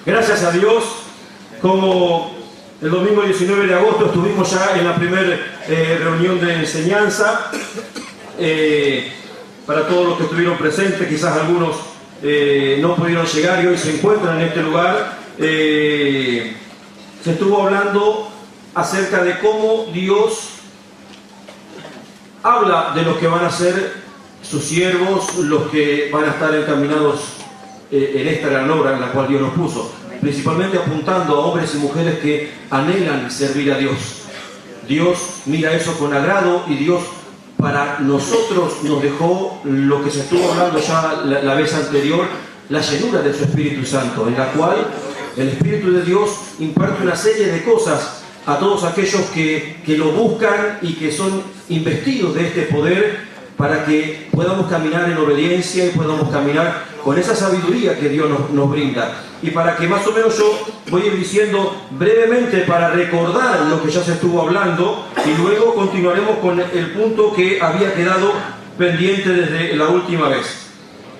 Gracias a Dios, como el domingo 19 de agosto estuvimos ya en la primera reunión de enseñanza. Para todos los que estuvieron presentes, quizás algunos no pudieron llegar y hoy se encuentran en este lugar. Se estuvo hablando acerca de cómo Dios habla de los que van a ser sus siervos, los que van a estar encaminados en esta gran obra en la cual Dios nos puso, principalmente apuntando a hombres y mujeres que anhelan servir a Dios. Dios mira eso con agrado y Dios para nosotros nos dejó lo que se estuvo hablando ya la vez anterior, la llenura de su Espíritu Santo, en la cual el Espíritu de Dios imparte una serie de cosas a todos aquellos que lo buscan y que son investidos de este poder para que podamos caminar en obediencia y podamos caminar con esa sabiduría que Dios nos brinda. Y para que más o menos yo voy a ir diciendo brevemente para recordar lo que ya se estuvo hablando y luego continuaremos con el punto que había quedado pendiente desde la última vez.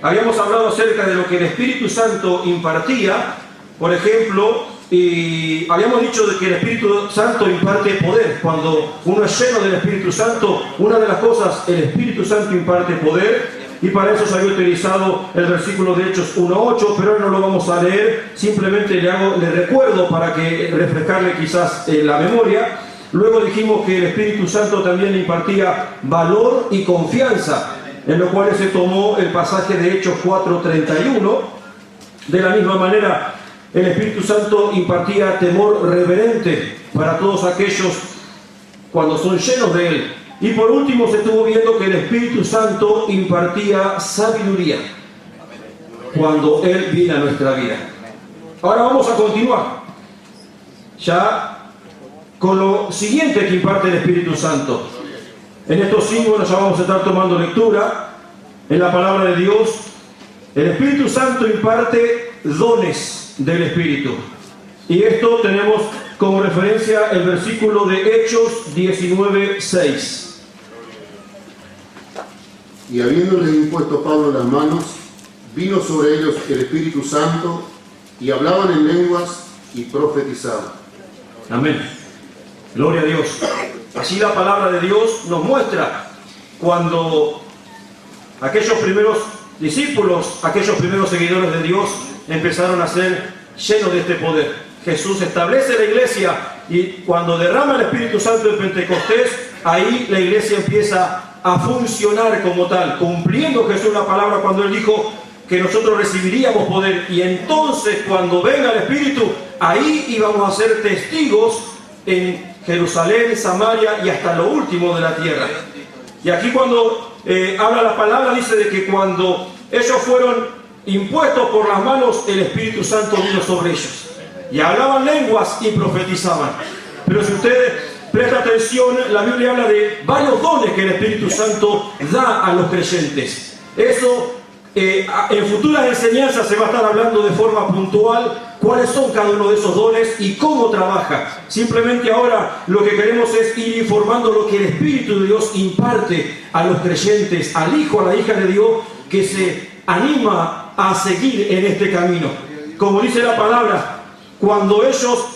Habíamos hablado acerca de lo que el Espíritu Santo impartía, por ejemplo, y habíamos dicho de que el Espíritu Santo imparte poder. Cuando uno es lleno del Espíritu Santo, una de las cosas, el Espíritu Santo imparte poder. Y para eso se había utilizado el versículo de Hechos 1:8, pero hoy no lo vamos a leer, simplemente le recuerdo para que refrescarle quizás la memoria. Luego dijimos que el Espíritu Santo también impartía valor y confianza, en lo cual se tomó el pasaje de Hechos 4:31. De la misma manera, el Espíritu Santo impartía temor reverente para todos aquellos cuando son llenos de Él. Y por último se estuvo viendo que el Espíritu Santo impartía sabiduría cuando Él viene a nuestra vida. Ahora vamos a continuar ya con lo siguiente que imparte el Espíritu Santo. En estos símbolos ya vamos a estar tomando lectura en la palabra de Dios. El Espíritu Santo imparte dones del Espíritu. Y esto tenemos como referencia el versículo de Hechos 19:6. Y habiéndoles impuesto Pablo las manos, vino sobre ellos el Espíritu Santo, y hablaban en lenguas y profetizaban. Amén. Gloria a Dios. Así la palabra de Dios nos muestra cuando aquellos primeros discípulos, aquellos primeros seguidores de Dios empezaron a ser llenos de este poder. Jesús establece la iglesia y cuando derrama el Espíritu Santo en Pentecostés, ahí la iglesia empieza a funcionar como tal, cumpliendo Jesús la palabra cuando Él dijo que nosotros recibiríamos poder, y entonces cuando venga el Espíritu, ahí íbamos a ser testigos en Jerusalén, Samaria y hasta lo último de la tierra. Y aquí cuando habla la palabra dice de que cuando ellos fueron impuestos por las manos, el Espíritu Santo vino sobre ellos y hablaban lenguas y profetizaban. Pero si ustedes presta atención, la Biblia habla de varios dones que el Espíritu Santo da a los creyentes. Eso en futuras enseñanzas se va a estar hablando de forma puntual cuáles son cada uno de esos dones y cómo trabaja. Simplemente ahora lo que queremos es ir informando lo que el Espíritu de Dios imparte a los creyentes, al hijo, a la hija de Dios que se anima a seguir en este camino. Como dice la palabra, cuando ellos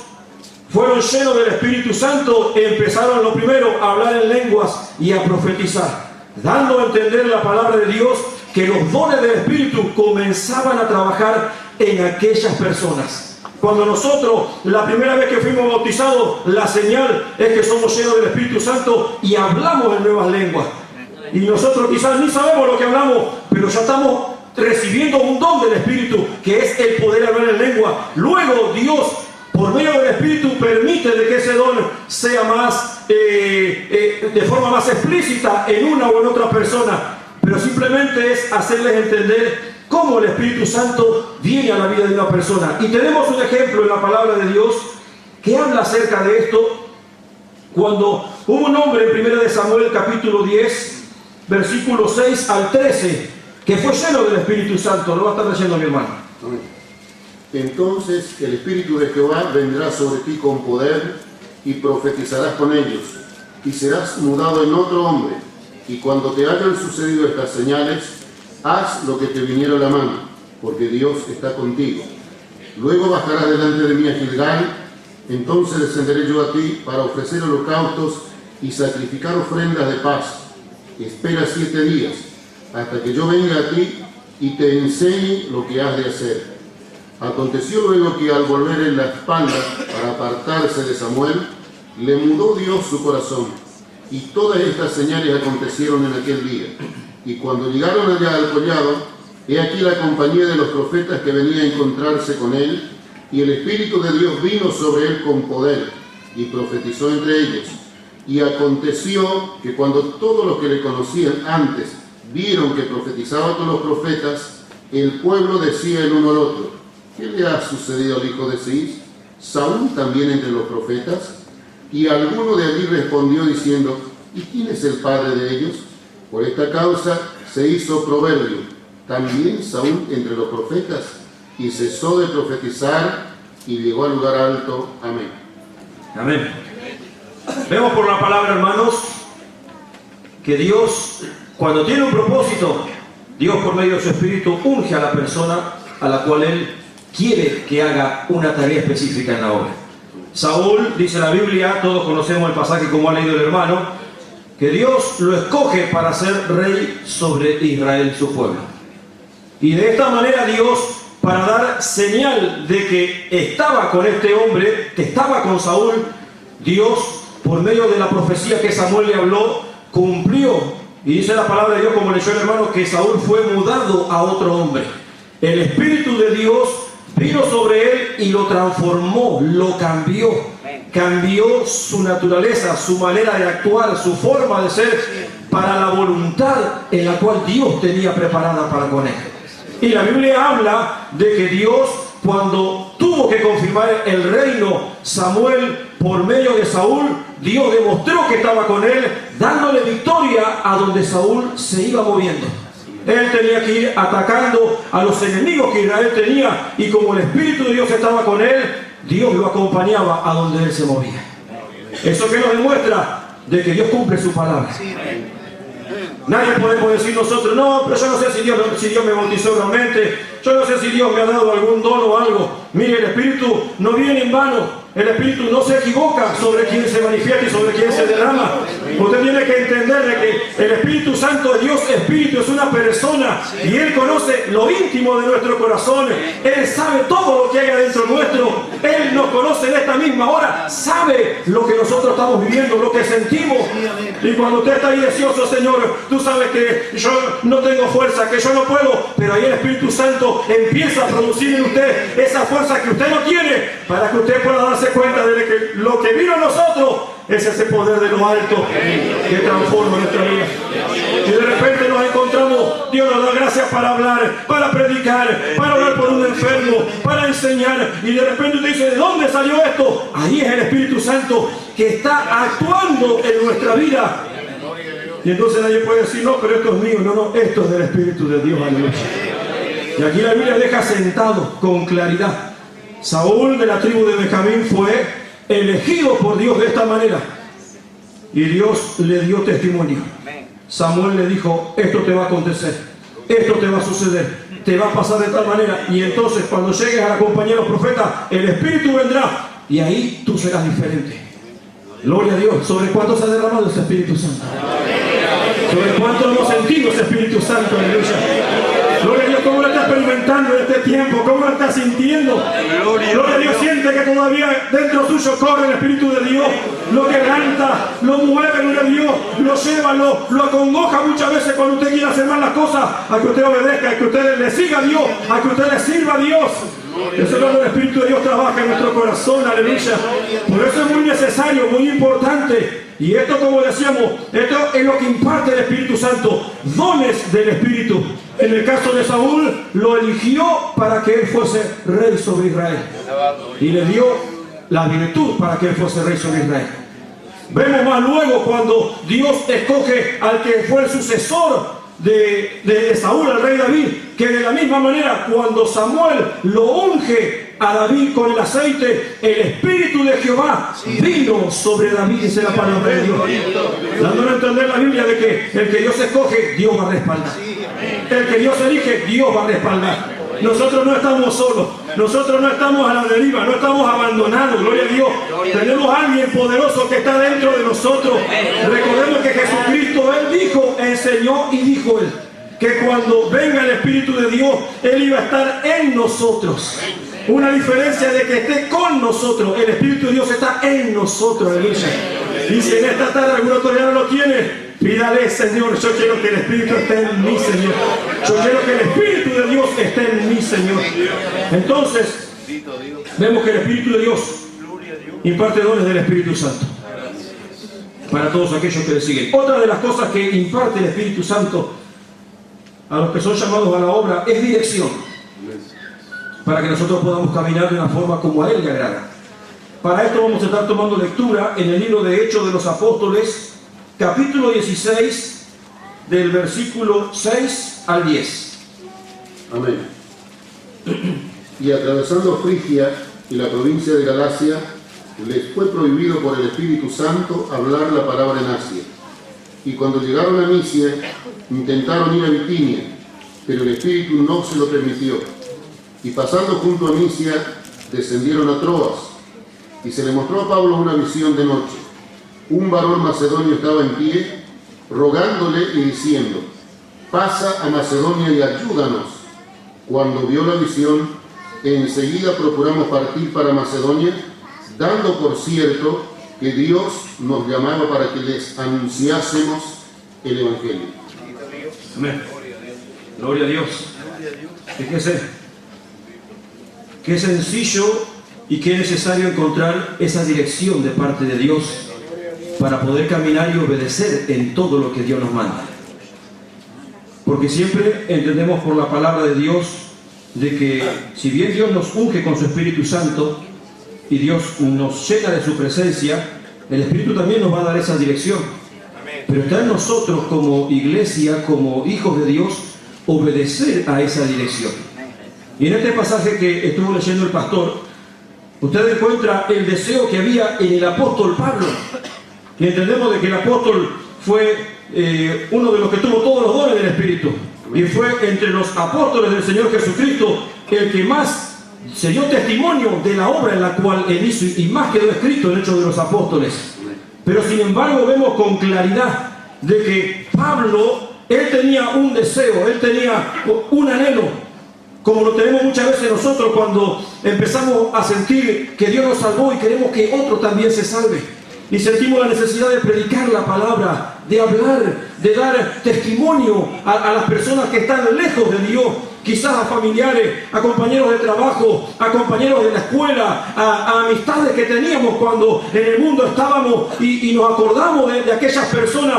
fueron llenos del Espíritu Santo, empezaron lo primero a hablar en lenguas y a profetizar, dando a entender la palabra de Dios que los dones del Espíritu comenzaban a trabajar en aquellas personas. Cuando nosotros, la primera vez que fuimos bautizados, la señal es que somos llenos del Espíritu Santo y hablamos en nuevas lenguas. Y nosotros quizás ni sabemos lo que hablamos, pero ya estamos recibiendo un don del Espíritu, que es el poder hablar en lengua. Luego Dios, por medio del Espíritu, permite de que ese don sea más, de forma más explícita en una o en otra persona. Pero simplemente es hacerles entender cómo el Espíritu Santo viene a la vida de una persona. Y tenemos un ejemplo en la palabra de Dios que habla acerca de esto. Cuando hubo un hombre en 1 de Samuel capítulo 10, versículo 6 al 13, que fue lleno del Espíritu Santo. Lo va a estar leyendo mi hermano. Amén. Entonces el Espíritu de Jehová vendrá sobre ti con poder, y profetizarás con ellos, y serás mudado en otro hombre. Y cuando te hayan sucedido estas señales, haz lo que te viniera a la mano, porque Dios está contigo. Luego bajarás delante de mí a Gilgal, entonces descenderé yo a ti para ofrecer holocaustos y sacrificar ofrendas de paz. Espera 7 días, hasta que yo venga a ti y te enseñe lo que has de hacer. Aconteció luego que al volver en la espalda para apartarse de Samuel, le mudó Dios su corazón, y todas estas señales acontecieron en aquel día. Y cuando llegaron allá al collado, he aquí la compañía de los profetas que venía a encontrarse con él, y el Espíritu de Dios vino sobre él con poder, y profetizó entre ellos. Y aconteció que cuando todos los que le conocían antes vieron que profetizaba con los profetas, el pueblo decía el uno al otro: ¿qué le ha sucedido al hijo de Cis? ¿Saúl también entre los profetas? Y alguno de allí respondió diciendo: ¿y quién es el padre de ellos? Por esta causa se hizo proverbio: también Saúl entre los profetas. Y cesó de profetizar y llegó al lugar alto. Amén. Amén. Vemos por la palabra, hermanos, que Dios, cuando tiene un propósito, Dios por medio de su Espíritu unge a la persona a la cual Él quiere que haga una tarea específica en la obra. Saúl, dice la Biblia, todos conocemos el pasaje como ha leído el hermano, que Dios lo escoge para ser rey sobre Israel, su pueblo. Y de esta manera Dios, para dar señal de que estaba con este hombre, que estaba con Saúl, Dios, por medio de la profecía que Samuel le habló, cumplió. Y dice la palabra de Dios, como leyó el hermano, que Saúl fue mudado a otro hombre. El Espíritu de Dios vino sobre él y lo transformó, lo cambió. Cambió su naturaleza, su manera de actuar, su forma de ser, para la voluntad en la cual Dios tenía preparada para con él. Y la Biblia habla de que Dios, cuando tuvo que confirmar el reino, Samuel, por medio de Saúl, Dios demostró que estaba con él, dándole victoria a donde Saúl se iba moviendo. Él tenía que ir atacando a los enemigos que Israel tenía, y como el Espíritu de Dios estaba con él, Dios lo acompañaba a donde él se movía. Eso que nos demuestra de que Dios cumple su palabra. Nadie podemos decir nosotros: no, pero yo no sé si Dios me bautizó realmente, yo no sé si Dios me ha dado algún don o algo. Mire, el Espíritu no viene en vano. El Espíritu no se equivoca sobre quien se manifiesta y sobre quien se derrama. Usted tiene que entender de que el Espíritu Santo de Dios, Espíritu, es una persona, y Él conoce lo íntimo de nuestro corazón. Él sabe todo lo que hay adentro nuestro. Él nos conoce en esta misma hora, sabe lo que nosotros estamos viviendo, lo que sentimos. Y cuando usted está ahí deseoso: Señor, tú sabes que yo no tengo fuerza, que yo no puedo, pero ahí el Espíritu Santo empieza a producir en usted esa fuerza que usted no tiene, para que usted pueda darse cuenta de que lo que vino a nosotros es ese poder de lo alto que transforma nuestra vida. Y de repente nos encontramos, Dios nos da gracias para hablar, para predicar, para orar por un enfermo, para enseñar, y de repente usted dice: ¿de dónde salió esto? Ahí es el Espíritu Santo que está actuando en nuestra vida. Y entonces nadie puede decir: no, pero esto es mío. No, esto es del Espíritu de Dios. Aleluya. Y aquí la Biblia deja sentado con claridad: Saúl, de la tribu de Benjamín, fue elegido por Dios de esta manera, y Dios le dio testimonio. Samuel le dijo: esto te va a acontecer, esto te va a suceder, te va a pasar de tal manera, y entonces cuando llegues a la compañía de los profetas, el Espíritu vendrá, y ahí tú serás diferente. Gloria a Dios. ¿Sobre cuánto se ha derramado ese Espíritu Santo? ¿Sobre cuánto hemos sentido ese Espíritu Santo? Aleluya. Gloria a Dios. ¿Cómo lo está experimentando en este tiempo? ¿Cómo lo está sintiendo? Gloria a Dios. Siente que todavía dentro suyo corre el Espíritu de Dios, lo quebranta, lo mueve, gloria a Dios, lo lleva, lo acongoja muchas veces cuando usted quiere hacer mal las cosas, a que usted obedezca, a que usted le siga a Dios, a que usted le sirva a Dios. Eso es cuando el Espíritu de Dios trabaja en nuestro corazón. Aleluya. Por eso es muy necesario, muy importante. Y esto, como decíamos, esto es lo que imparte el Espíritu Santo, dones del Espíritu. En el caso de Saúl, lo eligió para que él fuese rey sobre Israel, y le dio la virtud para que él fuese rey sobre Israel. Vemos más luego cuando Dios escoge al que fue el sucesor de Saúl, al rey David, que de la misma manera, cuando Samuel lo unge a David con el aceite, el Espíritu de Jehová vino sobre David, dice la palabra de Dios, dándonos a entender la Biblia de que el que Dios escoge, Dios va a respaldar. El que Dios elige, Dios va a respaldar. Nosotros no estamos solos, nosotros no estamos a la deriva, no estamos abandonados, gloria a Dios. Tenemos a alguien poderoso que está dentro de nosotros. Recordemos que Jesucristo, Él dijo, enseñó y dijo Él, que cuando venga el Espíritu de Dios, Él iba a estar en nosotros. Una diferencia de que esté con nosotros, el Espíritu de Dios está en nosotros, aleluya. Y si en esta tarde alguno todavía no lo tiene, pídale, Señor, yo quiero que el Espíritu esté en mí, Señor. Yo quiero que el Espíritu de Dios esté en mí, Señor. Entonces, vemos que el Espíritu de Dios imparte dones del Espíritu Santo para todos aquellos que le siguen. Otra de las cosas que imparte el Espíritu Santo a los que son llamados a la obra es dirección, para que nosotros podamos caminar de una forma como a Él le agrada. Para esto vamos a estar tomando lectura en el libro de Hechos de los Apóstoles, capítulo 16, del versículo 6 al 10. Amén. Y atravesando Frigia y la provincia de Galacia, les fue prohibido por el Espíritu Santo hablar la palabra en Asia. Y cuando llegaron a Misia, intentaron ir a Bitinia, pero el Espíritu no se lo permitió. Y pasando junto a Misia, descendieron a Troas. Y se le mostró a Pablo una visión de noche. Un varón macedonio estaba en pie, rogándole y diciendo, pasa a Macedonia y ayúdanos. Cuando vio la visión, enseguida procuramos partir para Macedonia, dando por cierto que Dios nos llamaba para que les anunciásemos el Evangelio. Amén. Gloria a Dios. Fíjese, qué sencillo y qué necesario encontrar esa dirección de parte de Dios para poder caminar y obedecer en todo lo que Dios nos manda. Porque siempre entendemos por la palabra de Dios de que si bien Dios nos unge con su Espíritu Santo y Dios nos llena de su presencia, el Espíritu también nos va a dar esa dirección. Pero está en nosotros como iglesia, como hijos de Dios, obedecer a esa dirección. Y en este pasaje que estuvo leyendo el pastor, usted encuentra el deseo que había en el apóstol Pablo. Y entendemos de que el apóstol fue uno de los que tuvo todos los dones del Espíritu. Y fue entre los apóstoles del Señor Jesucristo el que más se dio testimonio de la obra en la cual él hizo, y más quedó escrito en Hechos de los Apóstoles. Pero sin embargo vemos con claridad de que Pablo, él tenía un deseo, él tenía un anhelo, como lo tenemos muchas veces nosotros cuando empezamos a sentir que Dios nos salvó y queremos que otro también se salve. Y sentimos la necesidad de predicar la palabra, de hablar, de dar testimonio a las personas que están lejos de Dios, quizás a familiares, a compañeros de trabajo, a compañeros de la escuela, a amistades que teníamos cuando en el mundo estábamos y nos acordamos de aquellas personas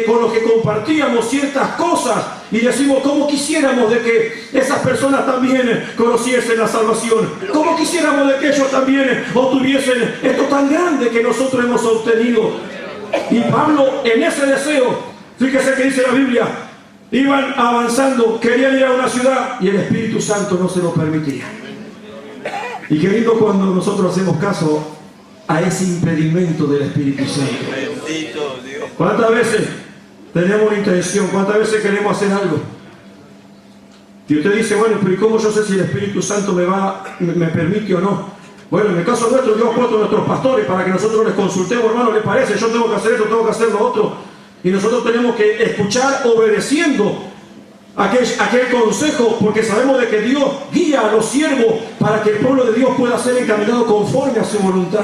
con los que compartíamos ciertas cosas y decimos cómo quisiéramos de que esas personas también conociesen la salvación, cómo quisiéramos de que ellos también obtuviesen esto tan grande que nosotros hemos obtenido. Y Pablo, en ese deseo, fíjese que dice la Biblia, iban avanzando, querían ir a una ciudad y el Espíritu Santo no se lo permitía. Y qué lindo cuando nosotros hacemos caso a ese impedimento del Espíritu Santo. ¿Cuántas veces tenemos la intención? ¿Cuántas veces queremos hacer algo? Y usted dice, bueno, pero ¿y cómo yo sé si el Espíritu Santo me permite o no? Bueno, en el caso nuestro, Dios ha puesto a nuestros pastores para que nosotros les consultemos, hermano, ¿les parece? Yo tengo que hacer esto, tengo que hacer lo otro. Y nosotros tenemos que escuchar obedeciendo aquel consejo, porque sabemos de que Dios guía a los siervos para que el pueblo de Dios pueda ser encaminado conforme a su voluntad.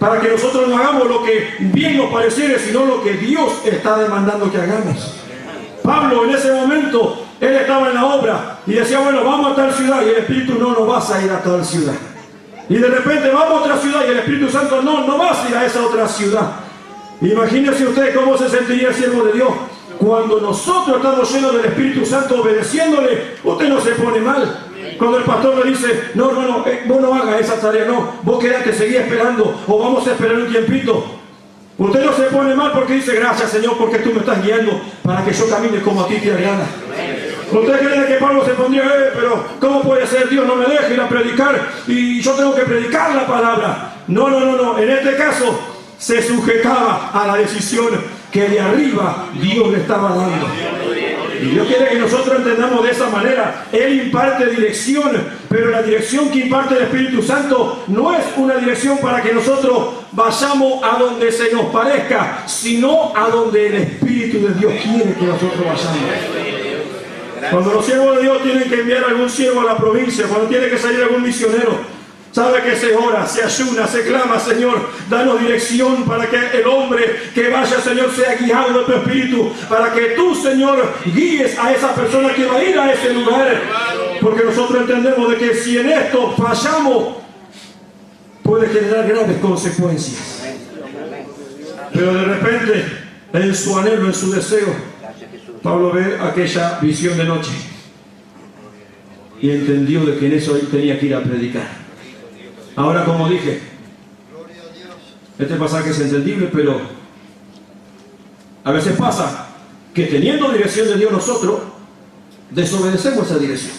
Para que nosotros no hagamos lo que bien nos pareciere, sino lo que Dios está demandando que hagamos. Pablo en ese momento, él estaba en la obra y decía, bueno, vamos a tal ciudad, y el Espíritu, no vas a ir a tal ciudad. Y de repente vamos a otra ciudad y el Espíritu Santo, no vas a ir a esa otra ciudad. Imagínese usted cómo se sentiría el siervo de Dios cuando nosotros estamos llenos del Espíritu Santo obedeciéndole. Usted no se pone mal cuando el pastor le dice, no, vos no hagas esa tarea, no, vos quedate, seguí esperando, o vamos a esperar un tiempito. Usted no se pone mal porque dice, gracias Señor, porque tú me estás guiando para que yo camine como a ti te agrada. Usted cree que Pablo se pondría, pero ¿cómo puede ser? Dios no me deja ir a predicar y yo tengo que predicar la palabra. No, en este caso se sujetaba a la decisión que de arriba Dios le estaba dando. Y Dios quiere que nosotros entendamos de esa manera. Él imparte dirección, pero la dirección que imparte el Espíritu Santo no es una dirección para que nosotros vayamos a donde se nos parezca, sino a donde el Espíritu de Dios quiere que nosotros vayamos. Cuando los siervos de Dios tienen que enviar a algún siervo a la provincia, cuando tiene que salir algún misionero, sabe que se ora, se ayuna, se clama: Señor, danos dirección para que el hombre que vaya, Señor, sea guiado de tu Espíritu, para que tú, Señor, guíes a esa persona que va a ir a ese lugar, porque nosotros entendemos de que si en esto fallamos, puede generar graves consecuencias. Pero de repente, en su anhelo, en su deseo, Pablo ve aquella visión de noche y entendió de que en eso él tenía que ir a predicar. Ahora, como dije, este pasaje es entendible, pero a veces pasa que teniendo dirección de Dios nosotros desobedecemos esa dirección.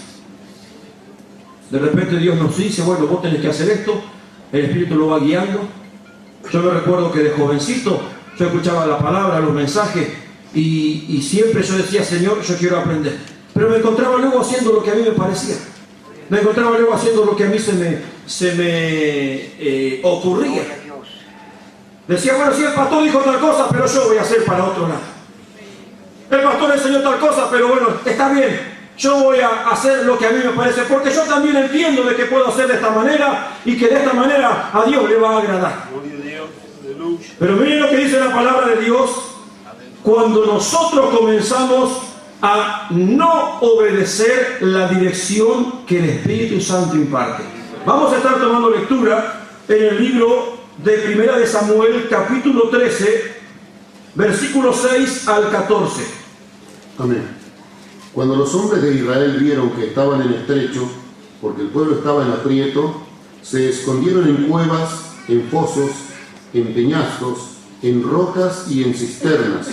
De repente Dios nos dice: bueno, vos tenés que hacer esto, el Espíritu lo va guiando. Yo me recuerdo que de jovencito yo escuchaba la palabra, los mensajes, y siempre yo decía: Señor, yo quiero aprender. Pero me encontraba luego haciendo lo que a mí me parecía. Me encontraba luego haciendo lo que a mí se me ocurría. Decía: bueno, si el pastor dijo tal cosa, pero yo voy a hacer para otro lado. El pastor enseñó tal cosa, pero bueno, está bien, yo voy a hacer lo que a mí me parece, porque yo también entiendo de que puedo hacer de esta manera y que de esta manera a Dios le va a agradar. Pero miren lo que dice la palabra de Dios cuando nosotros comenzamos a no obedecer la dirección que el Espíritu Santo imparte. Vamos a estar tomando lectura en el libro de Primera de Samuel, capítulo 13, versículos 6 al 14. Amén. Cuando los hombres de Israel vieron que estaban en estrecho, porque el pueblo estaba en aprieto, se escondieron en cuevas, en pozos, en peñascos, en rocas y en cisternas.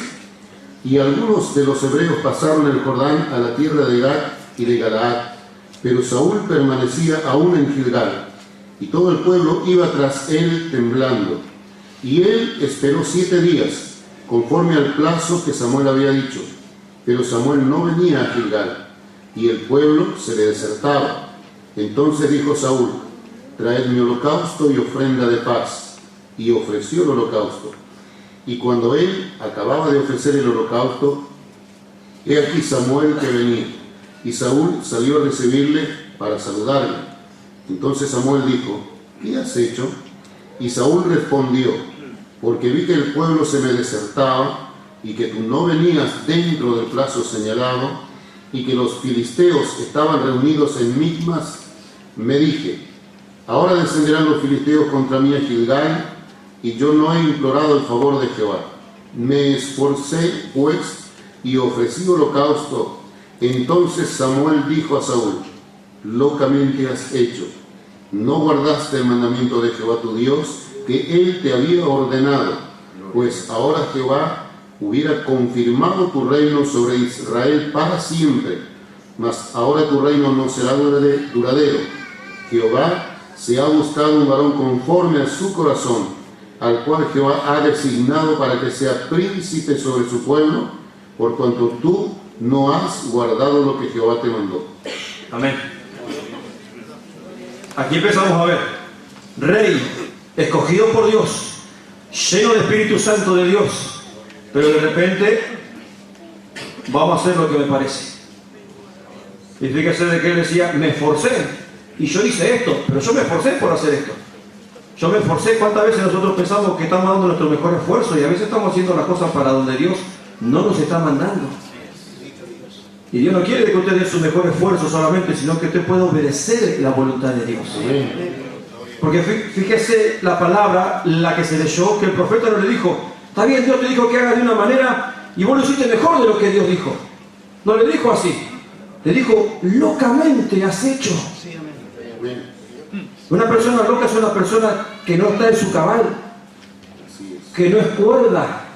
Y algunos de los hebreos pasaron el Jordán a la tierra de Gad y de Galaad, pero Saúl permanecía aún en Gilgal, y todo el pueblo iba tras él temblando. Y él esperó 7 días, conforme al plazo que Samuel había dicho, pero Samuel no venía a Gilgal, y el pueblo se le desertaba. Entonces dijo Saúl: traed mi holocausto y ofrenda de paz. Y ofreció el holocausto. Y cuando él acababa de ofrecer el holocausto, he aquí Samuel que venía, y Saúl salió a recibirle para saludarle. Entonces Samuel dijo: ¿qué has hecho? Y Saúl respondió: porque vi que el pueblo se me desertaba, y que tú no venías dentro del plazo señalado, y que los filisteos estaban reunidos en Micmas, me dije: ahora descenderán los filisteos contra mí a Gilgal, y yo no he implorado el favor de Jehová. Me esforcé, pues, y ofrecí holocausto. Entonces Samuel dijo a Saúl: locamente has hecho. No guardaste el mandamiento de Jehová tu Dios, que él te había ordenado, pues ahora Jehová hubiera confirmado tu reino sobre Israel para siempre, mas ahora tu reino no será duradero. Jehová se ha buscado un varón conforme a su corazón, al cual Jehová ha designado para que sea príncipe sobre su pueblo, por cuanto tú no has guardado lo que Jehová te mandó. Amén. Aquí empezamos a ver: rey escogido por Dios, lleno de Espíritu Santo de Dios, pero de repente vamos a hacer lo que me parece. Y fíjese de que él decía: me esforcé y yo hice esto, pero yo me esforcé por hacer esto. Yo me esforcé. ¿Cuántas veces nosotros pensamos que estamos dando nuestro mejor esfuerzo y a veces estamos haciendo las cosas para donde Dios no nos está mandando? Y Dios no quiere que usted dé su mejor esfuerzo solamente, sino que usted pueda obedecer la voluntad de Dios. Porque fíjese la palabra, la que se leyó, que el profeta no le dijo: está bien, Dios te dijo que hagas de una manera y vos lo hiciste mejor de lo que Dios dijo. No le dijo así. Le dijo: locamente has hecho. Una persona loca es una persona que no está en su cabal, que no es cuerda,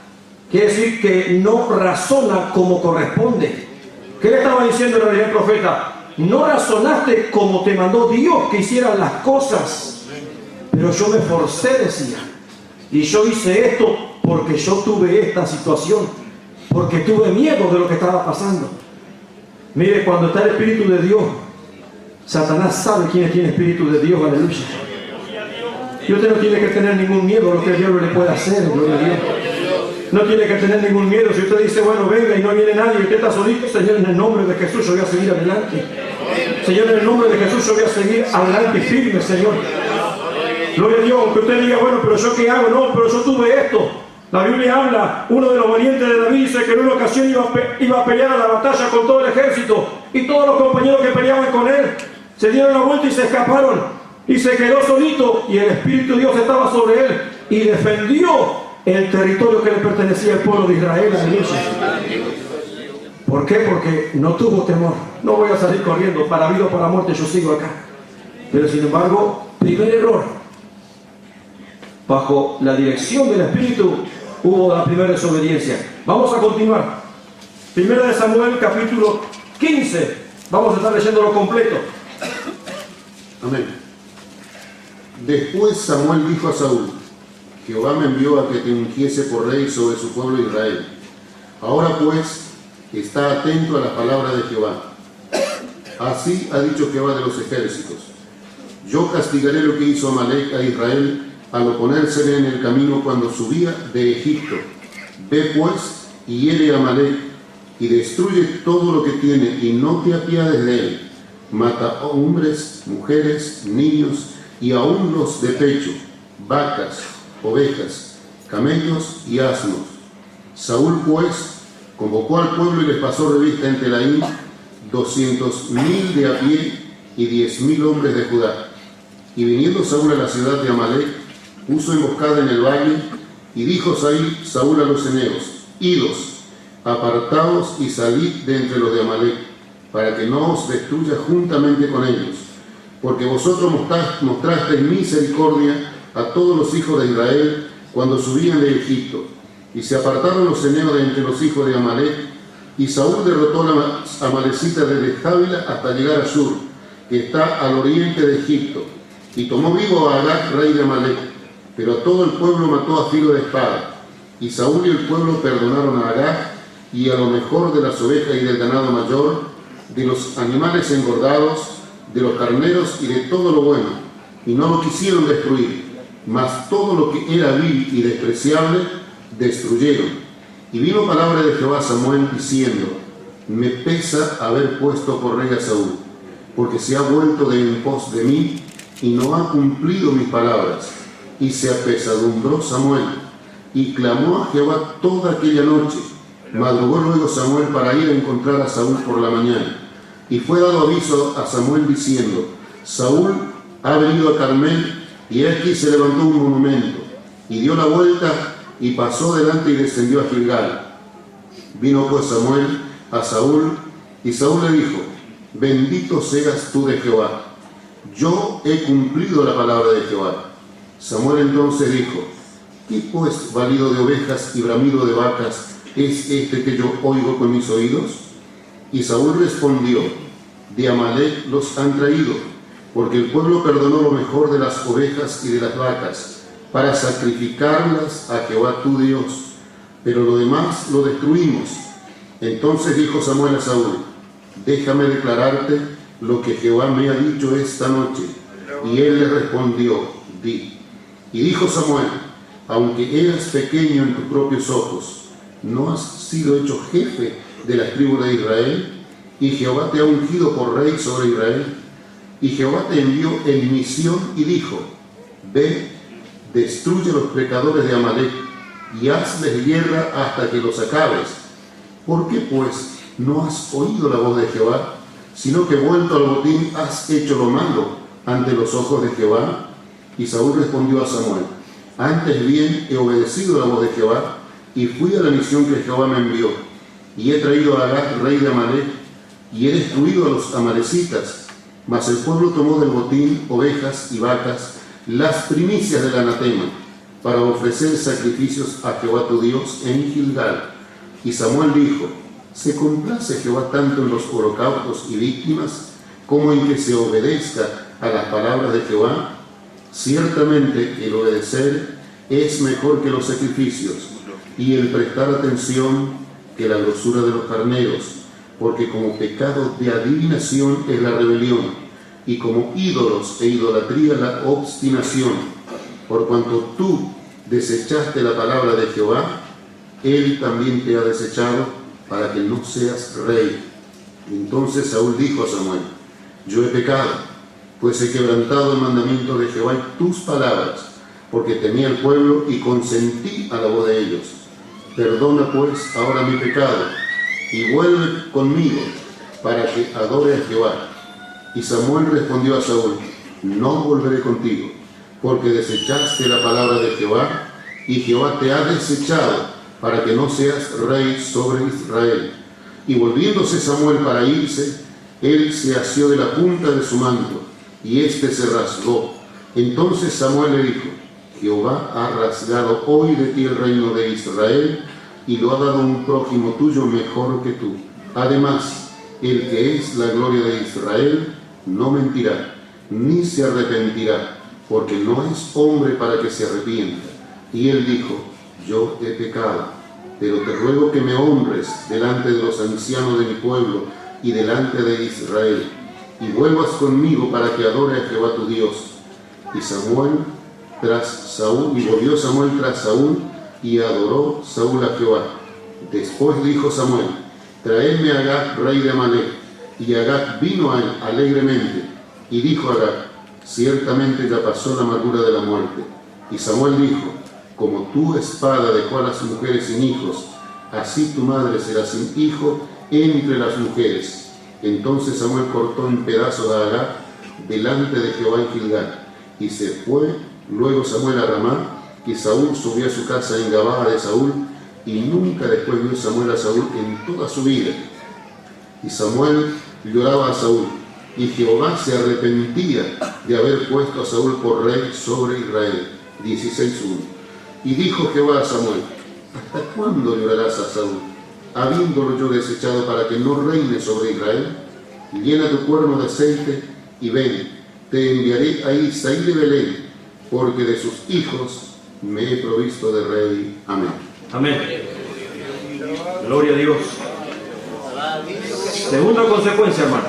quiere decir que no razona como corresponde. ¿Qué le estaba diciendo en realidad el profeta? No razonaste como te mandó Dios que hicieran las cosas, pero yo me esforcé, decía, y yo hice esto porque yo tuve esta situación, porque tuve miedo de lo que estaba pasando. Mire, cuando está el Espíritu de Dios, Satanás sabe quién tiene Espíritu de Dios, aleluya. Y usted no tiene que tener ningún miedo a lo que el diablo le pueda hacer, gloria a Dios. No tiene que tener ningún miedo. Si usted dice, bueno, venga y no viene nadie, usted está solito, Señor, en el nombre de Jesús yo voy a seguir adelante. Señor, en el nombre de Jesús yo voy a seguir adelante firme, Señor. Gloria a Dios. Que usted diga, bueno, pero yo qué hago, no, pero yo tuve esto. La Biblia habla, uno de los valientes de David dice que en una ocasión iba a pelear a la batalla con todo el ejército y todos los compañeros que peleaban con él se dieron la vuelta y se escaparon y se quedó solito y el Espíritu de Dios estaba sobre él y defendió el territorio que le pertenecía al pueblo de Israel. ¿Por qué? Porque no tuvo temor. No voy a salir corriendo, para vida o para muerte yo sigo acá. Pero sin embargo, primer error, bajo la dirección del Espíritu hubo la primera desobediencia. Vamos a continuar. Primera de Samuel, capítulo 15. Vamos a estar leyéndolo completo. Amén. Después Samuel dijo a Saúl: Jehová me envió a que te ungiese por rey sobre su pueblo Israel. Ahora pues, está atento a la palabra de Jehová. Así ha dicho Jehová de los ejércitos: yo castigaré lo que hizo Amalec a Israel al oponérsele en el camino cuando subía de Egipto. Ve pues y hiere a Amalec y destruye todo lo que tiene y no te apiades de él. Mata a hombres, mujeres, niños y aún los de pecho, vacas, ovejas, camellos y asnos. Saúl pues convocó al pueblo y les pasó revista en Telaín 200,000 de a pie y 10,000 hombres de Judá. Y viniendo Saúl a la ciudad de Amalec, puso emboscada en el valle, y dijo Saúl a los eneos: idos, apartaos y salid de entre los de Amalec, para que no os destruya juntamente con ellos, porque vosotros mostrasteis misericordia a todos los hijos de Israel cuando subían de Egipto. Y se apartaron los eneos de entre los hijos de Amalec, y Saúl derrotó a las amalecitas desde Jávila hasta llegar a Shur, que está al oriente de Egipto, y tomó vivo a Agag, rey de Amalec, pero a todo el pueblo mató a filo de espada. Y Saúl y el pueblo perdonaron a Agag y a lo mejor de las ovejas y del ganado mayor, de los animales engordados, de los carneros y de todo lo bueno, y no lo quisieron destruir, mas todo lo que era vil y despreciable destruyeron. Y vino palabra de Jehová a Samuel diciendo: me pesa haber puesto por rey a Saúl, porque se ha vuelto de en pos de mí y no ha cumplido mis palabras. Y se apesadumbró Samuel y clamó a Jehová toda aquella noche. Madrugó luego Samuel para ir a encontrar a Saúl por la mañana, y fue dado aviso a Samuel diciendo: Saúl ha venido a Carmel, y aquí se levantó un monumento, y dio la vuelta y pasó delante y descendió a Gilgal. Vino pues Samuel a Saúl, y Saúl le dijo: bendito seas tú de Jehová, yo he cumplido la palabra de Jehová. Samuel entonces dijo: ¿qué pues balido de ovejas y bramido de vacas es este que yo oigo con mis oídos? Y Saúl respondió: de Amalec los han traído, porque el pueblo perdonó lo mejor de las ovejas y de las vacas, para sacrificarlas a Jehová tu Dios, pero lo demás lo destruimos. Entonces dijo Samuel a Saúl: déjame declararte lo que Jehová me ha dicho esta noche. Y él le respondió: di. Y dijo Samuel: aunque eras pequeño en tus propios ojos, ¿no has sido hecho jefe de las tribus de Israel? Y Jehová te ha ungido por rey sobre Israel. Y Jehová te envió en misión y dijo: ve, destruye a los pecadores de Amalec y hazles guerra hasta que los acabes. ¿Por qué pues no has oído la voz de Jehová, sino que vuelto al botín has hecho lo malo ante los ojos de Jehová? Y Saúl respondió a Samuel: antes bien he obedecido la voz de Jehová, y fui a la misión que Jehová me envió, y he traído a Agag, rey de Amalec, y he destruido a los amalecitas. Mas el pueblo tomó del botín ovejas y vacas, las primicias del anatema, para ofrecer sacrificios a Jehová tu Dios en Gilgal. Y Samuel dijo: ¿se complace Jehová tanto en los holocaustos y víctimas, como en que se obedezca a las palabras de Jehová? Ciertamente el obedecer es mejor que los sacrificios, y el prestar atención que la grosura de los carneros. porque como pecado de adivinación es la rebelión, y como ídolos e idolatría la obstinación. Por cuanto tú desechaste la palabra de Jehová, Él también te ha desechado para que no seas rey. Entonces Saúl dijo a Samuel: yo he pecado, pues he quebrantado el mandamiento de Jehová y tus palabras, porque temía al pueblo y consentí a la voz de ellos. Perdona pues ahora mi pecado y vuelve conmigo para que adore a Jehová. Y Samuel respondió a Saúl: no volveré contigo, porque desechaste la palabra de Jehová, y Jehová te ha desechado para que no seas rey sobre Israel. Y volviéndose Samuel para irse, él se asió de la punta de su manto, y éste se rasgó. Entonces Samuel le dijo: Jehová ha rasgado hoy de ti el reino de Israel, y lo ha dado a un prójimo tuyo mejor que tú. Además, el que es la gloria de Israel no mentirá, ni se arrepentirá, porque no es hombre para que se arrepienta. Y él dijo: yo he pecado, pero te ruego que me honres delante de los ancianos de mi pueblo y delante de Israel, y vuelvas conmigo para que adore a Jehová tu Dios. Y volvió Samuel tras Saúl, y adoró Saúl a Jehová. Después dijo Samuel: traedme a Agag, rey de Amalec. Y Agag vino a él alegremente, y dijo Agag: ciertamente ya pasó la amargura de la muerte. Y Samuel dijo: como tu espada dejó a las mujeres sin hijos, así tu madre será sin hijo entre las mujeres. Entonces Samuel cortó en pedazos a Agag delante de Jehová en Gilgal, y se fue luego Samuel a Ramá, y Saúl subió a su casa en Gabaa de Saúl, y nunca después vio Samuel a Saúl en toda su vida. Y Samuel lloraba a Saúl, y Jehová se arrepentía de haber puesto a Saúl por rey sobre Israel. 16:1. Y dijo Jehová a Samuel: ¿hasta cuándo llorarás a Saúl, habiéndolo yo desechado para que no reine sobre Israel? Llena tu cuerno de aceite y ven, te enviaré a Isaí de Belén, porque de sus hijos me he provisto de rey. Amén. Amén. Gloria a Dios. Segunda consecuencia, hermano,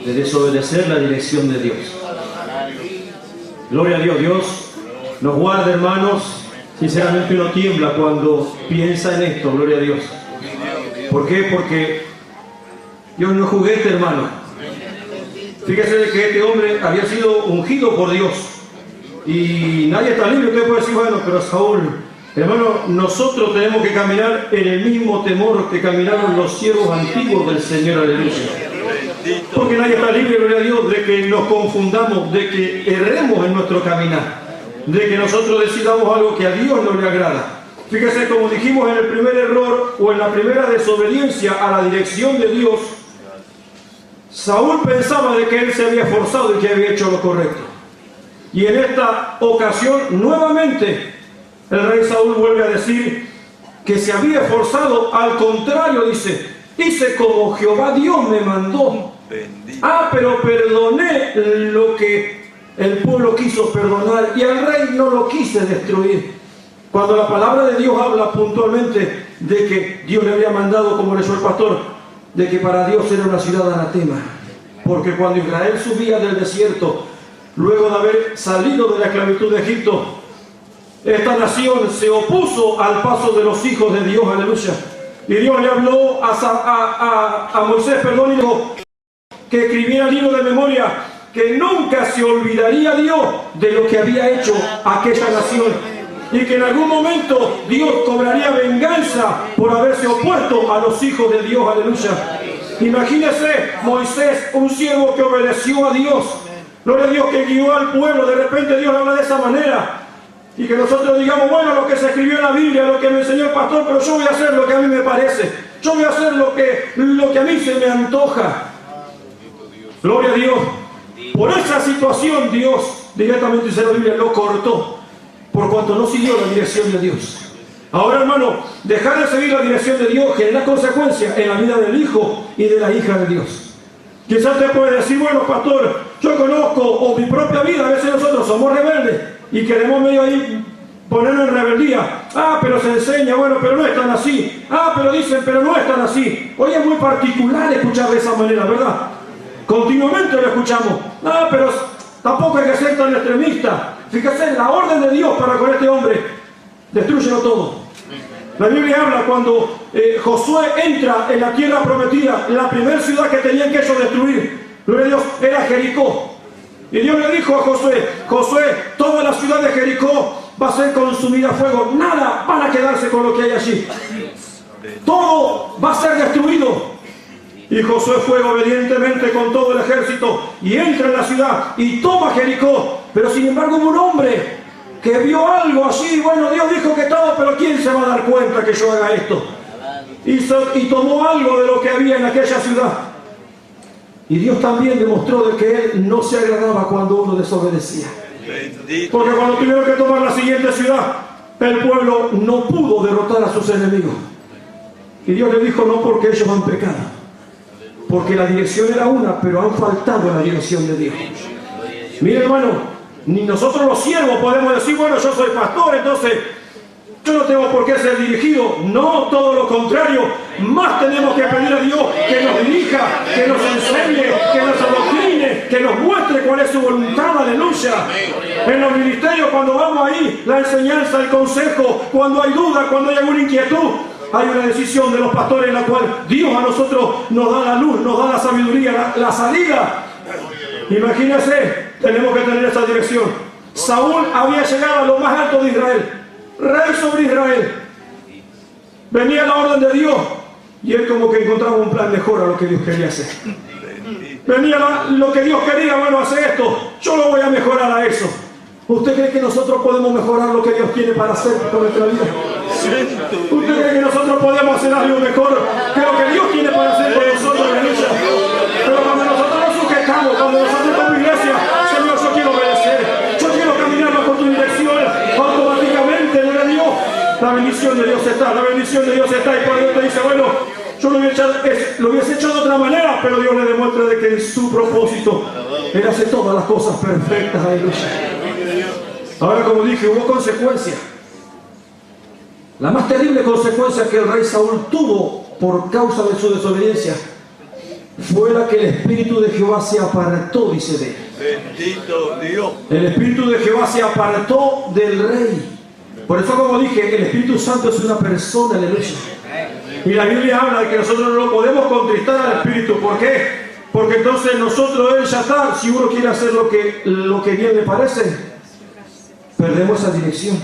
de desobedecer la dirección de Dios. Gloria a Dios. Dios nos guarda, hermanos. Sinceramente uno tiembla cuando piensa en esto. Gloria a Dios. ¿Por qué? Porque Dios no es juguete, hermano. Fíjese de que este hombre había sido ungido por Dios, y nadie está libre. Usted puede decir: bueno, pero Saúl, hermano, nosotros tenemos que caminar en el mismo temor que caminaron los siervos antiguos del Señor. Aleluya. Porque nadie está libre, gloria a Dios, de que nos confundamos, de que erremos en nuestro caminar, de que nosotros decidamos algo que a Dios no le agrada. Fíjese, como dijimos en el primer error o en la primera desobediencia a la dirección de Dios, Saúl pensaba de que él se había esforzado y que había hecho lo correcto. Y en esta ocasión, nuevamente, el rey Saúl vuelve a decir que se había esforzado. Al contrario, dice: hice como Jehová Dios me mandó. Pero perdoné lo que el pueblo quiso perdonar, y al rey no lo quise destruir. Cuando la palabra de Dios habla puntualmente de que Dios le había mandado, como le dijo el pastor, de que para Dios era una ciudad anatema, porque cuando Israel subía del desierto, luego de haber salido de la esclavitud de Egipto, esta nación se opuso al paso de los hijos de Dios. Aleluya. Y Dios le habló a Moisés, y dijo que escribiera el libro de memoria, que nunca se olvidaría Dios de lo que había hecho aquella nación, y que en algún momento Dios cobraría venganza por haberse opuesto a los hijos de Dios. Aleluya. Imagínese Moisés, un siervo que obedeció a Dios, gloria a Dios, que guió al pueblo. De repente Dios habla de esa manera, y que nosotros digamos: bueno, lo que se escribió en la Biblia, lo que me enseñó el pastor, pero yo voy a hacer lo que a mí me parece, yo voy a hacer lo que a mí se me antoja. Gloria a Dios. Por esa situación Dios, directamente dice la Biblia, lo cortó, por cuanto no siguió la dirección de Dios. Ahora, hermano, dejar de seguir la dirección de Dios genera consecuencias en la vida del hijo y de la hija de Dios. Quizás te puede decir: bueno, pastor, yo conozco, o mi propia vida, a veces nosotros somos rebeldes y queremos medio ahí ponerlo en rebeldía. Ah, pero se enseña, bueno, pero no es tan así. Ah, pero dicen, pero no es tan así. Hoy es muy particular escuchar de esa manera, ¿verdad? Continuamente lo escuchamos. Ah, pero tampoco hay que ser tan extremista. Fíjese, la orden de Dios para con este hombre, destrúyelo todo. La Biblia habla cuando Josué entra en la tierra prometida, la primera ciudad que tenían que ellos destruir, gloria a Dios, era Jericó. Y Dios le dijo a Josué, Josué, toda la ciudad de Jericó va a ser consumida a fuego, nada van a quedarse con lo que hay allí. Todo va a ser destruido. Y Josué fue obedientemente con todo el ejército y entra en la ciudad y toma Jericó. Pero sin embargo hubo un hombre que vio algo allí. Bueno, Dios dijo que todo, pero ¿quién se va a dar cuenta que yo haga esto? Y tomó algo de lo que había en aquella ciudad. Y Dios también demostró de que Él no se agradaba cuando uno desobedecía. Porque cuando tuvieron que tomar la siguiente ciudad, el pueblo no pudo derrotar a sus enemigos. Y Dios le dijo, no porque ellos han pecado, porque la dirección era una, pero han faltado a la dirección de Dios. Mire, hermano, ni nosotros los siervos podemos decir, bueno, yo soy pastor, entonces yo no tengo por qué ser dirigido. No, todo lo contrario. Más tenemos que pedir a Dios que nos dirija, que nos enseñe, que nos adoctrine, que nos muestre cuál es su voluntad. Aleluya. En los ministerios, cuando vamos ahí, la enseñanza, el consejo, cuando hay duda, cuando hay alguna inquietud, hay una decisión de los pastores en la cual Dios a nosotros nos da la luz, nos da la sabiduría, la salida. Imagínense, tenemos que tener esa dirección. Saúl había llegado a lo más alto de Israel, rey sobre Israel. Venía la orden de Dios y él como que encontraba un plan mejor a lo que Dios quería hacer. Venía lo que Dios quería, bueno, hacer esto, yo lo voy a mejorar a eso. ¿Usted cree que nosotros podemos mejorar lo que Dios tiene para hacer con nuestra vida? ¿Usted cree que nosotros podemos hacer algo mejor que lo que Dios tiene para hacer con nosotros? Pero cuando nosotros nos sujetamos, cuando nosotros como iglesia, Señor, yo quiero obedecer, yo quiero caminar bajo tu dirección, automáticamente, gloria a Dios, la bendición de Dios está, la bendición de Dios está. Y por Dios te dice, bueno, yo lo hubiese hecho de otra manera, pero Dios le demuestra de que en su propósito Él hace todas las cosas perfectas. Aleluya. Ahora, como dije, hubo consecuencias. La más terrible consecuencia que el rey Saúl tuvo por causa de su desobediencia fue la que el Espíritu de Jehová se apartó, dice de él. Bendito Dios. El Espíritu de Jehová se apartó del rey. Por eso, como dije, el Espíritu Santo es una persona, aleluya. Y la Biblia habla de que nosotros no lo podemos contristar al Espíritu. ¿Por qué? Porque entonces nosotros, Él ya está, si uno quiere hacer lo que bien le parece, perdemos esa dirección.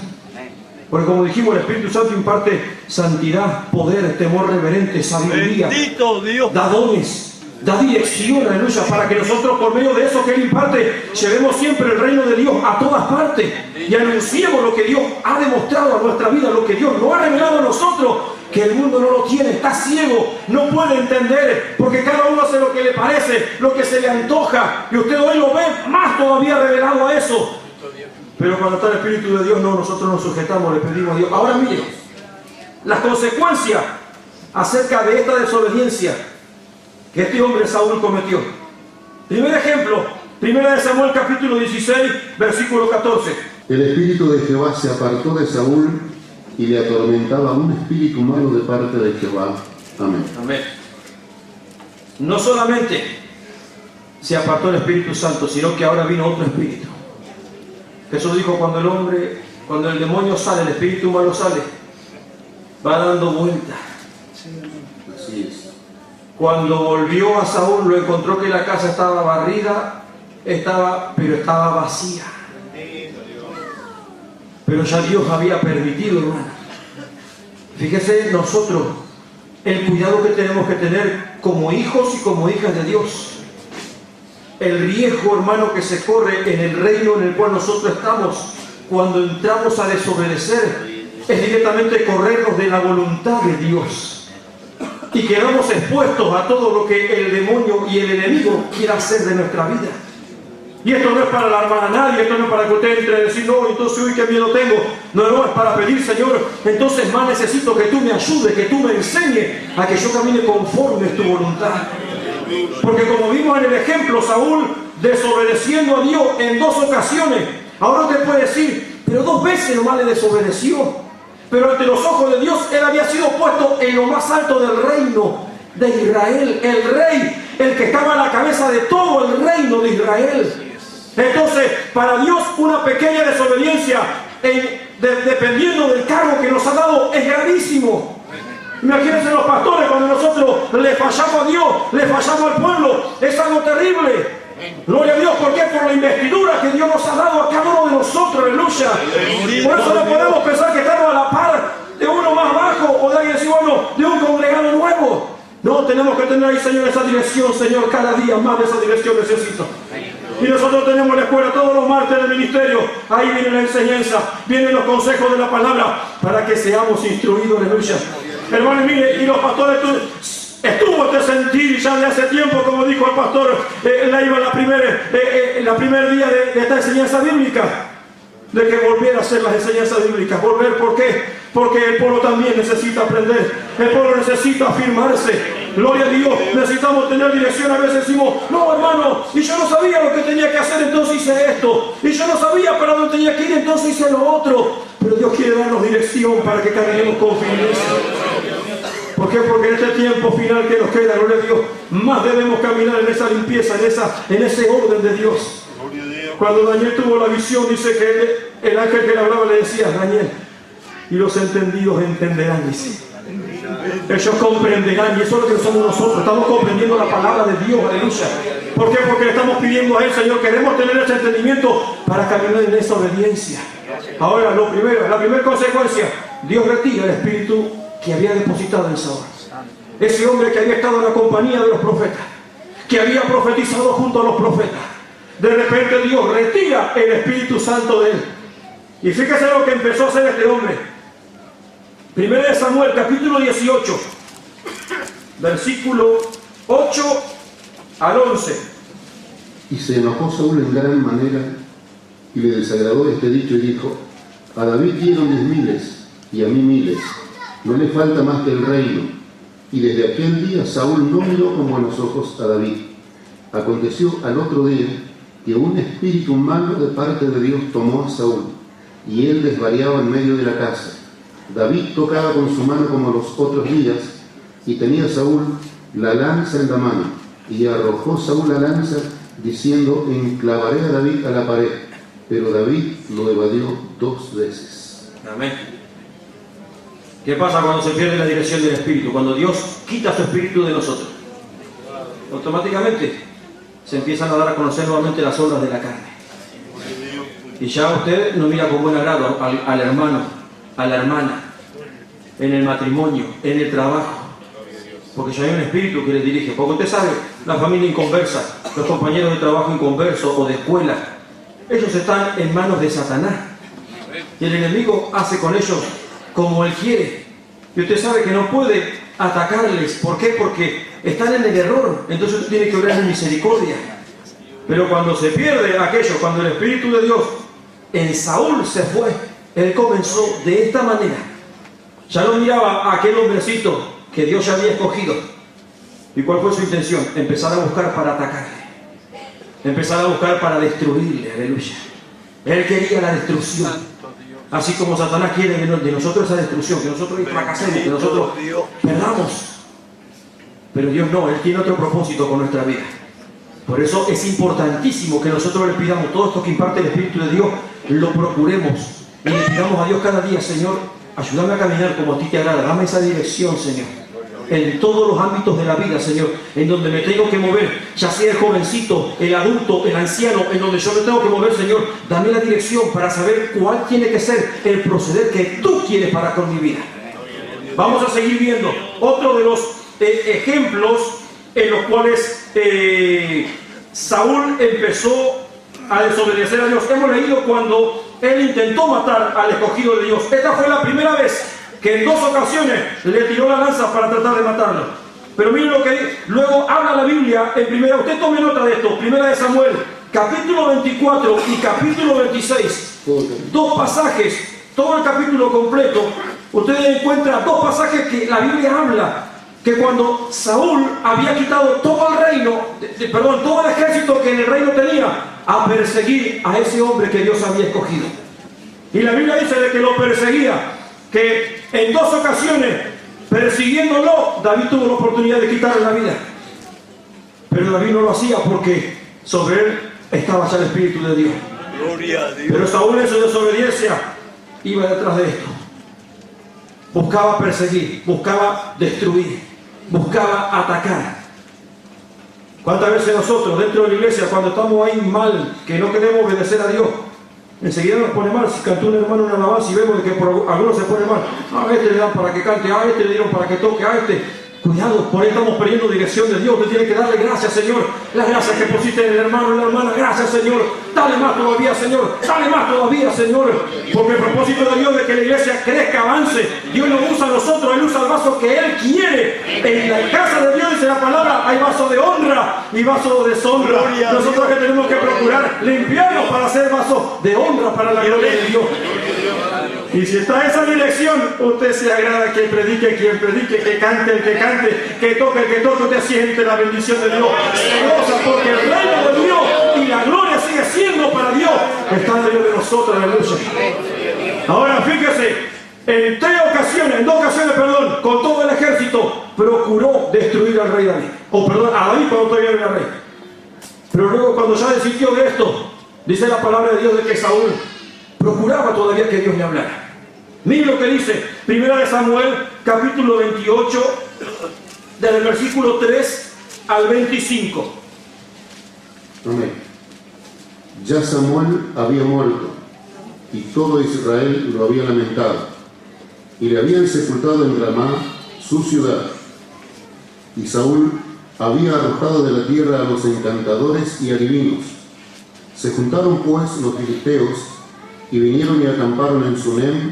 Porque como dijimos, el Espíritu Santo imparte santidad, poder, temor reverente, sabiduría, Bendito Dios. da dones, da dirección, aleluya, para que nosotros por medio de eso que Él imparte, llevemos siempre el reino de Dios a todas partes y anunciemos lo que Dios ha demostrado a nuestra vida, lo que Dios nos ha revelado a nosotros, que el mundo no lo tiene, está ciego, no puede entender, porque cada uno hace lo que le parece, lo que se le antoja, y usted hoy lo ve más todavía revelado a eso. Pero cuando está el Espíritu de Dios, no, nosotros nos sujetamos, le pedimos a Dios. Ahora mire, las consecuencias acerca de esta desobediencia que este hombre Saúl cometió. Primer ejemplo, 1 Samuel capítulo 16, versículo 14. El espíritu de Jehová se apartó de Saúl y le atormentaba un espíritu malo de parte de Jehová. Amén. Amén. No solamente se apartó el Espíritu Santo, sino que ahora vino otro espíritu. Jesús dijo, cuando el demonio sale, el espíritu malo sale, va dando vueltas. Así es. Cuando volvió a Saúl, lo encontró que la casa estaba barrida, pero estaba vacía. Pero ya Dios había permitido, hermano. Fíjese nosotros, el cuidado que tenemos que tener como hijos y como hijas de Dios. El riesgo, hermano, que se corre en el reino en el cual nosotros estamos cuando entramos a desobedecer es directamente corrernos de la voluntad de Dios y quedamos expuestos a todo lo que el demonio y el enemigo quiera hacer de nuestra vida. Y esto no es para alarmar a nadie, esto no es para que usted entre y decir, no, entonces uy, qué miedo tengo. No, es para pedir, Señor, entonces más necesito que tú me ayudes, que tú me enseñes a que yo camine conforme a tu voluntad. Porque como vimos en el ejemplo, Saúl desobedeciendo a Dios en 2 ocasiones. Ahora usted puede decir, pero 2 veces nomás le desobedeció. Pero ante los ojos de Dios, él había sido puesto en lo más alto del reino de Israel. El rey, el que estaba a la cabeza de todo el reino de Israel. Entonces, para Dios, una pequeña desobediencia, dependiendo del cargo que nos ha dado, es gravísimo. Imagínense los pastores, cuando nosotros le fallamos a Dios, le fallamos al pueblo, es algo terrible. Gloria a Dios, ¿por qué? Por la investidura que Dios nos ha dado a cada uno de nosotros, aleluya. Por eso no podemos pensar que estamos a la par de uno más bajo o de alguien así, bueno, de un congregado nuevo. No, tenemos que tener ahí, Señor, esa dirección, Señor, cada día más de esa dirección necesito. Y nosotros tenemos la escuela todos los martes del ministerio. Ahí viene la enseñanza, vienen los consejos de la palabra para que seamos instruidos, aleluya. Hermanos, mire, y los pastores estuvo este sentir ya de hace tiempo, como dijo el pastor Leiva la primer día de esta enseñanza bíblica, de que volviera a hacer las enseñanzas bíblicas. Volver, ¿por qué? Porque el pueblo también necesita aprender, el pueblo necesita afirmarse. Gloria a Dios, necesitamos tener dirección. A veces decimos, no hermano, y yo no sabía lo que tenía que hacer, entonces hice esto, y yo no sabía para dónde tenía que ir, entonces hice lo otro. Pero Dios quiere darnos dirección para que caminemos con firmeza. ¿Por qué? Porque en este tiempo final que nos queda, gloria a Dios, más debemos caminar en esa limpieza, en ese orden de Dios. Cuando Daniel tuvo la visión, dice que el ángel que le hablaba le decía, Daniel, y los entendidos entenderán, dice. Ellos comprenderán, y eso es lo que somos nosotros. Estamos comprendiendo la palabra de Dios, aleluya. ¿Por qué? Porque le estamos pidiendo a Él, Señor, queremos tener ese entendimiento para caminar en esa obediencia. Ahora, la primera consecuencia, Dios retira el espíritu que había depositado en Saúl. Ese hombre que había estado en la compañía de los profetas, que había profetizado junto a los profetas, de repente Dios retira el Espíritu Santo de él. Y fíjese lo que empezó a hacer este hombre. 1 Samuel capítulo 18, versículo 8 al 11. Y se enojó Saúl en gran manera y le desagradó este dicho y dijo, a David dieron 10.000 y a mí 1.000, no le falta más que el reino. Y desde aquel día Saúl no miró con buenos ojos a David. Aconteció al otro día que un espíritu malo de parte de Dios tomó a Saúl, y él desvariaba en medio de la casa. David tocaba con su mano como los otros días, y tenía Saúl la lanza en la mano, y arrojó Saúl la lanza, diciendo, enclavaré a David a la pared. Pero David lo evadió 2 veces. Amén. ¿Qué pasa cuando se pierde la dirección del Espíritu? Cuando Dios quita su Espíritu de nosotros, automáticamente se empiezan a dar a conocer nuevamente las obras de la carne. Y ya usted no mira con buen agrado al hermano, a la hermana, en el matrimonio, en el trabajo, porque ya hay un espíritu que le dirige. Porque usted sabe, la familia inconversa, los compañeros de trabajo inconversos o de escuela, ellos están en manos de Satanás. Y el enemigo hace con ellos como él quiere. Y usted sabe que no puede atacarles. ¿Por qué? Porque están en el error. Entonces usted tiene que obrar en misericordia. Pero cuando se pierde aquello, cuando el Espíritu de Dios en Saúl se fue, él comenzó de esta manera. Ya no miraba a aquel hombrecito que Dios ya había escogido. ¿Y cuál fue su intención? Empezar a buscar para atacarle. Empezar a buscar para destruirle. Aleluya. Él quería la destrucción. Así como Satanás quiere de nosotros esa destrucción, que nosotros fracasemos, que nosotros perdamos. Pero Dios no, Él tiene otro propósito con nuestra vida. Por eso es importantísimo que nosotros le pidamos todo esto que imparte el Espíritu de Dios, lo procuremos y le pidamos a Dios cada día, Señor, ayúdame a caminar como a ti te agrada, dame esa dirección, Señor, en todos los ámbitos de la vida, Señor, en donde me tengo que mover, ya sea el jovencito, el adulto, el anciano, en donde yo me tengo que mover, Señor, dame la dirección para saber cuál tiene que ser el proceder que tú quieres para con mi vida. Vamos a seguir viendo otro de los ejemplos en los cuales Saúl empezó a desobedecer a Dios. Hemos leído cuando él intentó matar al escogido de Dios. Esta fue la primera vez que en 2 ocasiones le tiró la lanza para tratar de matarlo. Pero miren lo que luego habla la Biblia en primera. Usted tome nota de esto. Primera de Samuel, capítulo 24 y capítulo 26. 2 pasajes, todo el capítulo completo. Usted encuentra 2 pasajes que la Biblia habla que cuando Saúl había quitado todo el reino, todo el ejército que en el reino tenía, a perseguir a ese hombre que Dios había escogido. Y la Biblia dice de que lo perseguía, que en 2 ocasiones, persiguiéndolo, David tuvo la oportunidad de quitarle la vida. Pero David no lo hacía porque sobre él estaba ya el Espíritu de Dios. Gloria a Dios. Pero Saúl en su desobediencia iba detrás de esto. Buscaba perseguir, buscaba destruir, buscaba atacar. ¿Cuántas veces nosotros dentro de la iglesia, cuando estamos ahí mal, que no queremos obedecer a Dios, enseguida nos pone mal? Si cantó un hermano una alabanza y vemos de que por algunos se pone mal, a este le dan para que cante, a este le dieron para que toque, a este... Cuidado, por ahí estamos perdiendo dirección de Dios. Usted tiene que darle gracias, Señor. Las gracias que pusiste en el hermano y la hermana. Gracias, Señor. Dale más todavía, Señor. Dale más todavía, Señor. Porque el propósito de Dios de que la iglesia crezca, avance. Dios nos usa a nosotros. Él usa el vaso que Él quiere. En la casa de Dios, dice la palabra, hay vaso de honra y vaso de deshonra. Nosotros que tenemos que procurar limpiarnos para hacer vaso de honra para la gloria de Dios. Y si está en esa dirección, usted se agrada que predique quien predique, que cante el que cante, que toque el que toque, usted siente la bendición de Dios. Se goza porque el reino de Dios y la gloria sigue siendo para Dios. Está dentro de nosotros, aleluya. Ahora fíjese, en 2 ocasiones, con todo el ejército, procuró destruir al rey David. A David cuando todavía era rey. Pero luego cuando ya desistió de esto, dice la palabra de Dios de que Saúl procuraba todavía que Dios le hablara. Miren lo que dice 1 Samuel capítulo 28, del versículo 3 al 25. Amén. Ya Samuel había muerto, y todo Israel lo había lamentado, y le habían sepultado en Ramá, su ciudad. Y Saúl había arrojado de la tierra a los encantadores y adivinos. Se juntaron pues los filisteos, y vinieron y acamparon en Sunem,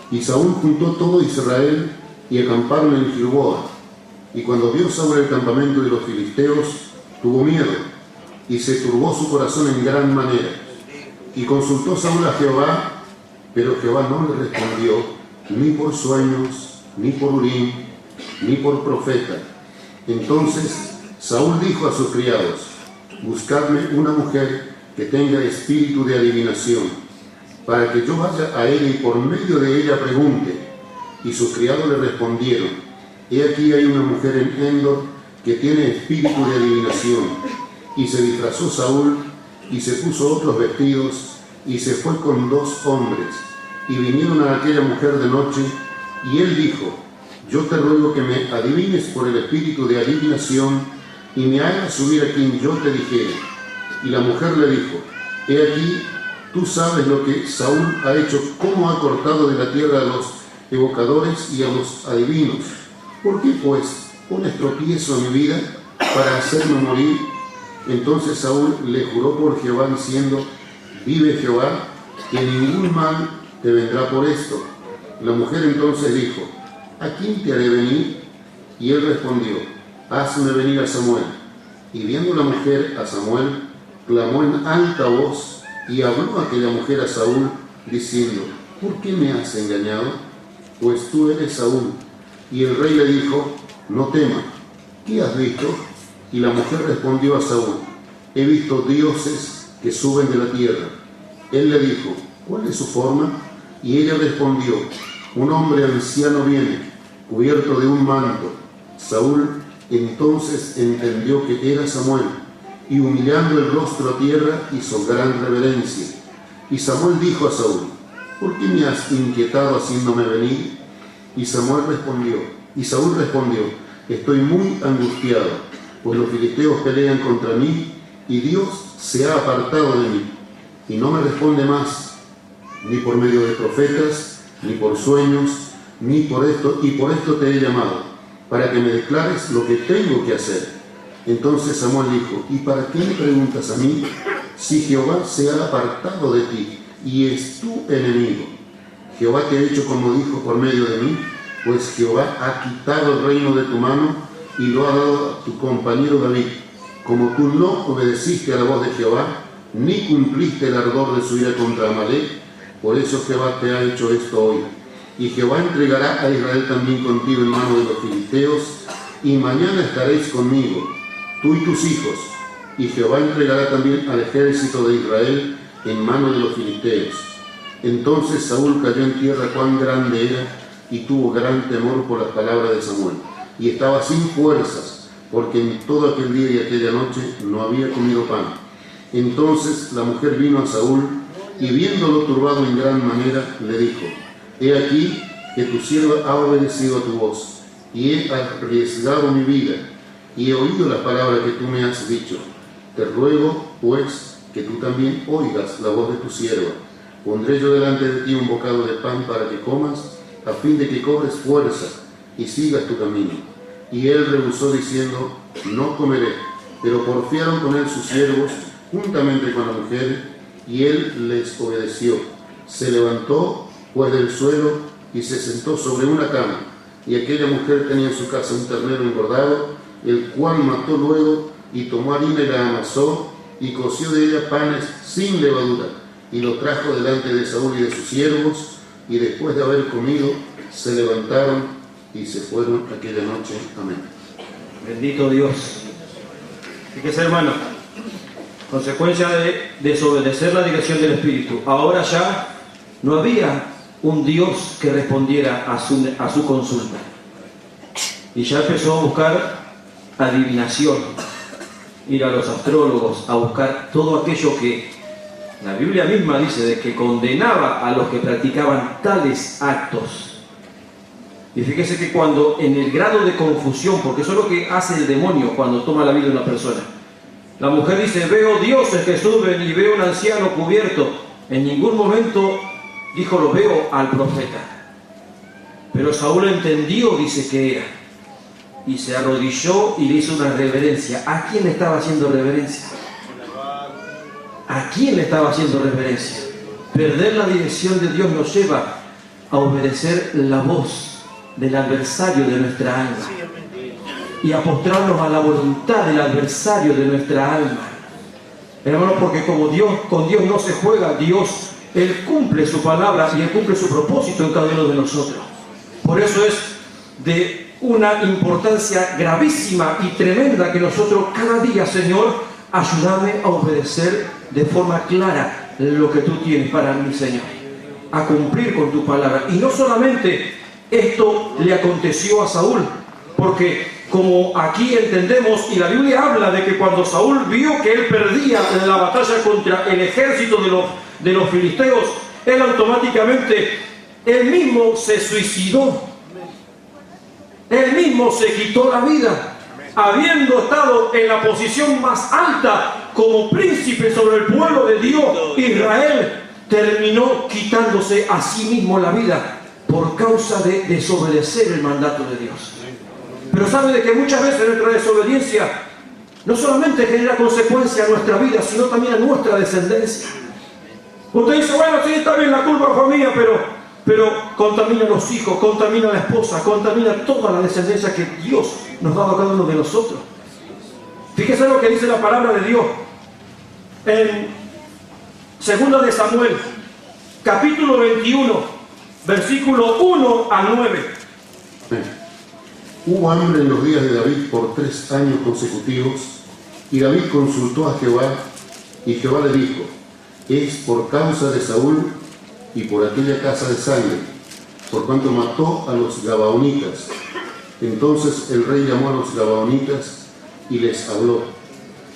y Saúl juntó todo Israel, y acamparon en Gilboa. Y cuando vio Saúl el campamento de los filisteos, tuvo miedo, y se turbó su corazón en gran manera. Y consultó Saúl a Jehová, pero Jehová no le respondió, ni por sueños, ni por Urim, ni por profeta. Entonces Saúl dijo a sus criados, buscadme una mujer que tenga espíritu de adivinación, para que yo vaya a ella y por medio de ella pregunte. Y sus criados le respondieron, he aquí hay una mujer en Endor que tiene espíritu de adivinación. Y se disfrazó Saúl, y se puso otros vestidos, y se fue con 2 hombres, y vinieron a aquella mujer de noche, y él dijo, yo te ruego que me adivines por el espíritu de adivinación, y me hagas subir a quien yo te dijere. Y la mujer le dijo, he aquí, tú sabes lo que Saúl ha hecho, cómo ha cortado de la tierra a los evocadores y a los adivinos. ¿Por qué, pues, pones tropiezo a mi vida para hacerme morir? Entonces Saúl le juró por Jehová, diciendo, vive Jehová, que ningún mal te vendrá por esto. La mujer entonces dijo, ¿a quién te haré venir? Y él respondió, hazme venir a Samuel. Y viendo la mujer a Samuel, clamó en alta voz, y habló aquella mujer a Saúl, diciendo, ¿por qué me has engañado? Pues tú eres Saúl. Y el rey le dijo, no temas, ¿qué has visto? Y la mujer respondió a Saúl, he visto dioses que suben de la tierra. Él le dijo, ¿cuál es su forma? Y ella respondió, un hombre anciano viene, cubierto de un manto. Saúl entonces entendió que era Samuel, y humillando el rostro a tierra hizo gran reverencia. Y Samuel dijo a Saúl, ¿por qué me has inquietado haciéndome venir? Y Saúl respondió, estoy muy angustiado, pues los filisteos pelean contra mí, y Dios se ha apartado de mí, y no me responde más, ni por medio de profetas, ni por sueños, ni por esto, y por esto te he llamado, para que me declares lo que tengo que hacer. Entonces Samuel dijo, ¿y para qué me preguntas a mí? Si Jehová se ha apartado de ti, y es tu enemigo. Jehová te ha hecho como dijo por medio de mí, pues Jehová ha quitado el reino de tu mano, y lo ha dado a tu compañero David. Como tú no obedeciste a la voz de Jehová, ni cumpliste el ardor de su ira contra Amalek, por eso Jehová te ha hecho esto hoy. Y Jehová entregará a Israel también contigo en mano de los filisteos, y mañana estaréis conmigo, tú y tus hijos, y Jehová entregará también al ejército de Israel en mano de los filisteos. Entonces Saúl cayó en tierra cuán grande era y tuvo gran temor por las palabras de Samuel. Y estaba sin fuerzas, porque en todo aquel día y aquella noche no había comido pan. Entonces la mujer vino a Saúl y viéndolo turbado en gran manera, le dijo: He aquí que tu sierva ha obedecido a tu voz, y he arriesgado mi vida, y he oído las palabras que tú me has dicho. Te ruego, pues, que tú también oigas la voz de tu sierva. Pondré yo delante de ti un bocado de pan para que comas, a fin de que cobres fuerza y sigas tu camino. Y él rehusó diciendo: No comeré. Pero porfiaron con él sus siervos, juntamente con la mujer, y él les obedeció. Se levantó, pues, del suelo, y se sentó sobre una cama. Y aquella mujer tenía en su casa un ternero engordado, el cual mató luego, y tomó harina y la amasó, y coció de ella panes sin levadura, y lo trajo delante de Saúl y de sus siervos, y después de haber comido, se levantaron y se fueron aquella noche. Amén. Bendito Dios. Fíjese, hermano, consecuencia de desobedecer la dirección del Espíritu. Ahora ya no había un Dios que respondiera a su consulta. Y ya empezó a buscar adivinación, ir a los astrólogos, a buscar todo aquello que la Biblia misma dice de que condenaba a los que practicaban tales actos. Y fíjese que cuando en el grado de confusión, porque eso es lo que hace el demonio cuando toma la vida de una persona, la mujer dice: veo dioses que suben y veo un anciano cubierto. En ningún momento dijo: lo veo al profeta. Pero Saúl entendió, dice, que era, y se arrodilló y le hizo una reverencia. ¿A quién le estaba haciendo reverencia? ¿A quién le estaba haciendo reverencia? Perder la dirección de Dios nos lleva a obedecer la voz del adversario de nuestra alma y a postrarnos a la voluntad del adversario de nuestra alma. Hermanos, porque como con Dios no se juega, Dios, Él cumple su palabra y Él cumple su propósito en cada uno de nosotros. Por eso es de una importancia gravísima y tremenda que nosotros cada día: Señor, ayúdame a obedecer de forma clara lo que tú tienes para mí, Señor, a cumplir con tu palabra. Y no solamente esto le aconteció a Saúl, porque como aquí entendemos, y la Biblia habla de que cuando Saúl vio que él perdía la batalla contra el ejército de los filisteos, él automáticamente, él mismo se suicidó, él mismo se quitó la vida, habiendo estado en la posición más alta como príncipe sobre el pueblo de Dios. Israel terminó quitándose a sí mismo la vida por causa de desobedecer el mandato de Dios. Pero sabe de que muchas veces nuestra desobediencia no solamente genera consecuencias a nuestra vida, sino también a nuestra descendencia. Usted dice: bueno, sí, está bien, la culpa fue mía, pero contamina a los hijos, contamina a la esposa, contamina toda la descendencia que Dios nos da a cada uno de nosotros. Fíjese lo que dice la palabra de Dios en 2 de Samuel, capítulo 21, versículo 1 a 9. Hubo hambre en los días de David por 3 años consecutivos, y David consultó a Jehová, y Jehová le dijo: es por causa de Saúl y por aquella casa de sangre, por cuanto mató a los gabaonitas. Entonces el rey llamó a los gabaonitas y les habló.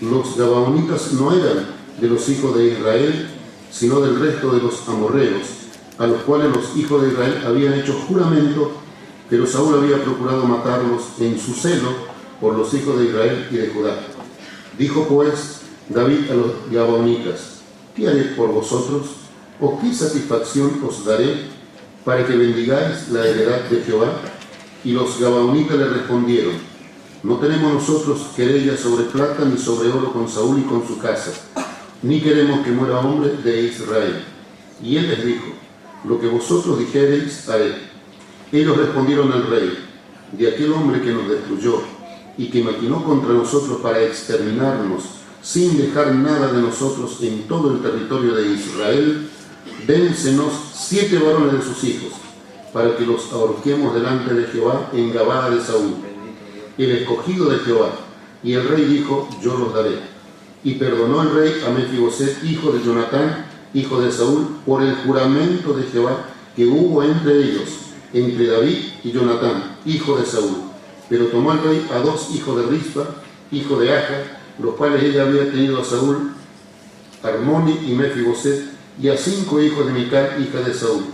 Los gabaonitas no eran de los hijos de Israel, sino del resto de los amorreos, a los cuales los hijos de Israel habían hecho juramento, pero Saúl había procurado matarlos en su celo por los hijos de Israel y de Judá. Dijo pues David a los gabaonitas: ¿qué haré por vosotros? ¿O qué satisfacción os daré para que bendigáis la heredad de Jehová? Y los gabaonitas le respondieron: no tenemos nosotros querella sobre plata ni sobre oro con Saúl y con su casa, ni queremos que muera hombre de Israel. Y él les dijo: lo que vosotros dijereis haré. Ellos respondieron al rey: de aquel hombre que nos destruyó y que maquinó contra nosotros para exterminarnos, sin dejar nada de nosotros en todo el territorio de Israel, dénsenos 7 varones de sus hijos, para que los ahorquemos delante de Jehová en Gabaa de Saúl, el escogido de Jehová. Y el rey dijo: yo los daré. Y perdonó el rey a Mefiboset, hijo de Jonatán, hijo de Saúl, por el juramento de Jehová que hubo entre ellos, entre David y Jonatán, hijo de Saúl. Pero tomó el rey a 2 hijos de Rispa, hijo de Aja, los cuales ella había tenido a Saúl, Armoni y Mefiboset, y a 5 hijos de Mical, hija de Saúl,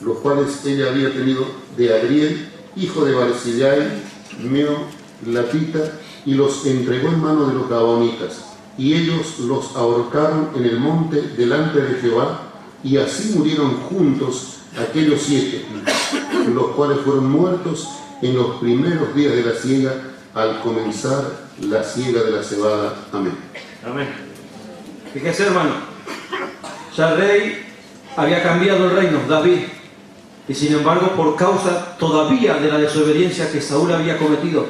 los cuales ella había tenido de Adriel, hijo de Barzillai, Meolatita, y los entregó en mano de los gabaonitas. Y ellos los ahorcaron en el monte delante de Jehová, y así murieron juntos aquellos 7, los cuales fueron muertos en los primeros días de la siega, al comenzar la siega de la cebada. Amén. Amén. Fíjese, hermano, ya el rey había cambiado el reino, David, y sin embargo, por causa todavía de la desobediencia que Saúl había cometido,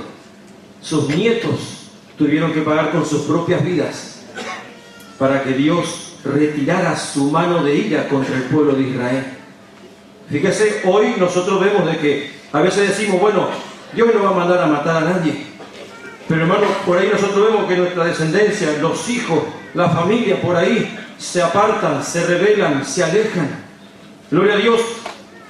sus nietos tuvieron que pagar con sus propias vidas para que Dios retirara su mano de ira contra el pueblo de Israel. Fíjese, hoy nosotros vemos de que a veces decimos, bueno, Dios no va a mandar a matar a nadie, pero hermano, por ahí nosotros vemos que nuestra descendencia, los hijos, la familia, por ahí se apartan, se rebelan, se alejan. Gloria a Dios.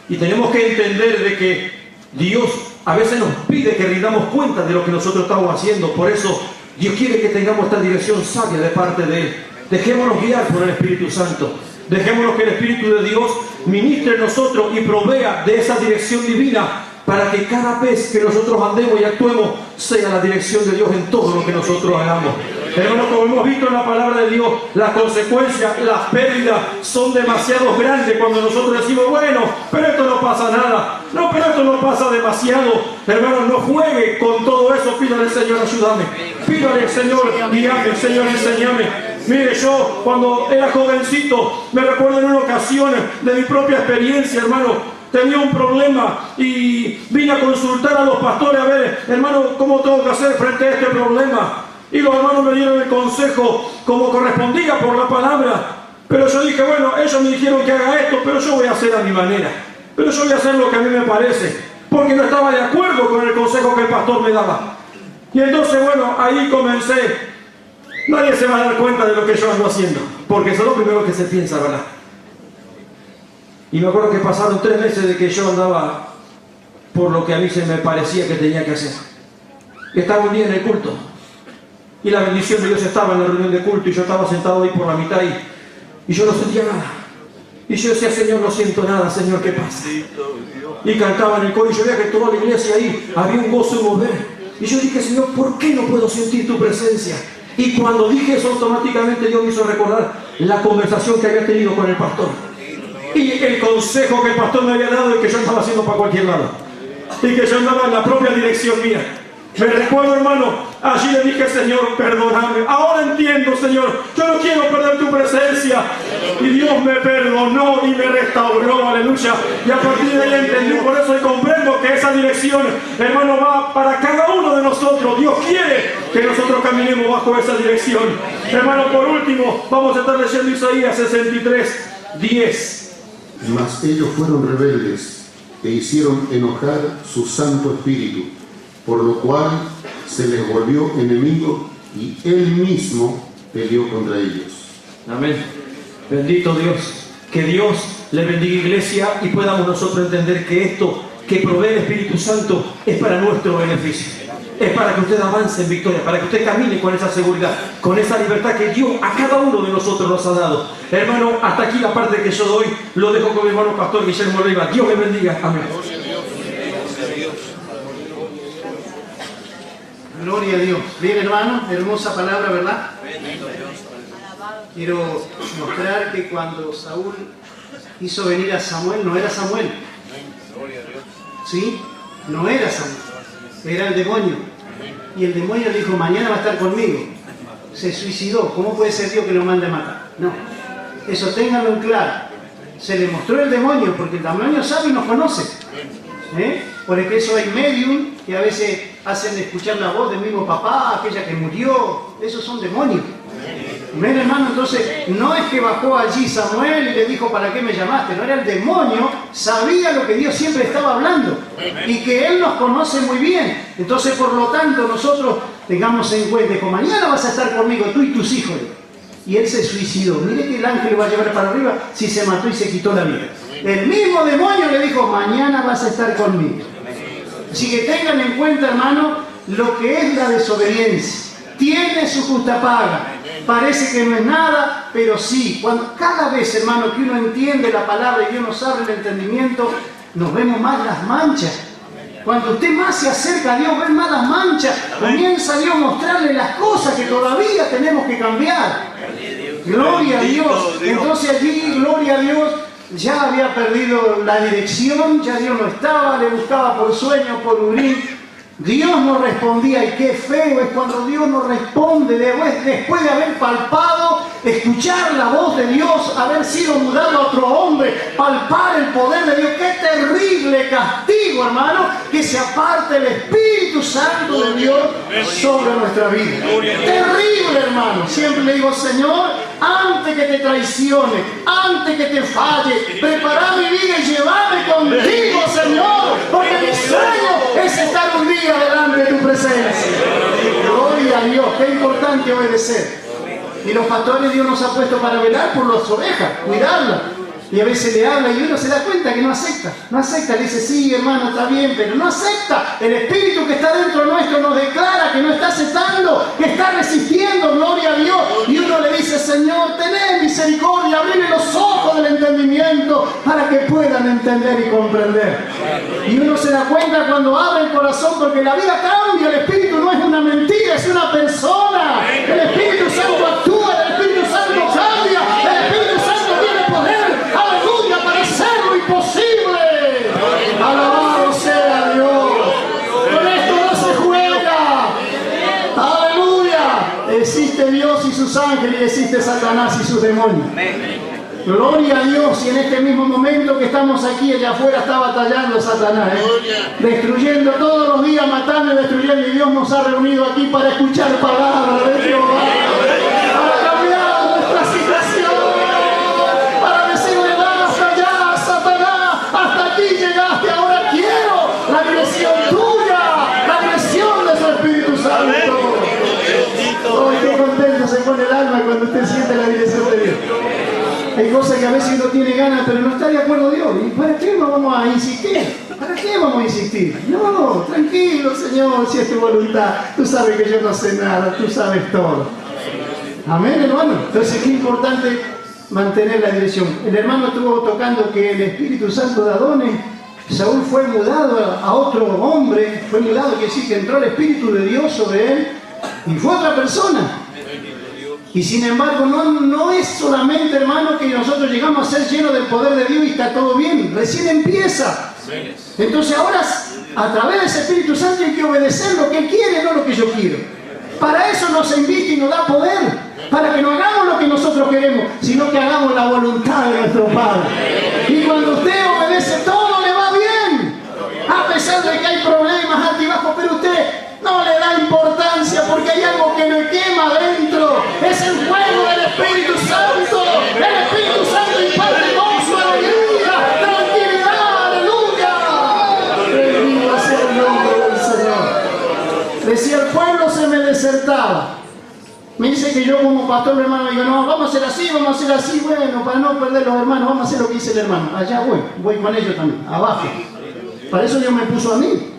Y tenemos que entender de que Dios a veces nos pide que rindamos cuenta de lo que nosotros estamos haciendo. Por eso Dios quiere que tengamos esta dirección sabia de parte de Él. Dejémonos guiar por el Espíritu Santo. Dejémonos que el Espíritu de Dios ministre en nosotros y provea de esa dirección divina, para que cada vez que nosotros andemos y actuemos sea la dirección de Dios en todo lo que nosotros hagamos. Hermanos, como hemos visto en la palabra de Dios, las consecuencias, las pérdidas son demasiado grandes cuando nosotros decimos, bueno, pero esto no pasa nada. No, pero esto no pasa demasiado. Hermanos, no juegue con todo eso. Pídale, Señor, ayúdame. Pídale, Señor, guíame, Señor, enséñame. Mire, yo cuando era jovencito, me recuerdo en una ocasión de mi propia experiencia, hermano, tenía un problema y vine a consultar a los pastores a ver, hermano, cómo tengo que hacer frente a este problema. Y los hermanos me dieron el consejo como correspondía por la palabra. Pero yo dije, bueno, ellos me dijeron que haga esto, pero yo voy a hacer a mi manera. Pero yo voy a hacer lo que a mí me parece, porque no estaba de acuerdo con el consejo que el pastor me daba. Y entonces, bueno, ahí comencé. Nadie se va a dar cuenta de lo que yo ando haciendo, porque eso es lo primero que se piensa, ¿verdad? Y me acuerdo que pasaron 3 meses de que yo andaba por lo que a mí se me parecía que tenía que hacer. Estaba un día en el culto, y la bendición de Dios estaba en la reunión de culto, y yo estaba sentado ahí por la mitad, y yo no sentía nada. Y yo decía, Señor, no siento nada, Señor, ¿qué pasa? Y cantaba en el coro, y yo veía que toda la iglesia ahí había un gozo y mover. Y yo dije, Señor, ¿por qué no puedo sentir tu presencia? Y cuando dije eso, automáticamente Dios me hizo recordar la conversación que había tenido con el pastor. Y el consejo que el pastor me había dado y que yo estaba haciendo para cualquier lado. Y que yo andaba en la propia dirección mía. Me recuerdo, hermano, allí le dije, Señor, perdóname. Ahora entiendo, Señor, yo no quiero perder tu presencia. Y Dios me perdonó y me restauró, aleluya. Y a partir de ahí entendí, por eso hoy comprendo que esa dirección, hermano, va para cada uno de nosotros. Dios quiere que nosotros caminemos bajo esa dirección. Hermano, por último, vamos a estar leyendo Isaías 63, 10. Mas ellos fueron rebeldes e hicieron enojar su Santo Espíritu, por lo cual se les volvió enemigo y Él mismo peleó contra ellos. Amén. Bendito Dios. Que Dios le bendiga, iglesia, y podamos nosotros entender que esto que provee el Espíritu Santo es para nuestro beneficio. Es para que usted avance en victoria, para que usted camine con esa seguridad, con esa libertad que Dios a cada uno de nosotros nos ha dado. Hermano, hasta aquí la parte que yo doy, lo dejo con mi hermano pastor Guillermo Leiva. Dios le bendiga. Amén. Gloria a Dios. Bien, hermano, hermosa palabra, ¿verdad? Quiero mostrar que cuando Saúl hizo venir a Samuel, no era Samuel. ¿Sí? No era Samuel. Era el demonio. Y el demonio le dijo, mañana va a estar conmigo. Se suicidó. ¿Cómo puede ser Dios que lo mande a matar? No. Eso ténganlo en claro. Se le mostró el demonio, porque el demonio sabe y nos conoce. Por eso hay medium que a veces hacen escuchar la voz del mismo papá, aquella que murió. Esos son demonios. Amén, hermano. Entonces, no es que bajó allí Samuel y le dijo, ¿para qué me llamaste? No, era el demonio, sabía lo que Dios siempre estaba hablando y que Él nos conoce muy bien. Entonces, por lo tanto, nosotros tengamos en cuenta que mañana vas a estar conmigo, tú y tus hijos. y él se suicidó. Mire que el ángel lo va a llevar para arriba si se mató y se quitó la vida. El mismo demonio le dijo, mañana vas a estar conmigo. Así que tengan en cuenta, hermano, lo que es la desobediencia. Tiene su justa paga. Parece que no es nada, pero sí. Cada vez, hermano, que uno entiende la palabra y Dios nos abre el entendimiento, nos vemos más las manchas. Cuando usted más se acerca a Dios, ve más las manchas. Comienza Dios a mostrarle las cosas que todavía tenemos que cambiar. Gloria a Dios. Entonces allí, gloria a Dios, ya había perdido la dirección, ya Dios no estaba, le buscaba por sueño, por huir. Dios no respondía, y qué feo es cuando Dios no responde después de haber palpado, escuchar la voz de Dios, haber sido mudado a otro hombre, palpar el poder de Dios. Qué terrible castigo, hermano, que se aparte el Espíritu Santo de Dios sobre nuestra vida. Terrible, hermano. Siempre le digo, Señor, antes que te traicione, antes que te falle, prepara mi vida y llévame contigo, Señor, porque mi sueño es estar un día delante de tu presencia. Gloria a Dios, qué importante obedecer. Y los pastores Dios nos ha puesto para velar por las ovejas, cuidarlas. Y a veces le habla y uno se da cuenta que no acepta. No acepta, le dice, sí, hermano, está bien, pero no acepta. El Espíritu que está dentro nuestro nos declara que no está aceptando, que está resistiendo, gloria a Dios. Y uno le dice, Señor, tened misericordia, abrime los ojos del entendimiento para que puedan entender y comprender. Y uno se da cuenta cuando abre el corazón, porque la vida cambia. El Espíritu no es una mentira, es una persona. El Espíritu Santo actúa, el Espíritu Santo cambia, el Espíritu Santo tiene poder. Aleluya, para hacer lo imposible. Alabado sea Dios. Con esto no se juega. Aleluya. Existe Dios y sus ángeles, y existe Satanás y sus demonios. Gloria a Dios. Y en este mismo momento que estamos aquí, allá afuera está batallando Satanás, destruyendo todos los días, matando y destruyendo. Y Dios nos ha reunido aquí para escuchar palabras de Jehová, para cambiar nuestra situación, para decirle, basta ya, Satanás, hasta aquí llegaste. Ahora quiero la dirección tuya, la dirección de su Espíritu Santo. Oh, qué contento se pone el alma cuando usted siente la dirección de Dios. Hay cosas que a veces uno tiene ganas, pero no está de acuerdo Dios. ¿Y para qué no vamos a insistir? ¿Para qué vamos a insistir? No, tranquilo, Señor, si es tu voluntad. Tú sabes que yo no sé nada, tú sabes todo. Amén, hermano. Entonces, qué importante mantener la dirección. El hermano estuvo tocando que el Espíritu Santo de Adonis, Saúl fue mudado a otro hombre, fue mudado, quiere decir que entró el Espíritu de Dios sobre él y fue otra persona. Y sin embargo, no es solamente, hermano, que nosotros llegamos a ser llenos del poder de Dios y está todo bien. Recién empieza. Entonces ahora, a través de ese Espíritu Santo hay que obedecer lo que Él quiere, no lo que yo quiero. Para eso nos invita y nos da poder. Para que no hagamos lo que nosotros queremos, sino que hagamos la voluntad de nuestro Padre. Y cuando usted obedece, todo le va bien. A pesar de que hay problemas altibajos, pero usted no le da importancia porque hay algo que me quema adentro. Es el fuego del Espíritu Santo. El Espíritu Santo imparte gozo, alegría, tranquilidad, aleluya. Bendito sea el nombre del Señor. Decía, el pueblo se me desertaba. Me dice que yo como pastor, hermano, digo, no, vamos a hacer así, vamos a hacer así. Bueno, para no perder los hermanos, vamos a hacer lo que dice el hermano. Allá voy con ellos también, abajo. Para eso Dios me puso a mí.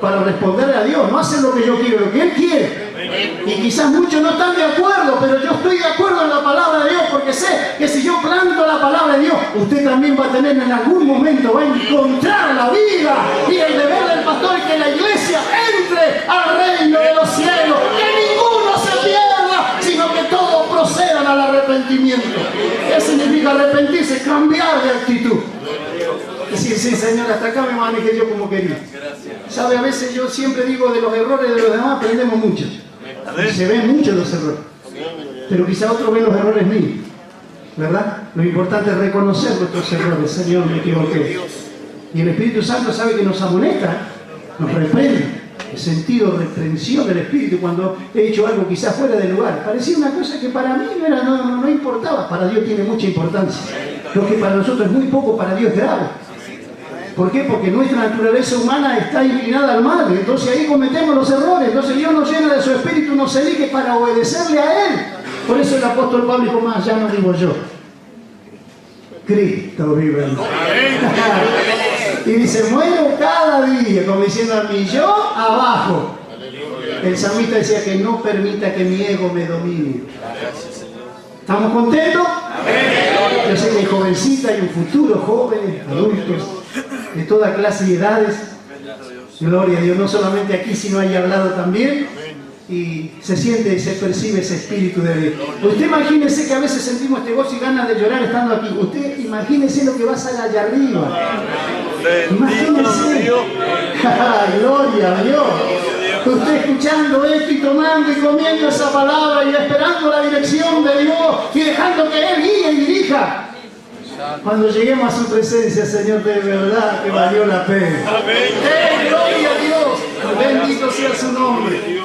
Para responderle a Dios, no hacer lo que yo quiero, lo que Él quiere. Y quizás muchos no están de acuerdo, pero yo estoy de acuerdo en la palabra de Dios, porque sé que si yo planto la palabra de Dios, usted también va a tener en algún momento, va a encontrar la vida. Y el deber del pastor es que la iglesia entre al reino de los cielos, que ninguno se pierda, sino que todos procedan al arrepentimiento. ¿Qué significa arrepentirse? Cambiar de actitud. Decir, sí, Señor, hasta acá me manejé yo como quería. ¿Sabe? A veces yo siempre digo, de los errores de los demás aprendemos mucho. Y se ven muchos los errores. Pero quizá otros ven los errores míos. ¿Verdad? Lo importante es reconocer nuestros errores. Señor, me equivoqué. Y el Espíritu Santo sabe que nos amonesta, nos reprende. El sentido de reprensión del Espíritu cuando he hecho algo quizás fuera de lugar. Parecía una cosa que para mí no importaba. Para Dios tiene mucha importancia. Lo que para nosotros es muy poco, para Dios es grave. ¿Por qué? Porque nuestra naturaleza humana está inclinada al mal. Entonces ahí cometemos los errores. Entonces Dios nos llena de su Espíritu, nos elige para obedecerle a Él. Por eso el apóstol Pablo dijo más, ya no digo yo. Cristo vive en mí. Y dice, muero cada día, como diciendo a mí, yo abajo. El salmista decía que no permita que mi ego me domine. ¿Estamos contentos? Yo sé que hay jovencitas, hay un futuro, jóvenes, adultos, de toda clase de edades. Gloria a Dios, no solamente aquí, sino ahí al lado también. Y se siente, se percibe ese espíritu de Dios. Usted imagínese que a veces sentimos este gozo y ganas de llorar estando aquí. Usted imagínese lo que va a salir allá arriba. Imagínese. Gloria a Dios. Usted escuchando esto y tomando y comiendo esa palabra y esperando la dirección de Dios y dejando que Él guíe y dirija. Cuando lleguemos a su presencia, Señor, de verdad que valió la pena. Gloria a Dios. Bendito sea su nombre.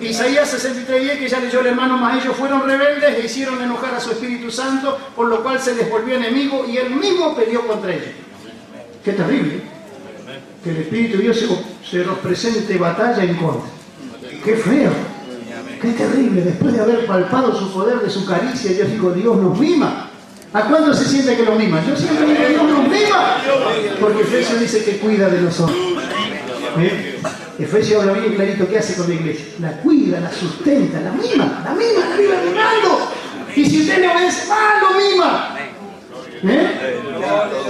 Isaías 63:10, que ya leyó el hermano, mas ellos fueron rebeldes e hicieron enojar a su Espíritu Santo, por lo cual se les volvió enemigo y él mismo peleó contra ellos. Qué terrible, que el Espíritu de Dios se nos presente batalla en contra. Qué feo, qué terrible. Después de haber palpado su poder, de su caricia, yo digo, Dios nos mima. ¿A cuándo se siente que lo mima? Yo siempre digo, Dios nos mima, porque Efesios dice que cuida de nosotros. Efesios habla bien clarito qué hace con la iglesia. La cuida, la sustenta, la mima, la vive mimando. Y si usted le obedece, lo mima.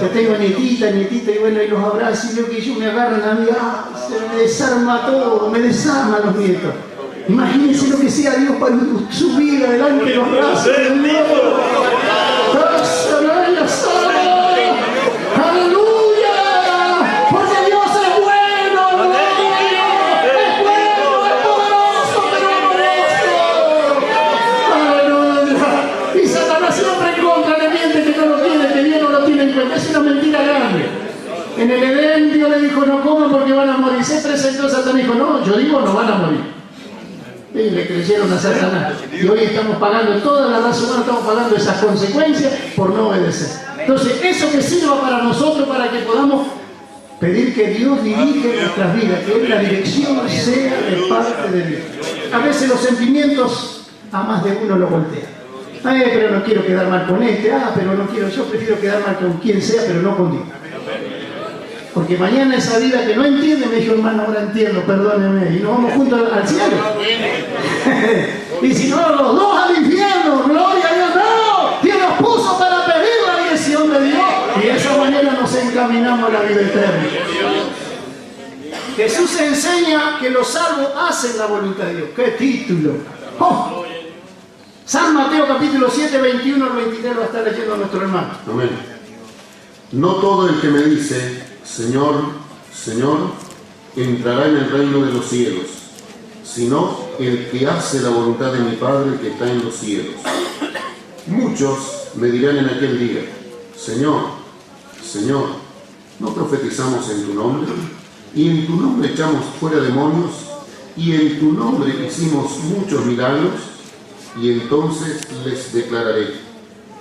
Yo tengo nietita, y bueno, y los abrazo y yo que ellos me agarran a mí, se me desarma todo, me desarma los nietos. Imagínense lo que sea Dios para subir adelante los brazos de Dios. ¡Aleluya! Porque Dios es bueno, es bueno, es poderoso, pero amoroso. ¡Aleluya! Y Satanás siempre en contra le miente que no lo tiene, que Dios no lo tiene en cuenta. Es una mentira grande. En el Edén Dios le dijo, no coman porque van a morir. Se presentó Satanás y dijo, no, yo digo, no van a morir. Y le creyeron a Satanás. Y hoy estamos pagando, toda la raza humana estamos pagando esas consecuencias por no obedecer. Entonces, eso que sirva para nosotros, para que podamos pedir que Dios dirige nuestras vidas, que la dirección sea de parte de Dios. A veces los sentimientos a más de uno lo voltean. Pero no quiero quedar mal con este, pero no quiero, yo prefiero quedar mal con quien sea, pero no contigo. Porque mañana esa vida que no entiende, me dijo, hermano, ahora entiendo, perdóneme, y nos vamos juntos al cielo. Y si no, los dos al infierno, gloria a Dios, no. Dios nos puso para pedir la dirección de Dios y de esa manera nos encaminamos a la vida eterna. Jesús enseña que los salvos hacen la voluntad de Dios. ¡Qué título! ¡Oh! San Mateo capítulo 7, 21 al 23 lo va a estar leyendo nuestro hermano. Amén. No todo el que me dice, Señor, Señor, entrará en el reino de los cielos, sino el que hace la voluntad de mi Padre que está en los cielos. Muchos me dirán en aquel día, Señor, Señor, ¿no profetizamos en tu nombre? Y en tu nombre echamos fuera demonios, y en tu nombre hicimos muchos milagros. Y entonces les declararé,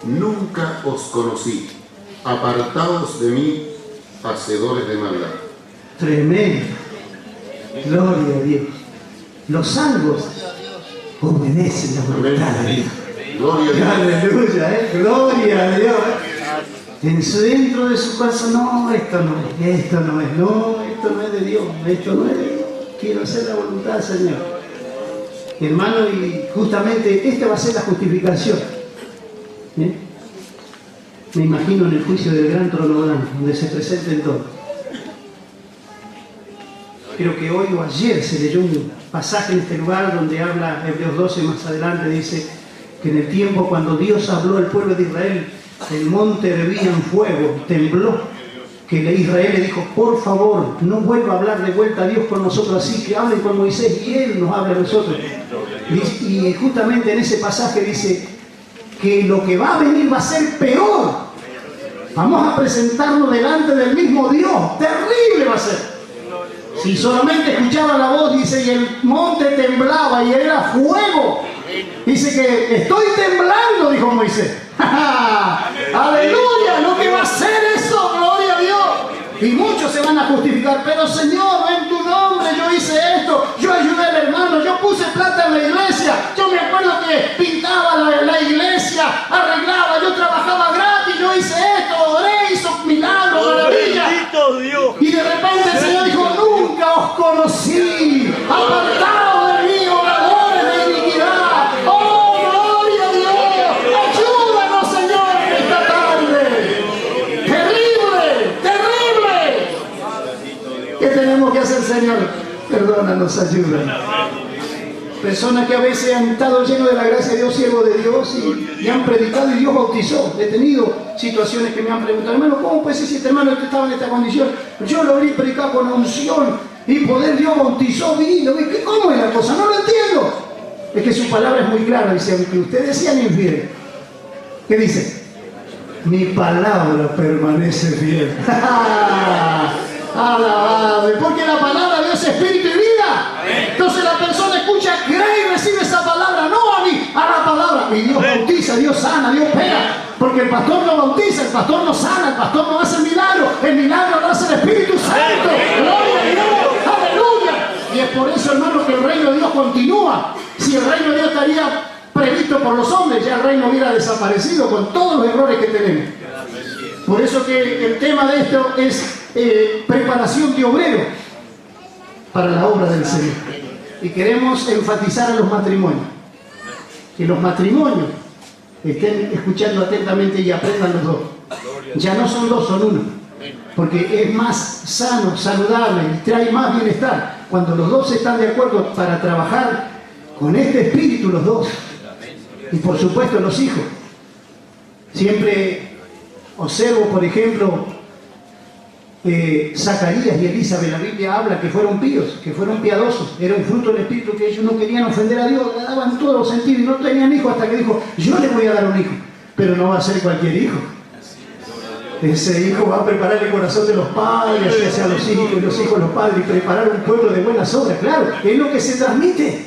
nunca os conocí, apartaos de mí, hacedores de maldad. Tremendo. Gloria a Dios. Los salvos obedecen la voluntad de Dios. Gloria a Dios. Aleluya, gloria a Dios. Dentro de su corazón, no, esto no es de Dios, esto no es de Dios. Quiero hacer la voluntad del Señor. Hermano, y justamente esta va a ser la justificación. Me imagino en el juicio del gran trono blanco, donde se presenten todos. Creo que hoy o ayer se leyó un pasaje en este lugar donde habla Hebreos 12, más adelante dice que en el tiempo cuando Dios habló al pueblo de Israel, el monte hervía en fuego, tembló, que Israel le dijo, por favor, no vuelva a hablar de vuelta a Dios con nosotros así, que hablen con Moisés y Él nos habla a nosotros. Y justamente en ese pasaje dice que lo que va a venir va a ser peor. Vamos a presentarnos delante del mismo Dios. Terrible va a ser. Si solamente escuchaba la voz, dice, y el monte temblaba y era fuego. Dice que estoy temblando, dijo Moisés. Aleluya, lo que va a ser eso, gloria a Dios. Y muchos se van a justificar, pero Señor, en tu nombre yo hice esto, yo ayudé al hermano, yo puse plata en la iglesia, yo me acuerdo recuerdo que pintaba la iglesia, arreglaba, yo trabajaba gratis, yo hice esto, oré, hizo milagros, maravillas. Bendito Dios. Y de repente el Señor dijo, nunca os conocí, apartado de mí, oradores de iniquidad. ¡Oh, gloria a Dios! ¡Ayúdanos, Señor, en esta tarde! ¡Terrible! ¡Terrible! ¿Qué tenemos que hacer, Señor? Perdónanos, ayúdanos. Personas que a veces han estado llenos de la gracia de Dios, siervos de Dios, y han predicado y Dios bautizó. He tenido situaciones que me han preguntado, hermano, ¿cómo puede ser si este hermano estaba en esta condición? Yo lo vi predicar con unción y poder, Dios bautizó, vino. ¿Cómo es la cosa? No lo entiendo. Es que su palabra es muy clara, dice, aunque ustedes sean infieles. ¿Qué dice? Mi palabra permanece fiel. Alabado, porque la palabra de Dios es espíritu y vida. Entonces la persona escucha, cree y recibe esa palabra, no a mí, a la palabra. Y Dios bautiza, Dios sana, Dios pega. Porque el pastor no bautiza, el pastor no sana, el pastor no hace el milagro lo hace el Espíritu Santo. Gloria a Dios, aleluya. Y es por eso, hermano, que el reino de Dios continúa. Si el reino de Dios estaría previsto por los hombres, ya el reino hubiera desaparecido con todos los errores que tenemos. Por eso que el tema de esto es preparación de obrero para la obra del Señor. Y queremos enfatizar a los matrimonios. Que los matrimonios estén escuchando atentamente y aprendan los dos. Ya no son dos, son uno. Porque es más sano, saludable y trae más bienestar cuando los dos están de acuerdo para trabajar con este espíritu, los dos. Y por supuesto los hijos. Siempre observo, por ejemplo, Zacarías y Elizabeth, la Biblia habla que fueron píos, que fueron piadosos, era un fruto del Espíritu, que ellos no querían ofender a Dios, le daban todos los sentidos y no tenían hijos hasta que dijo, yo le voy a dar un hijo, pero no va a ser cualquier hijo. Ese hijo va a preparar el corazón de los padres, hacia los hijos y los hijos los padres, y preparar un pueblo de buenas obras, claro, es lo que se transmite.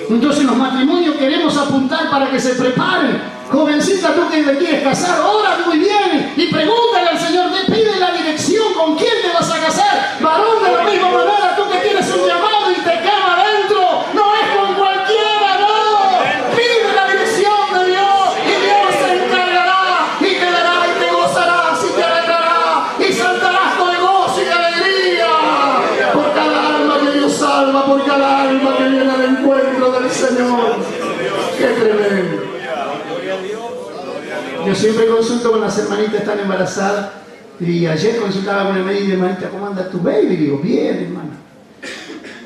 Entonces los matrimonios queremos apuntar para que se preparen. Jovencita, tú que te quieres casar, ora muy bien y pregúntale al Señor, te pide la dirección, ¿con quién te vas a casar? Varón, de la misma manera, tú que tienes un llamado y te quema adentro, no es con cualquiera, no. Pide la dirección de Dios y Dios se encargará y te dará y te gozarás y te alegrará y saltarás con gozo y alegría por cada alma que Dios salva, por cada alma que viene al encuentro del Señor. ¡Qué tremendo! Yo siempre consulto con las hermanitas que están embarazadas y ayer consultaba con el médico y le hermanita, ¿cómo anda tu baby? Y digo, bien, hermano.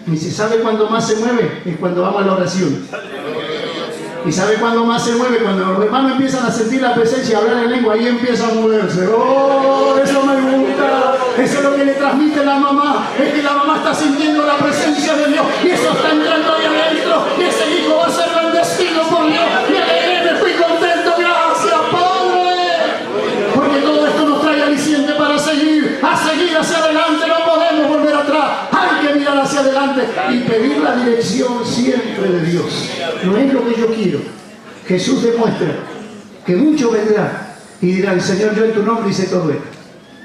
Y dice, ¿sabe cuándo más se mueve? Es cuando vamos a la oración. ¿Y sabe cuándo más se mueve? Cuando los hermanos empiezan a sentir la presencia y a hablar en lengua, ahí empieza a moverse. ¡Oh, eso me gusta! Eso es lo que le transmite la mamá. Es que la mamá está sintiendo la presencia de Dios y eso está entrando ahí adentro y ese hijo va a ser bendecido por Dios. Me alegré, me fui contento. Gracias, Padre. Porque todo esto nos trae aliciente para seguir hacia adelante. No podemos volver atrás. Hay que mirar hacia adelante y pedir la dirección siempre de Dios. No es lo que yo quiero. Jesús demuestra que mucho vendrá y dirán, Señor, yo en tu nombre hice todo esto.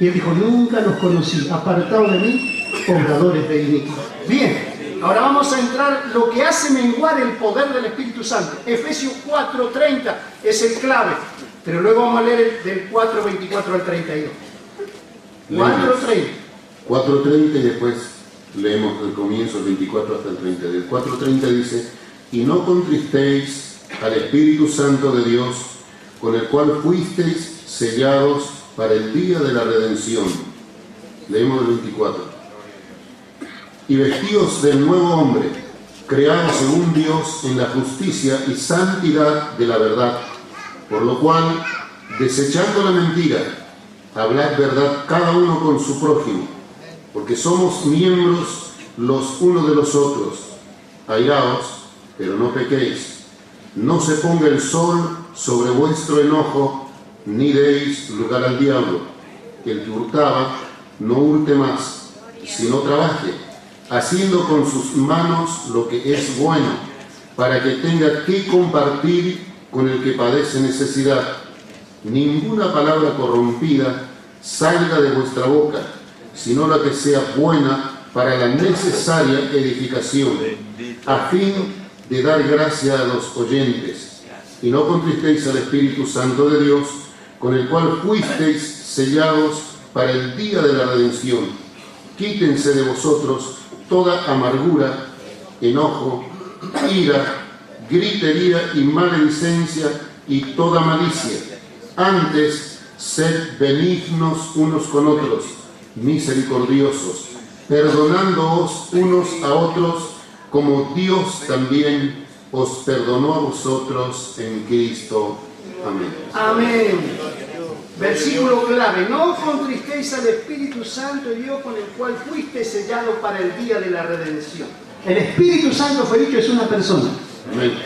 Y él dijo, nunca los conocí, apartados de mí, obradores de iniquidad. Bien, ahora vamos a entrar lo que hace menguar el poder del Espíritu Santo. Efesios 4:30 es el clave, pero luego vamos a leer del 4:24 al 32. 4:30. 4:30 y después leemos del comienzo, el 24 hasta el 32. 4:30 dice, y no contristéis al Espíritu Santo de Dios, con el cual fuisteis sellados para el día de la redención. Leemos el 24. Y vestíos del nuevo hombre, creado según Dios en la justicia y santidad de la verdad, por lo cual, desechando la mentira, hablad verdad cada uno con su prójimo, porque somos miembros los unos de los otros. Airaos, pero no pequéis. No se ponga el sol sobre vuestro enojo, ni deis lugar al diablo. Que el que hurtaba, no hurte más, sino trabaje, haciendo con sus manos lo que es bueno, para que tenga que compartir con el que padece necesidad. Ninguna palabra corrompida salga de vuestra boca, sino la que sea buena para la necesaria edificación, a fin de dar gracia a los oyentes, y no contristéis al Espíritu Santo de Dios, con el cual fuisteis sellados para el día de la redención. Quítense de vosotros toda amargura, enojo, ira, gritería y maledicencia y toda malicia. Antes, sed benignos unos con otros, misericordiosos, perdonándoos unos a otros, como Dios también os perdonó a vosotros en Cristo. Amén. Amén. Versículo clave: no contristéis al Espíritu Santo de Dios, con el cual fuiste sellado para el día de la redención. El Espíritu Santo, fue dicho, es una persona. Amén.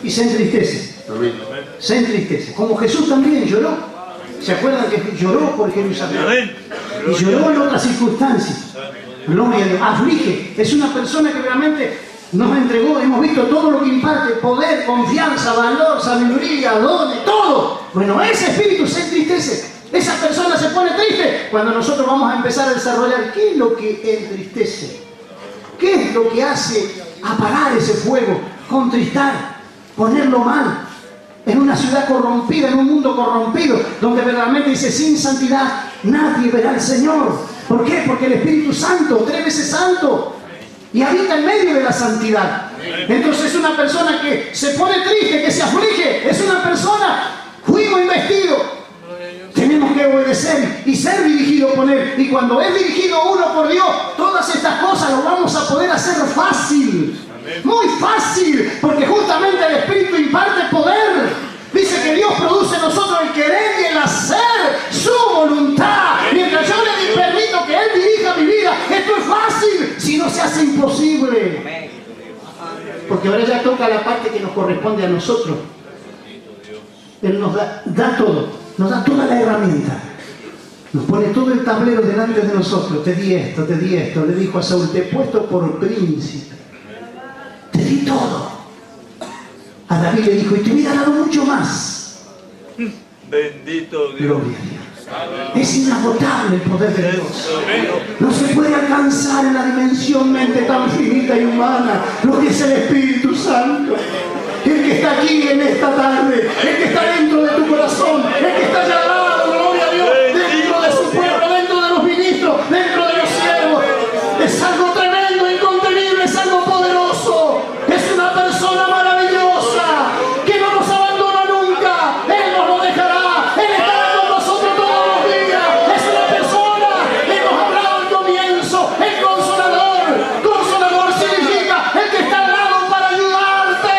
Y se entristece. Amén. Se entristece. Como Jesús también lloró. ¿Se acuerdan que lloró por Jerusalén? Y lloró en otras circunstancias. Gloria a Dios. Aflige. Es una persona que realmente nos entregó, hemos visto todo lo que imparte: poder, confianza, valor, sabiduría, dones, todo. Bueno, ese espíritu se entristece. Esa persona se pone triste cuando nosotros vamos a empezar a desarrollar. ¿Qué es lo que entristece? ¿Qué es lo que hace apagar ese fuego? Contristar, ponerlo mal. En una ciudad corrompida, en un mundo corrompido, donde verdaderamente dice: sin santidad nadie verá al Señor. ¿Por qué? Porque el Espíritu Santo, 3 veces santo, y habita en medio de la santidad. Entonces es una persona que se pone triste, que se aflige. Es una persona, fuimos investidos, tenemos que obedecer y ser dirigidos por Él. Y cuando es dirigido uno por Dios, todas estas cosas lo vamos a poder hacer fácil. Muy fácil, porque justamente el Espíritu imparte poder. Dice que Dios produce en nosotros el querer y el hacer su voluntad. Mientras yo le permito que Él dirija mi vida, esto es fácil, si no se hace imposible. Porque ahora ya toca la parte que nos corresponde a nosotros. Él nos da todo, nos da toda la herramienta. Nos pone todo el tablero delante de nosotros. Te di esto, te di esto. Le dijo a Saúl: te he puesto por príncipe. Te di todo. A David le dijo: y te hubiera dado mucho más. Bendito Dios. Gloria a Dios. Es inagotable el poder de Dios. No se puede alcanzar en la dimensión mente tan finita y humana lo que es el Espíritu Santo. El que está aquí en esta tarde, el que está dentro de tu corazón, el que está allá al lado, gloria a Dios, dentro de su pueblo, dentro de los ministros, dentro de los siervos. Es algo tremendo, incontenible, es algo poderoso. Es una persona maravillosa que no nos abandona nunca. Él nos lo dejará. Él estará con nosotros todos los días. Es una persona que nos hablaba al comienzo, el consolador. Consolador significa el que está al lado para ayudarte,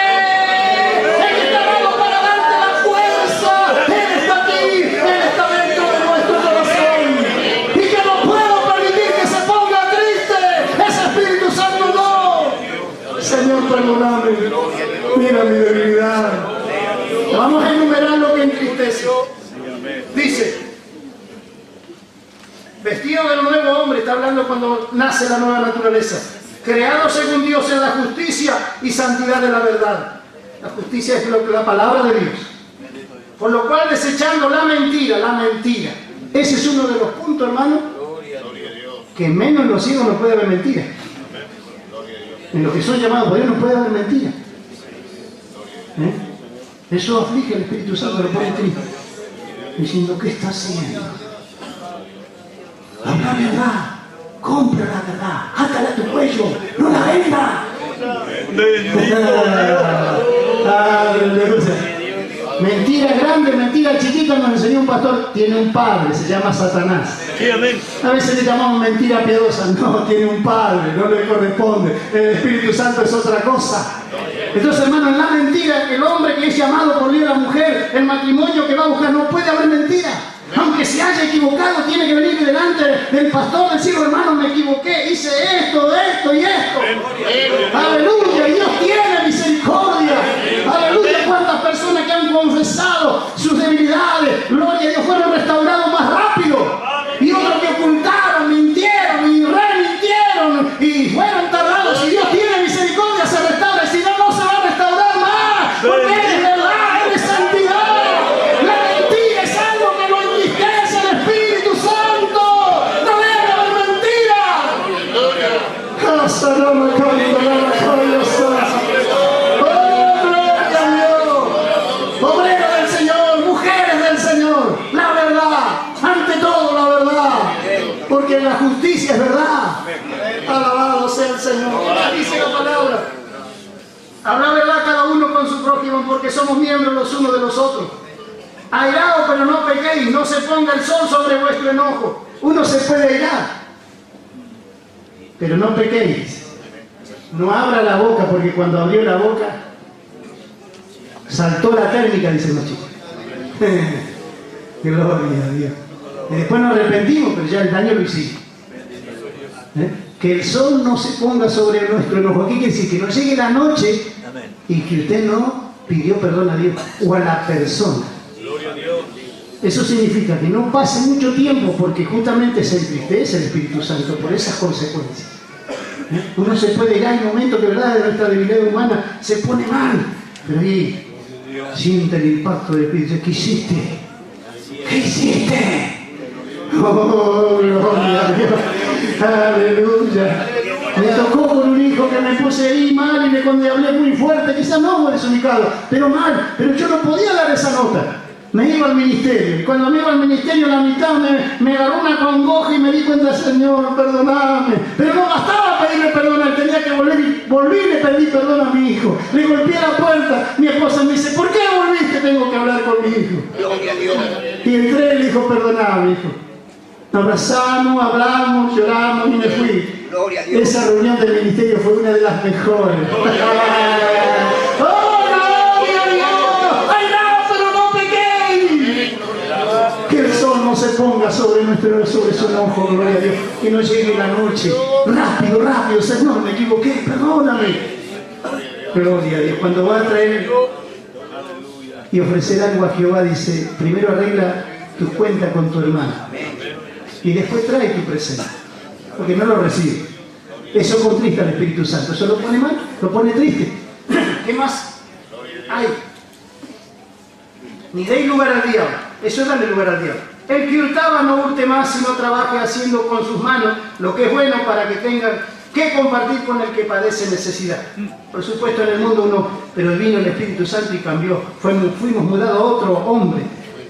el que está al lado para darte la fuerza. Él está aquí, Él está dentro de nuestro corazón. Y que no puedo permitir que se ponga triste. Ese Espíritu Santo no. Señor, perdóname. Mira mi debilidad. Vamos a enumerar lo que entristece. Dice: vestido del nuevo hombre. Está hablando cuando nace la nueva naturaleza. Creado según Dios en la justicia y santidad de la verdad. La justicia es la palabra de Dios. Por lo cual, desechando la mentira. Ese es uno de los puntos, hermano, que menos en los ciegos no puede haber mentira. En los que son llamados por Dios no puede haber mentira. Eso aflige al Espíritu Santo, lo pone triste, diciendo: ¿qué está haciendo? Habla la verdad, compra la verdad, átala a tu cuello, no la venda. Aleluya. Mentira grande, mentira chiquita, nos enseñó un pastor: tiene un padre, se llama Satanás. A veces le llamamos mentira piadosa. No, tiene un padre, no le corresponde. El Espíritu Santo es otra cosa. Entonces, hermano, en la mentira, el hombre que es llamado por Dios, la mujer, el matrimonio que va a buscar, no puede haber mentira. Aunque se haya equivocado, tiene que venir delante del pastor y decir: hermano, me equivoqué, hice esto y esto. Aleluya, y Dios tiene misericordia. Aleluya, cuántas personas que han confesado sus debilidades, gloria a Dios, fueron restaurados más rápido. Y otros que ocultaron, mintieron y remintieron y fueron tardados. Si Dios tiene misericordia, se restaura. Y si no, no se va a restaurar más. Porque Él es verdad, Él es santidad. La mentira es algo que lo entristece al Espíritu Santo. No debe haber mentira. porque la justicia es verdad. Alabado sea el Señor. Dice la palabra. Habrá verdad cada uno con su prójimo, porque somos miembros los unos de los otros. Airaos, pero no pequéis, no se ponga el sol sobre vuestro enojo. Uno se puede airar, pero no pequéis. No abra la boca, porque cuando abrió la boca saltó la térmica, dicen los chicos. Gloria a Dios. Y después nos arrepentimos, pero ya el daño lo hicimos. Que el sol no se ponga sobre nuestro enojo. ¿Qué quiere decir? Que no llegue la noche y que usted no pidió perdón a Dios o a la persona. Eso significa que no pase mucho tiempo, porque justamente se entristece el Espíritu Santo por esas consecuencias. Uno se puede ir, hay momentos que, verdad, de nuestra debilidad humana se pone mal, pero ahí siente el impacto del Espíritu. ¿Qué hiciste? ¿Qué hiciste? Oh, gloria a Dios. Aleluya. Me tocó con un hijo que me puse ahí mal y le hablé muy fuerte, quizás no desubicado, pero mal, pero yo no podía dar esa nota. Me iba al ministerio, y cuando me iba al ministerio, la mitad me agarró una congoja y me di cuenta, Señor, perdóname. Pero no bastaba pedirle perdón, él tenía que volver, y volví y le pedí perdón a mi hijo. Le golpeé la puerta, mi esposa me dice, ¿por qué volviste? Tengo que hablar con mi hijo. Y entré y le dijo, perdóname, hijo. Nos abrazamos, hablamos, lloramos y me fui. Esa reunión del ministerio fue una de las mejores. Se ponga sobre su enojo, gloria a Dios, que no llegue la noche. Rápido, rápido, Señor, me equivoqué, perdóname. Gloria a Dios. Cuando va a traer y ofrecer algo a Jehová, dice, primero arregla tu cuenta con tu hermano y después trae tu presente, porque no lo recibe. Eso contrista al Espíritu Santo. Eso lo pone mal, lo pone triste. ¿Qué más hay? Ni deis lugar al diablo. Eso es darle lugar al diablo. El que hurtaba no hurte más, sino trabaje haciendo con sus manos lo que es bueno, para que tengan que compartir con el que padece necesidad. Por supuesto, en el mundo pero vino el Espíritu Santo y cambió. Fuimos mudados a otro hombre.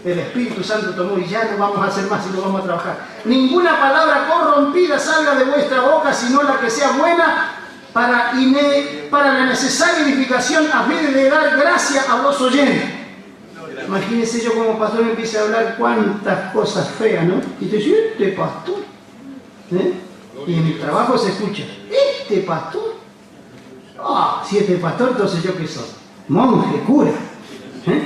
El Espíritu Santo tomó y ya no vamos a hacer más, sino vamos a trabajar. Ninguna palabra corrompida salga de vuestra boca, sino la que sea buena para la necesaria edificación, a fin de dar gracia a los oyentes. Imagínense, yo como pastor empiezo a hablar cuántas cosas feas, ¿no? Y te dice, este pastor. Y en el trabajo se escucha, este pastor. Si este pastor, entonces yo qué soy. Monje, cura.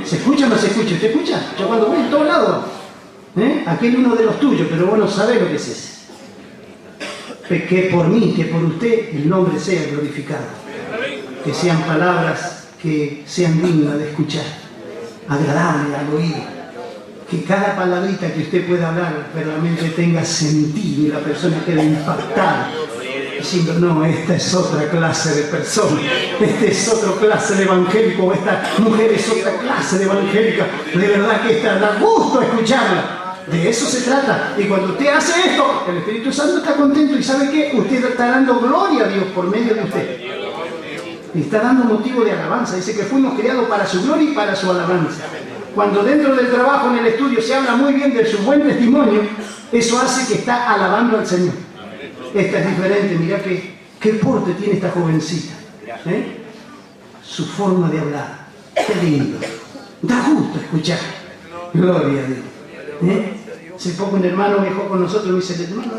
¿Se escucha o no se escucha? ¿Usted escucha? Yo cuando voy en todos lados. Aquel uno de los tuyos, pero vos no sabés lo que es ese. Que por mí, que por usted, el nombre sea glorificado. Que sean palabras que sean dignas de escuchar, agradable al oído, que cada palabrita que usted pueda hablar realmente tenga sentido y la persona quede impactada, diciendo, no, esta es otra clase de persona, este es otra clase de evangélico, esta mujer es otra clase de evangélica, de verdad que esta da gusto escucharla. De eso se trata. Y cuando usted hace esto, el Espíritu Santo está contento y ¿sabe qué? Usted está dando gloria a Dios por medio de usted. Y está dando motivo de alabanza. Dice que fuimos creados para su gloria y para su alabanza. Cuando dentro del trabajo, en el estudio, se habla muy bien de su buen testimonio, eso hace que está alabando al Señor. Esta es diferente. Mirá qué porte tiene esta jovencita. Su forma de hablar. Qué lindo. Da gusto escuchar. Gloria a Dios. Hace poco un hermano viajó con nosotros y me dice, hermano,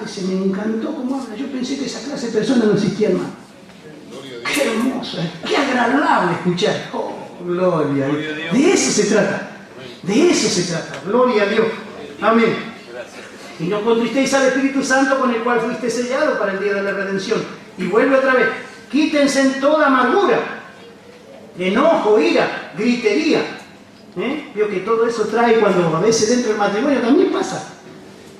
se me encantó cómo habla. Yo pensé que esa clase de personas no existían más. Qué hermoso, qué agradable escuchar. Oh, gloria a Dios. De eso se trata. De eso se trata. Gloria a Dios. Amén. Y no contristéis al Espíritu Santo, con el cual fuiste sellado para el día de la redención. Y vuelve otra vez. Quítense en toda amargura, enojo, ira, gritería. Veo que todo eso trae, cuando a veces dentro del matrimonio también pasa.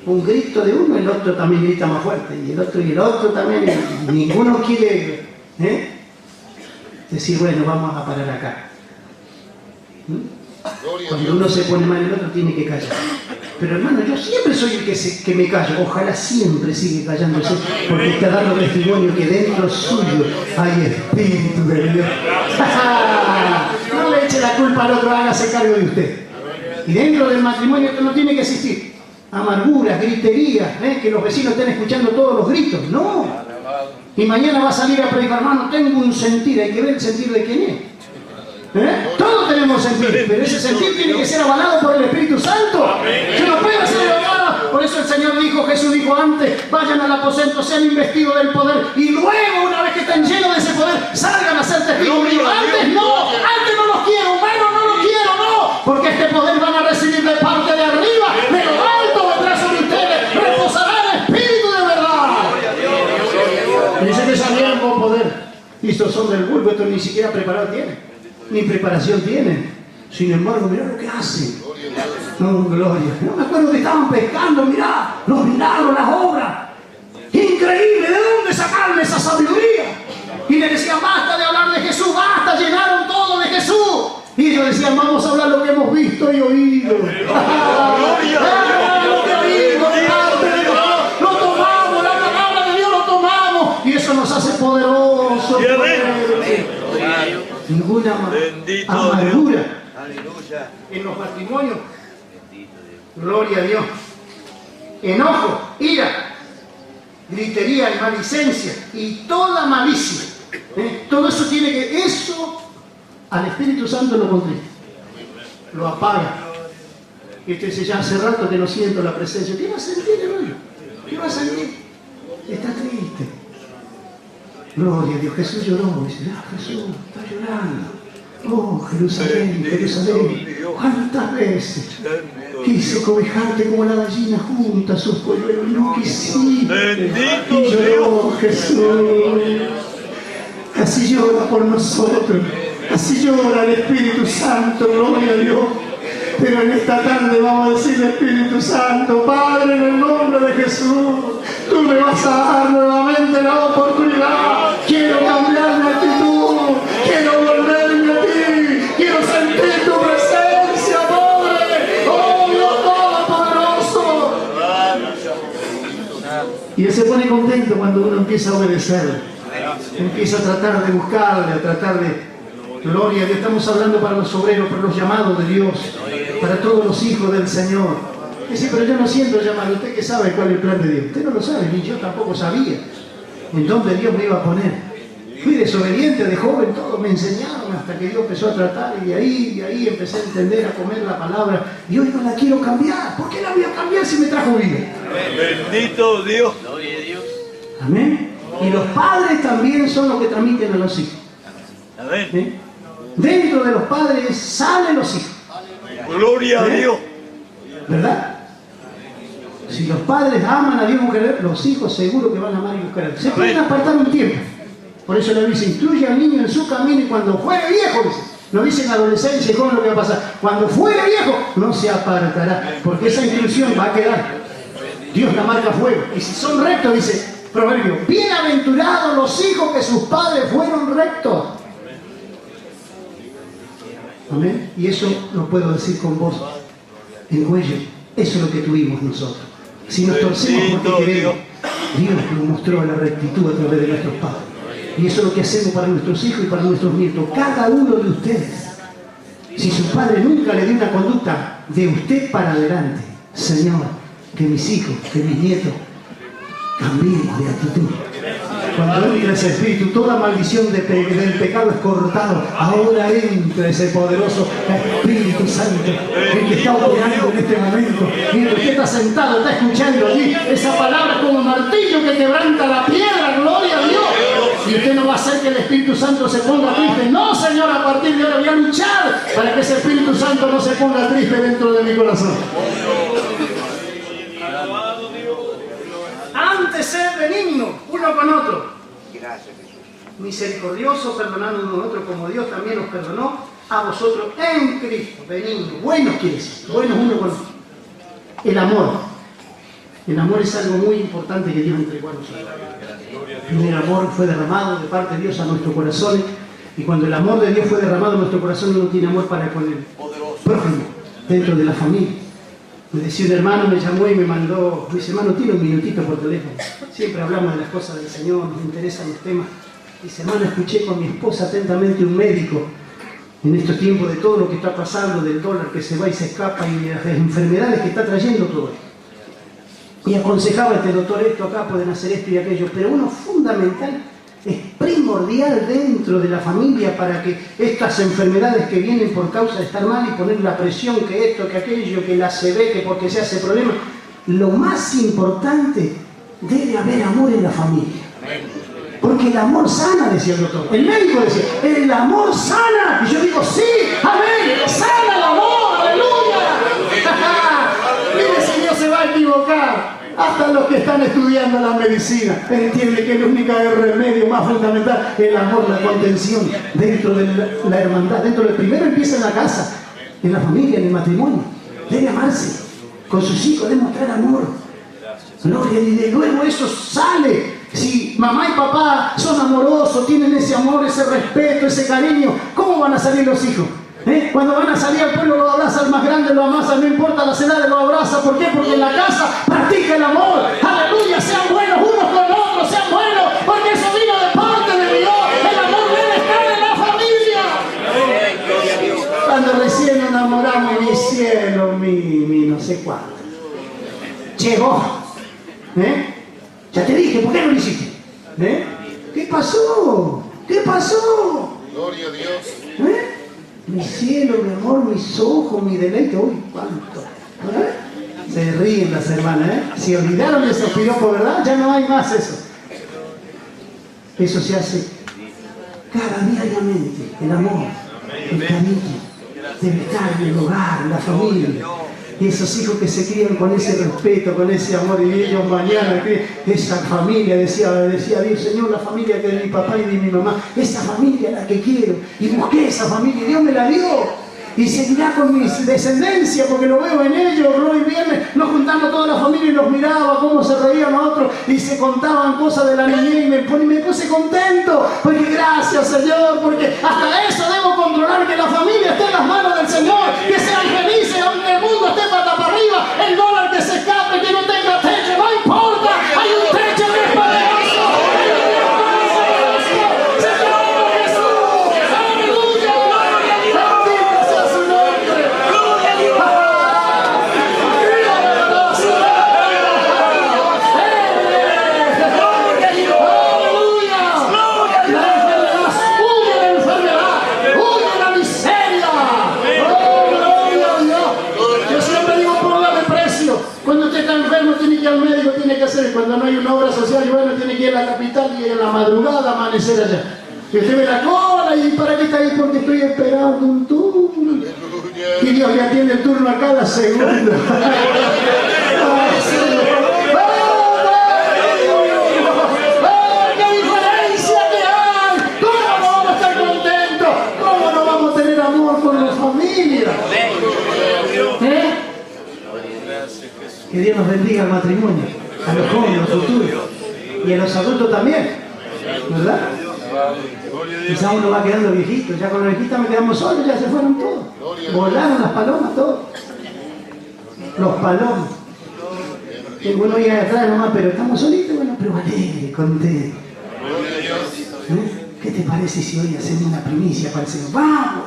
Un grito de uno, el otro también grita más fuerte. Y el otro también. Y ninguno quiere decir, bueno, vamos a parar acá. Cuando uno se pone mal, el otro tiene que callar. Pero hermano, yo siempre soy el que me callo. Ojalá siempre siga callándose, porque está dando testimonio que dentro suyo hay Espíritu de Dios. No le eche la culpa al otro, hágase cargo de usted. Y dentro del matrimonio esto no tiene que existir. amarguras, griterías, que los vecinos estén escuchando todos los gritos. No. Y mañana va a salir a predicar, hermano, tengo un sentir. Hay que ver el sentir de quién es. Todos tenemos sentir, pero ese sentir tiene que ser avalado por el Espíritu Santo. Que no puede ser avalado. Por eso el Señor dijo, Jesús dijo antes, vayan al aposento, sean investidos del poder, y luego, una vez que estén llenos de ese poder, salgan a ser testigos. Antes no los quiero, hermano, no los quiero, no. Porque este poder van a recibir de parte de arriba, de lo alto vendrá sobre ustedes, reposará el Espíritu de verdad. Dice que salieron con poder. Y estos son del vulgo, estos ni siquiera preparado tienen. Ni preparación tienen. Sin embargo, mirá lo que hacen. No, gloria. No me acuerdo que estaban pescando, mirá, los milagros, las obras. Increíble, ¿de dónde sacaron esa sabiduría? Y le decían, basta de hablar de Jesús, basta, llenaron todo de Jesús. Y ellos decían, vamos a hablar lo que hemos visto y oído. Lo que oímos, lo tomamos, la palabra de Dios lo tomamos. Y eso nos hace poderosos. Ninguna amargura en los matrimonios. Gloria a Dios. Enojo, ira, gritería y maldicencia y toda malicia. Todo eso tiene que, eso al Espíritu Santo lo contrista, lo apaga. Y usted dice, ya hace rato que no siento la presencia. ¿Qué va a sentir, hermano? ¿Qué va a sentir? Está triste. Gloria a Dios, Jesús lloró, dice, Jesús está llorando. Oh, Jerusalén, Jerusalén, ¿cuántas veces quise cobijarte como la gallina junta a sus polluelos? No quisiste. Y lloró Jesús. Así llora por nosotros, así llora el Espíritu Santo, gloria a Dios. Pero en esta tarde vamos a decirle, Espíritu Santo, Padre, en el nombre de Jesús, tú me vas a dar nuevamente la oportunidad. Quiero cambiar mi actitud, quiero volverme a ti, quiero sentir tu presencia, Padre. Oh Dios Todopoderoso. Y Él se pone contento cuando uno empieza a obedecerle, empieza a tratar de buscarle, a tratar de... Gloria a Dios, estamos hablando para los obreros, para los llamados de Dios, para todos los hijos del Señor. Dice, pero yo no siento llamado. ¿Usted qué sabe cuál es el plan de Dios? Usted no lo sabe, ni yo tampoco sabía en dónde Dios me iba a poner. Fui desobediente de joven, todo me enseñaron hasta que Dios empezó a tratar y de ahí empecé a entender, a comer la palabra. Y hoy no la quiero cambiar. ¿Por qué la voy a cambiar si me trajo vida? Bendito Dios. Amén. Y los padres también son los que transmiten a los hijos. Amén. Dentro de los padres salen los hijos. Gloria a Dios. ¿Verdad? Si los padres aman a Dios y buscan a Dios, los hijos seguro que van a amar y buscar a Dios. Se pueden apartar un tiempo. Por eso le dice, instruye al niño en su camino y cuando fuere viejo, dice, no dice en adolescencia y con lo que va a pasar. Cuando fuere viejo, no se apartará, porque esa instrucción va a quedar. Dios la marca a fuego. Y si son rectos, dice Proverbio, bienaventurados los hijos que sus padres fueron rectos. Amén. Y eso lo puedo decir con voz en cuello. Eso es lo que tuvimos nosotros. Si nos torcemos porque queremos, Dios nos mostró la rectitud a través de nuestros padres. Y eso es lo que hacemos para nuestros hijos y para nuestros nietos. Cada uno de ustedes. Si su padre nunca le dio una conducta de usted para adelante, Señor, que mis hijos, que mis nietos cambiemos de actitud. Cuando entra ese espíritu, toda maldición del pecado es cortado. Ahora entra ese poderoso Espíritu Santo, el que está operando en este momento. Mientras usted está sentado, está escuchando allí, esa palabra como un martillo que quebranta la piedra, gloria a Dios. Y usted no va a hacer que el Espíritu Santo se ponga triste. No, Señor, a partir de ahora voy a luchar para que ese Espíritu Santo no se ponga triste dentro de mi corazón. Antes ser benigno uno con otro, misericordioso, perdonando uno a otro como Dios también os perdonó a vosotros en Cristo. Benigno, buenos quiere decir, buenos uno con otro. El amor es algo muy importante que Dios entregó a nosotros. El amor fue derramado de parte de Dios a nuestros corazones, y cuando el amor de Dios fue derramado a nuestro corazón, uno tiene amor para con el prójimo dentro de la familia. Me decía un hermano, me llamó y me mandó, me dice, hermano, tiene un minutito por teléfono. Siempre hablamos de las cosas del Señor, nos interesan los temas. Dice, hermano, escuché con mi esposa atentamente un médico en estos tiempos de todo lo que está pasando, del dólar que se va y se escapa y de las enfermedades que está trayendo todo esto. y aconsejaba este doctor esto acá, pueden hacer esto y aquello, pero uno fundamental, es primordial dentro de la familia para que estas enfermedades que vienen por causa de estar mal y poner la presión, que esto, que aquello, que la ACV, que porque se hace problema, lo más importante, debe haber amor en la familia. Porque el amor sana, decía el doctor. El médico decía, el amor sana. Y yo digo, sí, amén, sana el amor, aleluya. Mire si Dios se va a equivocar. Hasta los que están estudiando la medicina entienden que el único remedio más fundamental es el amor, la contención dentro de la hermandad. Dentro del primero empieza en la casa, en la familia, en el matrimonio. Debe amarse con sus hijos, debe mostrar amor. Gloria, y de luego eso sale. Si mamá y papá son amorosos, tienen ese amor, ese respeto, ese cariño, ¿cómo van a salir los hijos? Cuando van a salir al pueblo lo abraza, al más grande lo amasa, no importa las edades, lo abraza. ¿Por qué? Porque en la casa practica el amor. Aleluya, sean buenos unos con otros, sean buenos, porque eso vino de parte de Dios. El amor debe estar en la familia. Cuando recién nos enamoramos, mi cielo, mi no sé cuánto. Llegó. Ya te dije, ¿por qué no lo hiciste? ¿Qué pasó? ¿Qué pasó? Gloria a Dios. Mi cielo, mi amor, mis ojos, mi deleite. Uy, cuánto. Se ríen las hermanas, Se olvidaron de esos piropos, ¿verdad? Ya no hay más eso. Eso se hace cada diariamente. El amor, el cariño, debe estar en el hogar, en la familia. Y esos hijos que se crían con ese respeto, con ese amor, y ellos mañana, esa familia, decía Dios, Señor, la familia que de mi papá y de mi mamá, esa familia es la que quiero. Y busqué esa familia y Dios me la dio. Y seguirá con mi descendencia, porque lo veo en ellos. Hoy viernes nos juntamos toda la familia y los miraba cómo se reían otros y se contaban cosas de la niñez y me puse contento, porque gracias, Señor, porque hasta eso debo controlar, que la familia esté en las manos del Señor, que sean felices, aunque el mundo esté pata para arriba, el dólar que se escape, que no tenga techo, no importa, hay un techo que es poderoso. Cuando no hay una obra social, bueno, tiene que ir a la capital y en la madrugada amanecer allá. Y usted ve la cola, ¿y para qué está ahí? Porque estoy esperando un turno. Y Dios le atiende el turno a cada segundo. ¡Qué diferencia que hay! ¿Cómo no vamos a estar contentos? ¿Cómo no vamos a tener amor con la familia? Que Dios nos bendiga el matrimonio. A los jóvenes, a los futuros, y a los adultos también, ¿verdad? Quizá uno va quedando viejito, ya con la viejita me quedamos solos, ya se fueron todos. Volaron las palomas, todos. Los palomas. Que uno iba atrás nomás, pero estamos solitos, bueno, pero alegre, contento. ¿Qué te parece si hoy hacemos una primicia para el Señor? ¡Vamos!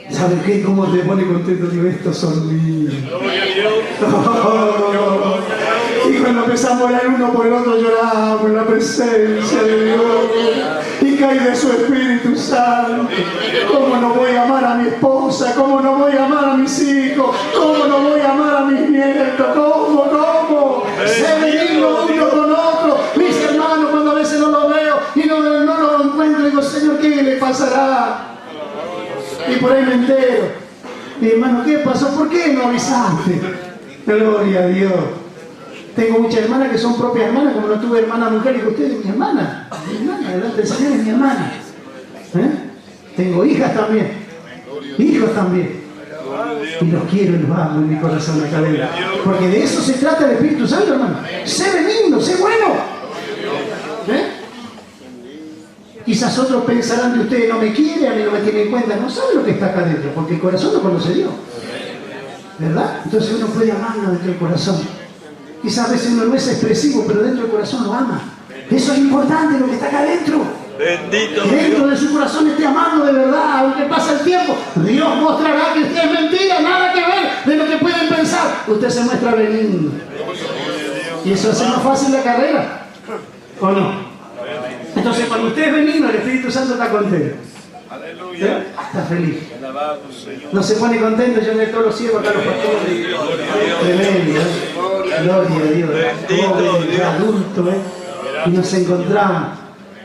¿Sabes qué? ¿Cómo te pone contento? Digo, estos son míos. Y cuando empezamos a orar uno por el otro, lloramos en la presencia de Dios y cae de su Espíritu Santo. ¿Cómo no voy a amar a mi esposa? ¿Cómo no voy a amar a mis hijos? ¿Cómo no voy a amar a mis nietos? ¿Cómo? Se benigno uno con otro. Mis hermanos, cuando a veces no los veo y no los encuentro, digo, Señor, ¿qué le pasará? Y por ahí me entero. Mi hermano, ¿qué pasó? ¿Por qué no avisaste? Gloria a Dios. Tengo muchas hermanas que son propias hermanas, como no tuve hermana mujer, y usted es mi hermana. Mi hermana, delante del Señor es mi hermana. Tengo hijas también. Hijos también. Y los quiero y los amo en mi corazón acá adentro. Porque de eso se trata el Espíritu Santo, hermano. Sé benigno, sé bueno. Quizás otros pensarán de usted, no me quiere, a mí no me tiene en cuenta. No sabe lo que está acá adentro, porque el corazón lo conoce Dios. ¿Verdad? Entonces uno puede amarlo dentro del corazón. Quizás a veces uno no es expresivo, pero dentro del corazón lo ama. Eso es importante, lo que está acá adentro. Bendito Que dentro Dios. de su corazón esté amando de verdad, aunque pase el tiempo. Dios mostrará que usted es mentira, nada que ver de lo que pueden pensar. Usted se muestra benigno. Y eso hace más fácil la carrera, ¿o no? Entonces, cuando usted es benigno, el Espíritu Santo está contento. ¿Eh? Está feliz. No se pone contento, yo veo todos los ciegos acá los pastores. Tremendo, ¿eh? Gloria a Dios. Joven, adulto, ¿eh? Y nos encontramos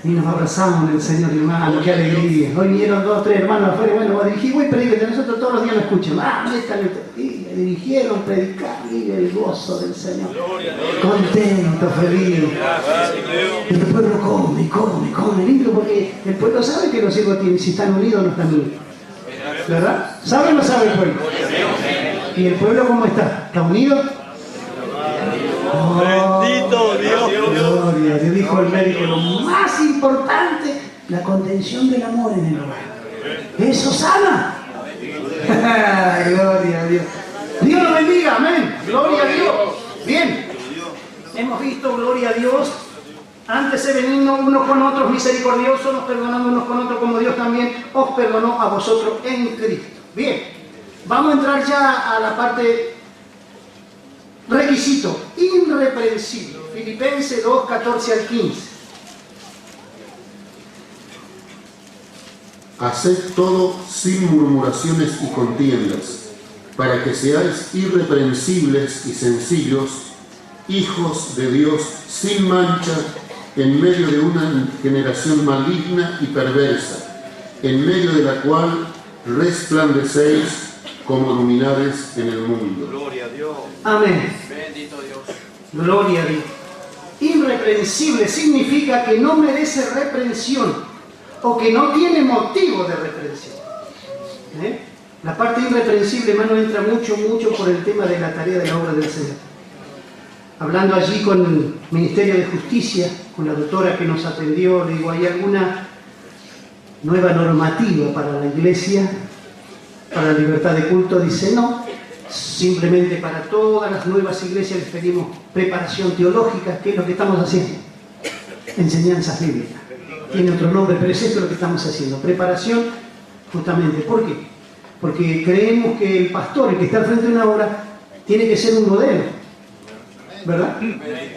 y nos abrazamos en el Señor, hermano. Qué alegría. Hoy vinieron 2 o 3 hermanos afuera. Bueno, voy a dirigir, voy a predicar. Nosotros todos los días lo escuchamos. Métale usted. Y le dirigieron predicar y el gozo del Señor. Contento, feliz. Y el pueblo come lindo, porque el pueblo sabe que los hijos tienen, si están unidos o no están unidos. ¿Verdad? ¿Sabe o no sabe el pueblo? ¿Y el pueblo cómo está? ¿Está unido? Bendito Dios. Gloria a Dios. Dijo el médico, lo más importante, la contención del amor en el hogar. Eso sana. Gloria a Dios. Dios lo bendiga, amén. Gloria a Dios. Bien. Hemos visto, gloria a Dios, antes de benigno unos con otros, misericordiosos, nos perdonando unos con otros como Dios también os perdonó a vosotros en Cristo. Bien. Vamos a entrar ya a la parte requisito, irreprensible. Filipenses 2, 14 al 15. Haced todo sin murmuraciones y contiendas, para que seáis irreprensibles y sencillos, hijos de Dios sin mancha, en medio de una generación maligna y perversa, en medio de la cual resplandecéis como luminares en el mundo. Gloria a Dios. Amén. Bendito Dios. Gloria a Dios. Irreprensible significa que no merece reprensión o que no tiene motivo de reprensión. ¿Eh? La parte irreprensible, hermano, entra mucho por el tema de la tarea de la obra del Señor. Hablando allí con el Ministerio de Justicia, con la doctora que nos atendió, le digo, ¿hay alguna nueva normativa para la iglesia, para la libertad de culto? Dice, no. Simplemente para todas las nuevas iglesias les pedimos preparación teológica, que es lo que estamos haciendo. Enseñanzas bíblicas. Tiene otro nombre, pero es esto lo que estamos haciendo. Preparación, justamente. ¿Por qué? Porque creemos que el pastor, el que está al frente de una obra, tiene que ser un modelo. ¿Verdad?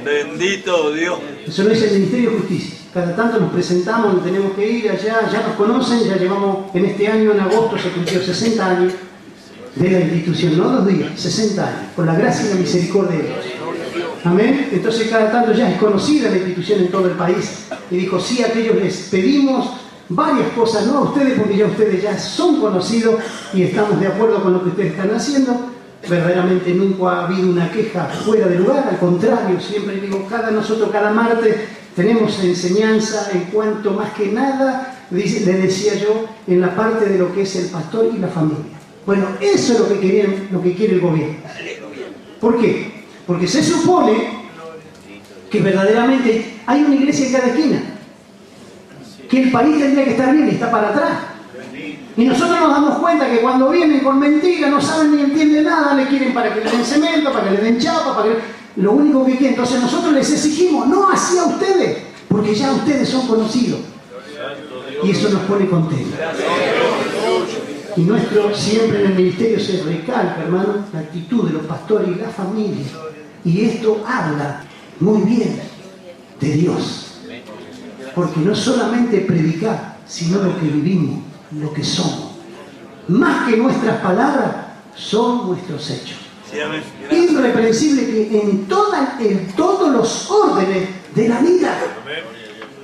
Bendito Dios. Eso lo dice el Ministerio de Justicia. Cada tanto nos presentamos, tenemos que ir allá, ya nos conocen, ya llevamos en este año, en agosto, se cumplió 60 años de la institución, no 2 días, 60 años, con la gracia y la misericordia de Dios. Amén. Entonces cada tanto ya es conocida la institución en todo el país. Y dijo, sí, a aquellos les pedimos varias cosas, no a ustedes, porque ya ustedes ya son conocidos y estamos de acuerdo con lo que ustedes están haciendo. Verdaderamente nunca ha habido una queja fuera de lugar, al contrario, siempre digo, nosotros cada martes tenemos enseñanza en cuanto más que nada, le decía yo, en la parte de lo que es el pastor y la familia. Bueno, eso es lo que quiere el gobierno. ¿Por qué? Porque se supone que verdaderamente hay una iglesia en cada esquina, que el país tendría que estar bien y está para atrás. Y nosotros nos damos cuenta que cuando vienen con mentiras, no saben ni entienden nada, le quieren para que le den cemento, para que le den chapa, para que lo único que quieren. Entonces nosotros les exigimos, no así a ustedes, porque ya ustedes son conocidos. Y eso nos pone contentos. Y nuestro, siempre en el ministerio se recalca, hermano, la actitud de los pastores y la familia. Y esto habla muy bien de Dios. Porque no solamente predicar, sino lo que vivimos, lo que somos. Más que nuestras palabras, son nuestros hechos. Sí, amén. Irreprensible que en todos los órdenes de la vida.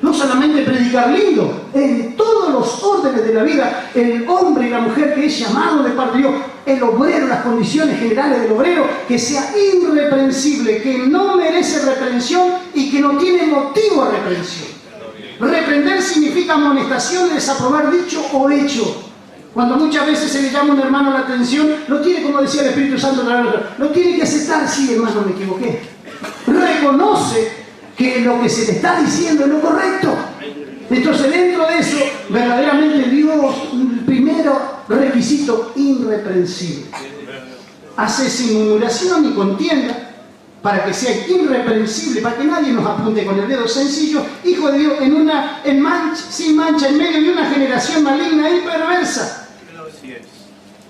No solamente predicar lindo, en todos los órdenes de la vida, el hombre y la mujer que es llamado de parte de Dios, el obrero, las condiciones generales del obrero, que sea irreprensible, que no merece reprensión y que no tiene motivo a reprensión. Reprender significa amonestación, desaprobar dicho o hecho. Cuando muchas veces se le llama a un hermano la atención, lo tiene, como decía el Espíritu Santo, lo tiene que aceptar. Sí, hermano, me equivoqué. Reconoce que lo que se le está diciendo es lo correcto. Entonces, dentro de eso, verdaderamente Dios, el primero requisito, irreprensible. Hace sin murmuración ni contienda, para que sea irreprensible, para que nadie nos apunte con el dedo, sencillo, hijo de Dios, sin mancha, en medio de una generación maligna y perversa,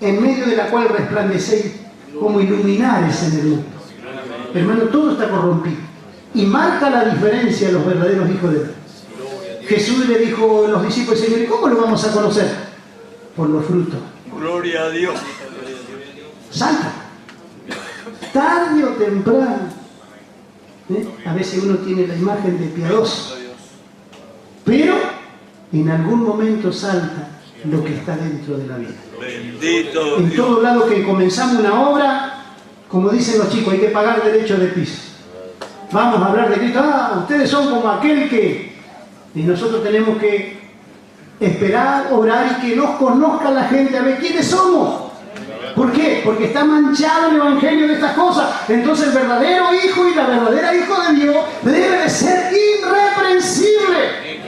en medio de la cual resplandecéis como iluminares en el mundo. Hermano, todo está corrompido. Y marca la diferencia los verdaderos hijos de Dios. Jesús le dijo a los discípulos, Señor, ¿cómo lo vamos a conocer? Por los frutos. Gloria a Dios. Salta. Tarde o temprano. A veces uno tiene la imagen de piadoso. Pero en algún momento salta lo que está dentro de la vida. Bendito En Dios. todo lado que comenzamos una obra, como dicen los chicos, hay que pagar derecho de piso. Vamos a hablar de Cristo. Ah, ustedes son como aquel que... Y nosotros tenemos que esperar, orar y que nos conozca la gente a ver quiénes somos. ¿Por qué? Porque está manchado el evangelio de estas cosas. Entonces el verdadero hijo y la verdadera hijo de Dios debe de ser irreprensible.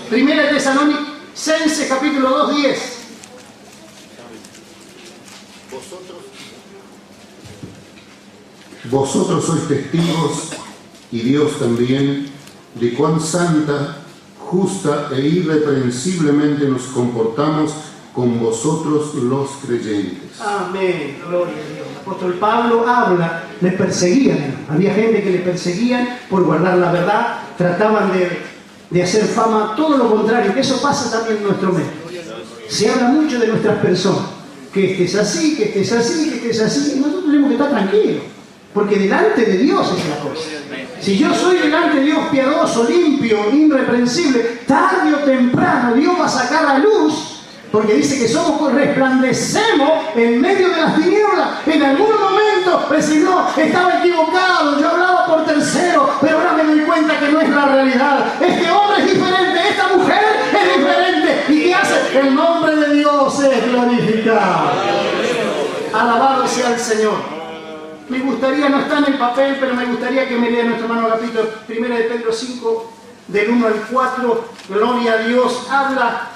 Primera de Tesalonicenses capítulo 2, 10. Vosotros sois testigos, y Dios también, de cuán santa, justa e irreprensiblemente nos comportamos con vosotros los creyentes. Amén, gloria a Dios. El apóstol Pablo habla, le perseguían. Había gente que le perseguían por guardar la verdad, trataban de hacer fama, todo lo contrario, que eso pasa también en nuestro medio. Se habla mucho de nuestras personas, que estés así, que estés así, que estés así, y nosotros tenemos que estar tranquilos, porque delante de Dios es la cosa. Si yo soy delante de Dios piadoso, limpio, irreprensible, tarde o temprano Dios va a sacar a luz, porque dice que somos, resplandecemos en medio de las tinieblas. En algún momento, pues si no, estaba equivocado, yo hablaba por tercero, pero ahora me doy cuenta que no es la realidad. Este hombre es diferente, esta mujer es diferente. ¿Y qué hace? El nombre de Dios es glorificado. Alabado sea el Señor. Me gustaría, no está en el papel, pero me gustaría que me lea nuestro hermano capítulo 1 de Pedro 5, del 1 al 4, gloria a Dios, habla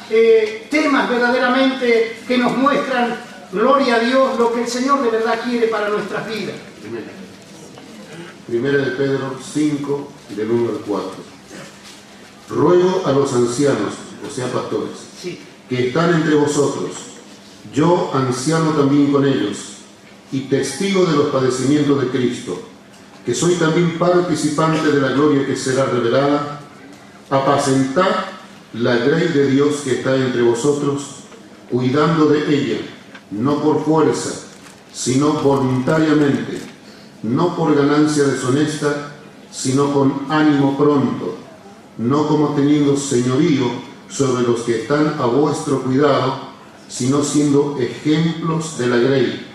temas verdaderamente que nos muestran, gloria a Dios, lo que el Señor de verdad quiere para nuestras vidas. Primera de Pedro 5, del 1 al 4. Ruego a los ancianos, o sea pastores, Sí. que están entre vosotros, yo anciano también con ellos, y testigo de los padecimientos de Cristo, que soy también participante de la gloria que será revelada, apacentad la grey de Dios que está entre vosotros, cuidando de ella, no por fuerza, sino voluntariamente, no por ganancia deshonesta, sino con ánimo pronto, no como teniendo señorío sobre los que están a vuestro cuidado, sino siendo ejemplos de la grey.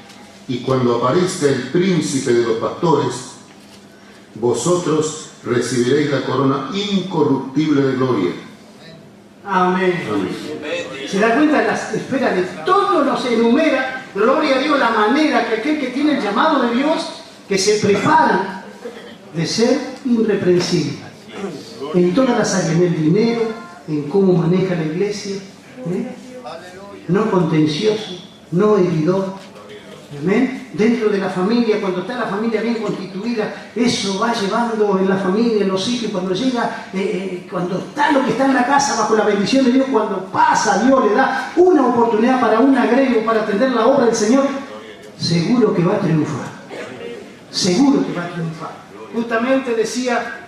Y cuando aparezca el príncipe de los pastores, vosotros recibiréis la corona incorruptible de gloria. Amén. Amén. ¿Se da cuenta? Las esferas de todo nos enumera, gloria a Dios, la manera que aquel que tiene el llamado de Dios, que se prepara de ser irreprensible. En todas las áreas, en el dinero, en cómo maneja la iglesia, no contencioso, no heridor. Amén. Dentro de la familia, cuando está la familia bien constituida, eso va llevando en la familia, en los hijos, cuando llega, cuando está lo que está en la casa bajo la bendición de Dios, cuando pasa, Dios le da una oportunidad para un agrego, para atender la obra del Señor, seguro que va a triunfar. Seguro que va a triunfar. Justamente decía,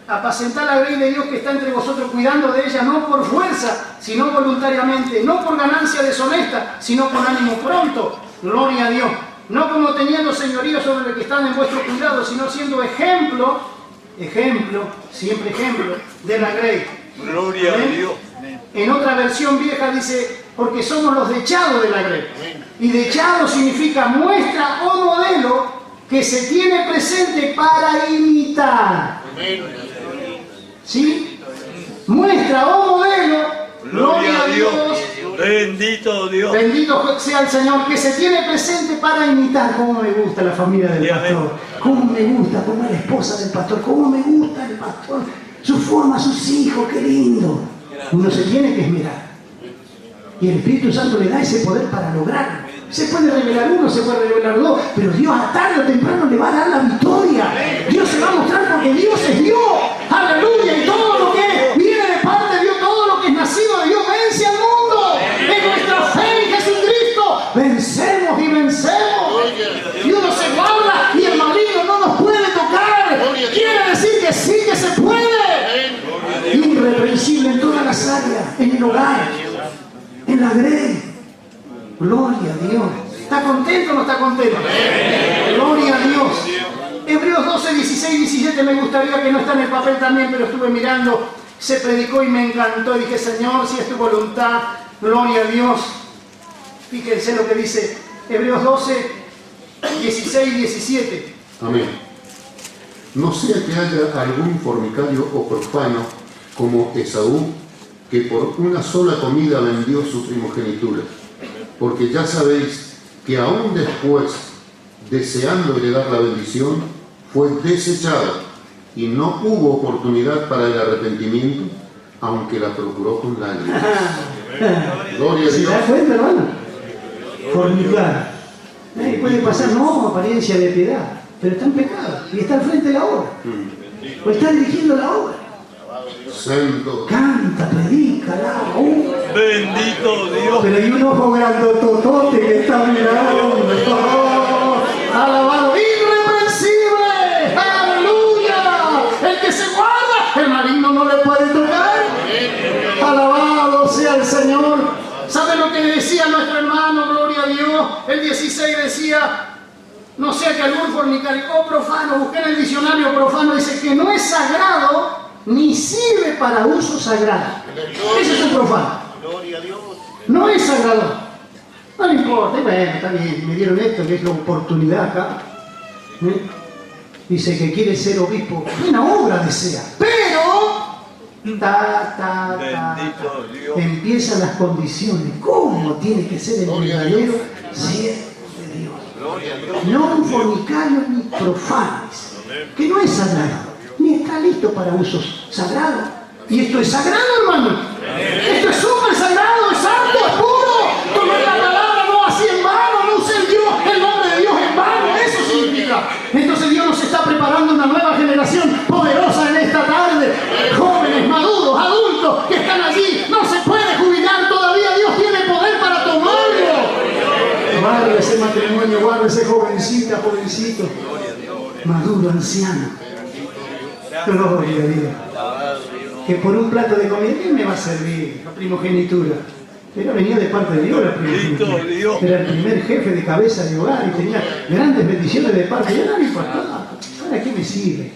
apacentar la grey de Dios que está entre vosotros, cuidando de ella, no por fuerza, sino voluntariamente, no por ganancia deshonesta, sino con ánimo pronto, gloria a Dios, no como teniendo señorío sobre los que están en vuestro cuidado, sino siendo ejemplo, siempre ejemplo, de la grey. Gloria a Dios. En otra versión vieja dice, porque somos los dechados de la grey. Y dechado significa muestra o modelo que se tiene presente para imitar. ¿Sí? Muestra o modelo, gloria a Dios, Bendito Dios. bendito sea el Señor, que se tiene presente para imitar. Cómo me gusta la familia del pastor, cómo me gusta, cómo es la esposa del pastor, cómo me gusta el pastor, su forma, sus hijos, qué lindo. Uno se tiene que esmerar. Y el Espíritu Santo le da ese poder para lograrlo. Se puede revelar uno, se puede revelar dos, pero Dios a tarde o temprano le va a dar la victoria. Dios se va a mostrar porque Dios es Dios. Aleluya. Y todo lo que viene de parte de Dios, todo lo que es nacido de Dios, vence al mundo. En nuestra fe en Jesucristo, vencemos y vencemos. Y uno se guarda y el área, en el hogar, en la grey. Gloria a Dios. ¿Está contento o no está contento? Gloria a Dios. Hebreos 12, 16, 17 me gustaría que no está en el papel también, pero estuve mirando, se predicó y me encantó. Y dije, Señor, si es tu voluntad, gloria a Dios. Fíjense lo que dice Hebreos 12, 16, 17. Amén. No sea que haya algún fornicario o profano como Esaú, que por una sola comida vendió su primogenitura. Porque ya sabéis que aún después, deseando heredar la bendición, fue desechado y no hubo oportunidad para el arrepentimiento, aunque la procuró con lágrimas. Gloria a ¿Se Dios. da cuenta, hermano? Fornicar. Puede pasar, no, apariencia de piedad, pero está en pecado y está al frente de la obra. O está dirigiendo la obra. Santo. Canta, predica, alaba. Bendito Dios. Pero hay un ojo grandototote que está mirando. Oh, alabado, irreprensible. Aleluya. El que se guarda, el maligno no le puede tocar. Alabado sea el Señor. ¿Sabe lo que decía nuestro hermano? Gloria a Dios. El 16 decía, no sea que algún fornicario o profano, busqué en el diccionario profano, dice que no es sagrado ni sirve para uso sagrado. Ese es un profano. No es sagrado. No le importa, bueno, está bien, me dieron esto, que es la oportunidad acá. Dice que quiere ser obispo. Una obra desea. Pero Bendito Dios. empiezan las condiciones. ¿Cómo tiene que ser el verdadero siervo de Dios? No un fornicario ni profano, que no es sagrado, ni está listo para usos sagrados. Y esto es sagrado, hermano. Esto es súper sagrado, es santo, es puro. Tomar la palabra no así en vano, no use el nombre de Dios en vano. Eso significa. Entonces Dios nos está preparando una nueva generación poderosa en esta tarde. Jóvenes, maduros, adultos que están allí. No se puede jubilar todavía. Dios tiene poder para tomarlo. Guarde ese matrimonio, guarde ese jovencita, jovencito, maduro, anciano. Gloria a Dios. Que por un plato de comida, ¿qué me va a servir? La primogenitura. Pero venía de parte de Dios la primogenitura. Era el primer jefe de cabeza de hogar y tenía grandes bendiciones de parte. Ya no le importaba. ¿Para qué me sirve?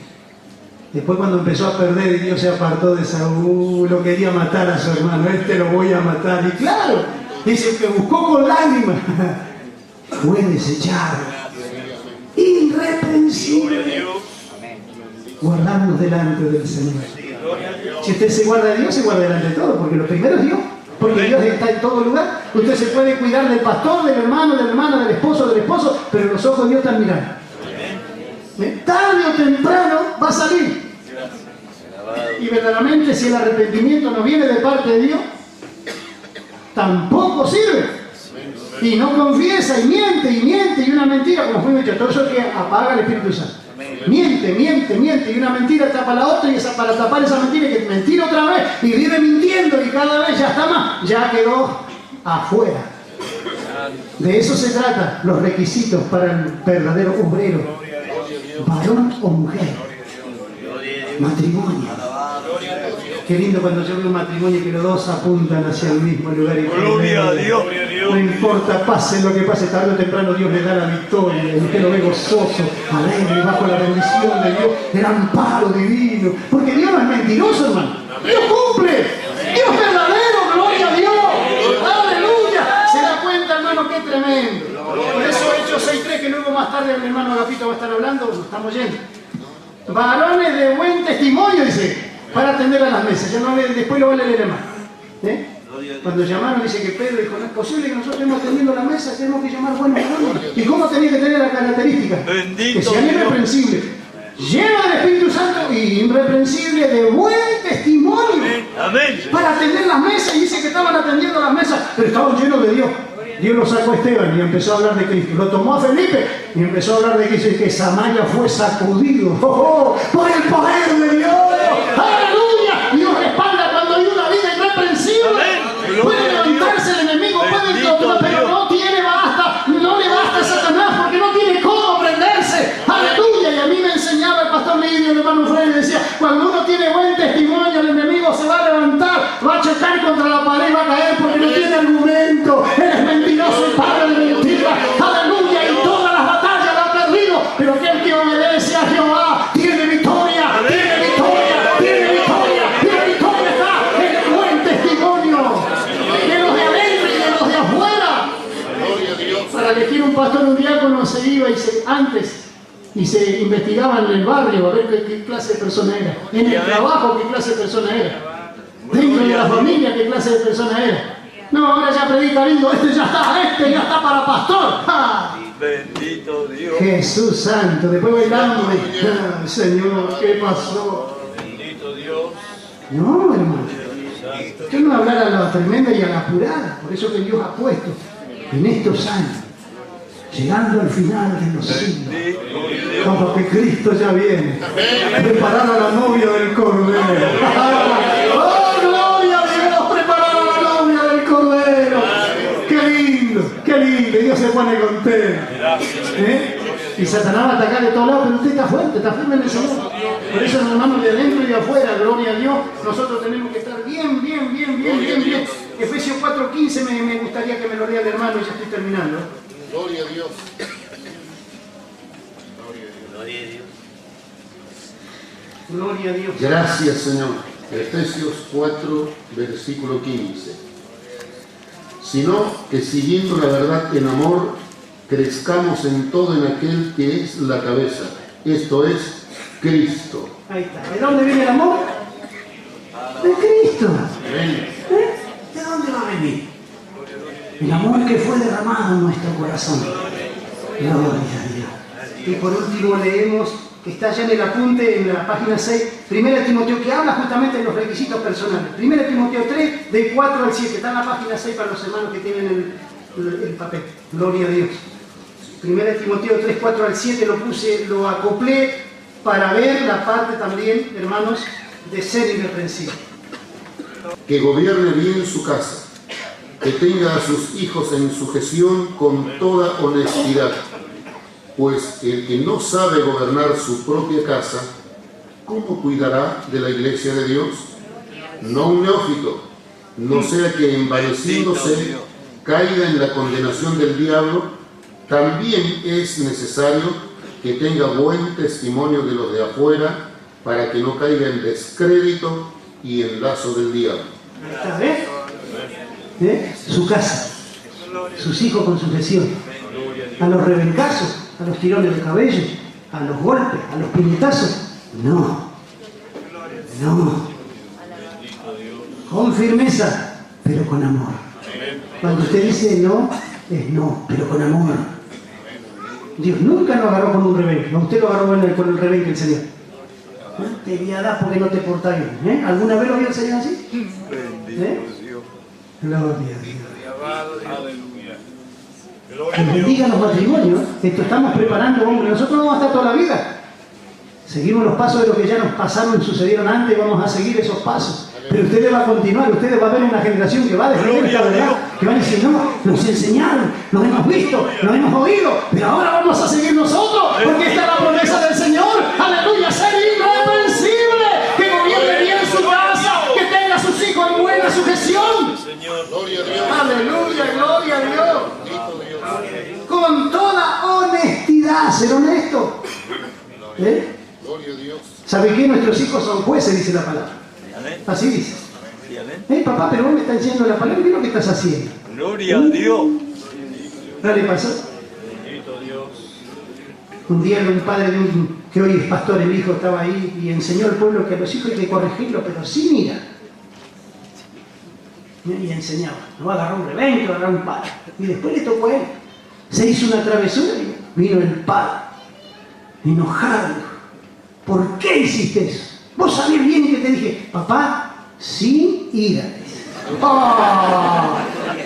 Después cuando empezó a perder y Dios se apartó de Saúl, lo quería matar a su hermano. Este lo voy a matar. Y claro, dice que buscó con lágrimas. Fue desechado. Irreprensible. Guardarnos delante del Señor. Si usted se guarda de Dios, se guarda delante de todo, porque lo primero es Dios, porque Dios está en todo lugar. Usted se puede cuidar del pastor, del hermano, de la hermana, del esposo, pero los ojos de Dios están mirando. Tarde o temprano va a salir. Y verdaderamente, si el arrepentimiento no viene de parte de Dios, tampoco sirve. Y no confiesa, y miente, y una mentira, como fue dicho, todo eso que apaga el Espíritu Santo. Miente, y una mentira tapa la otra, y esa, para tapar esa mentira, que mentira otra vez, y vive mintiendo, y cada vez ya está más, ya quedó afuera. De eso se trata, los requisitos para el verdadero obrero, varón o mujer, matrimonio. Qué lindo cuando yo veo un matrimonio que los dos apuntan hacia el mismo lugar. Y Gloria a Dios. no importa, pase lo que pase, tarde o temprano Dios le da la victoria. Y usted lo ve gozoso, alegre, bajo la bendición de Dios, el amparo divino. Porque Dios no es mentiroso, hermano. Dios cumple. Dios verdadero, gloria a Dios. Aleluya. ¿Se da cuenta, hermano? Qué tremendo. Por eso Hechos 6.3, que luego más tarde el hermano Agapito va a estar hablando, nos estamos yendo. Varones de buen testimonio, dice, para atender a las mesas. Ya no, después lo va a leer el hermano. Cuando llamaron, dice que Pedro dijo, no es posible que nosotros estemos atendiendo la mesa, tenemos que llamar buenos varones. ¿Y cómo tenía que tener la característica? Bendito Que sean Dios. irreprensibles, llenos del Espíritu Santo y irreprensibles de buen testimonio. Amén. Para atender las mesas, y dice que estaban atendiendo las mesas, pero estaban llenos de Dios. Dios lo sacó a Esteban y empezó a hablar de Cristo. Lo tomó a Felipe y empezó a hablar de Cristo, y que Samaria fue sacudido por el poder de Dios. ¡Aleluya! Dios respalda cuando hay una vida irreprensible. Puede levantarse el enemigo, puede todo, pero no le basta a Satanás, porque no tiene cómo prenderse. ¡Aleluya! Y a mí me enseñaba el pastor Lidio, el hermano Freire, decía, cuando uno tiene buen testimonio, el enemigo se va a levantar, va a chocar contra la pared y va a caer porque no tiene argumento. Él es mentiroso y padre de mentira. Aleluya, y todas las batallas las ha perdido. Pero aquel que obedece a Jehová tiene victoria, tiene victoria, tiene victoria. Y la victoria está en el buen testimonio de los de adentro y de los de afuera. Para elegir un pastor, un diácono, se iba y se investigaba en el barrio a ver qué clase de persona era. En el trabajo, qué clase de persona era. Dentro de la familia, qué clase de persona era. No, ahora ya predica lindo, este ya está para pastor. ¡Ja! Bendito Dios. Jesús santo, después bailando. Señor, ¿qué pasó? Bendito Dios. No, hermano. Yo no voy a hablar a la tremenda y a la apurada. Por eso que Dios ha puesto en estos años, llegando al final de los siglos, como que Cristo ya viene, preparar a la novia del Cordero. ¡Oh, gloria a Dios! Preparar a la novia del Cordero. ¡Qué lindo! ¡Qué lindo! Y Dios se pone contento. Y Satanás va a atacar de todos lados, pero usted está fuerte, está firme en el Señor. Por eso, hermanos, de adentro y de afuera, gloria a Dios, nosotros tenemos que estar bien. Efesios 4:15 me gustaría que me lo lea el hermano y ya estoy terminando. Gloria a Dios. Gloria a Dios. Gracias, Señor. Efesios 4, versículo 15. Sino que siguiendo la verdad en amor, crezcamos en todo en aquel que es la cabeza, esto es Cristo. Ahí está. ¿De dónde viene el amor? De Cristo. Amén. ¿De dónde va a venir? El amor que fue derramado en nuestro corazón. Gloria a Dios. Y por último leemos, que está allá en el apunte, en la página 6, 1 Timoteo, que habla justamente de los requisitos personales. 1 Timoteo 3, del 4 al 7. Está en la página 6 para los hermanos que tienen el papel. Gloria a Dios. 1 Timoteo 3, 4 al 7 lo acoplé para ver la parte también, hermanos, de ser irreprensible. Que gobierne bien su casa, que tenga a sus hijos en sujeción con toda honestidad, pues el que no sabe gobernar su propia casa, ¿cómo cuidará de la iglesia de Dios? No un neófito, no sea que envaneciéndose caiga en la condenación del diablo. También es necesario que tenga buen testimonio de los de afuera, para que no caiga en descrédito y en lazo del diablo. ¿Está bien? Su casa, sus hijos con sujeción, a los rebencazos, a los tirones de cabello, a los golpes, a los puñetazos. No. Con firmeza, pero con amor. Cuando usted dice no, es no, pero con amor. Dios nunca lo agarró con un rebenque. Usted lo agarró con el rebenque el Señor. Te voy a dar porque no te portas bien. ¿Alguna vez lo vio el Señor así? Bendito Dios. Gloria a Dios. Aleluya. Que bendiga los matrimonios. Esto estamos preparando, hombre. Nosotros no vamos a estar toda la vida. Seguimos los pasos de lo que ya nos pasaron y sucedieron antes y vamos a seguir esos pasos. Pero ustedes van a continuar, ustedes van a ver una generación que va a defender esta verdad, que van a decir, no, nos enseñaron, nos hemos visto, nos hemos oído, pero ahora vamos a seguir nosotros, porque esta es la promesa del Señor. Aleluya, ser irreprensible, que gobierne bien su casa, que tenga a sus hijos en buena sujeción. Aleluya, gloria a Dios. Con toda honestidad, ser honesto. ¿Sabe qué? Nuestros hijos son jueces, dice la palabra. Así dice. Papá, pero vos me estás diciendo la palabra, ¿qué es lo que estás haciendo? Gloria a Dios. Dale, pasó. Bendito Dios. Un día un padre que hoy es pastor, el hijo estaba ahí y enseñó al pueblo que a los hijos hay que corregirlo, pero sin ira. Y enseñaba. No va a agarrar un rebenque, va a agarrar un palo. Y después le tocó a él. Se hizo una travesura y vino el padre. Enojado. ¿Por qué hiciste eso? Vos sabías bien que te dije, papá, sin ira. ¡Oh!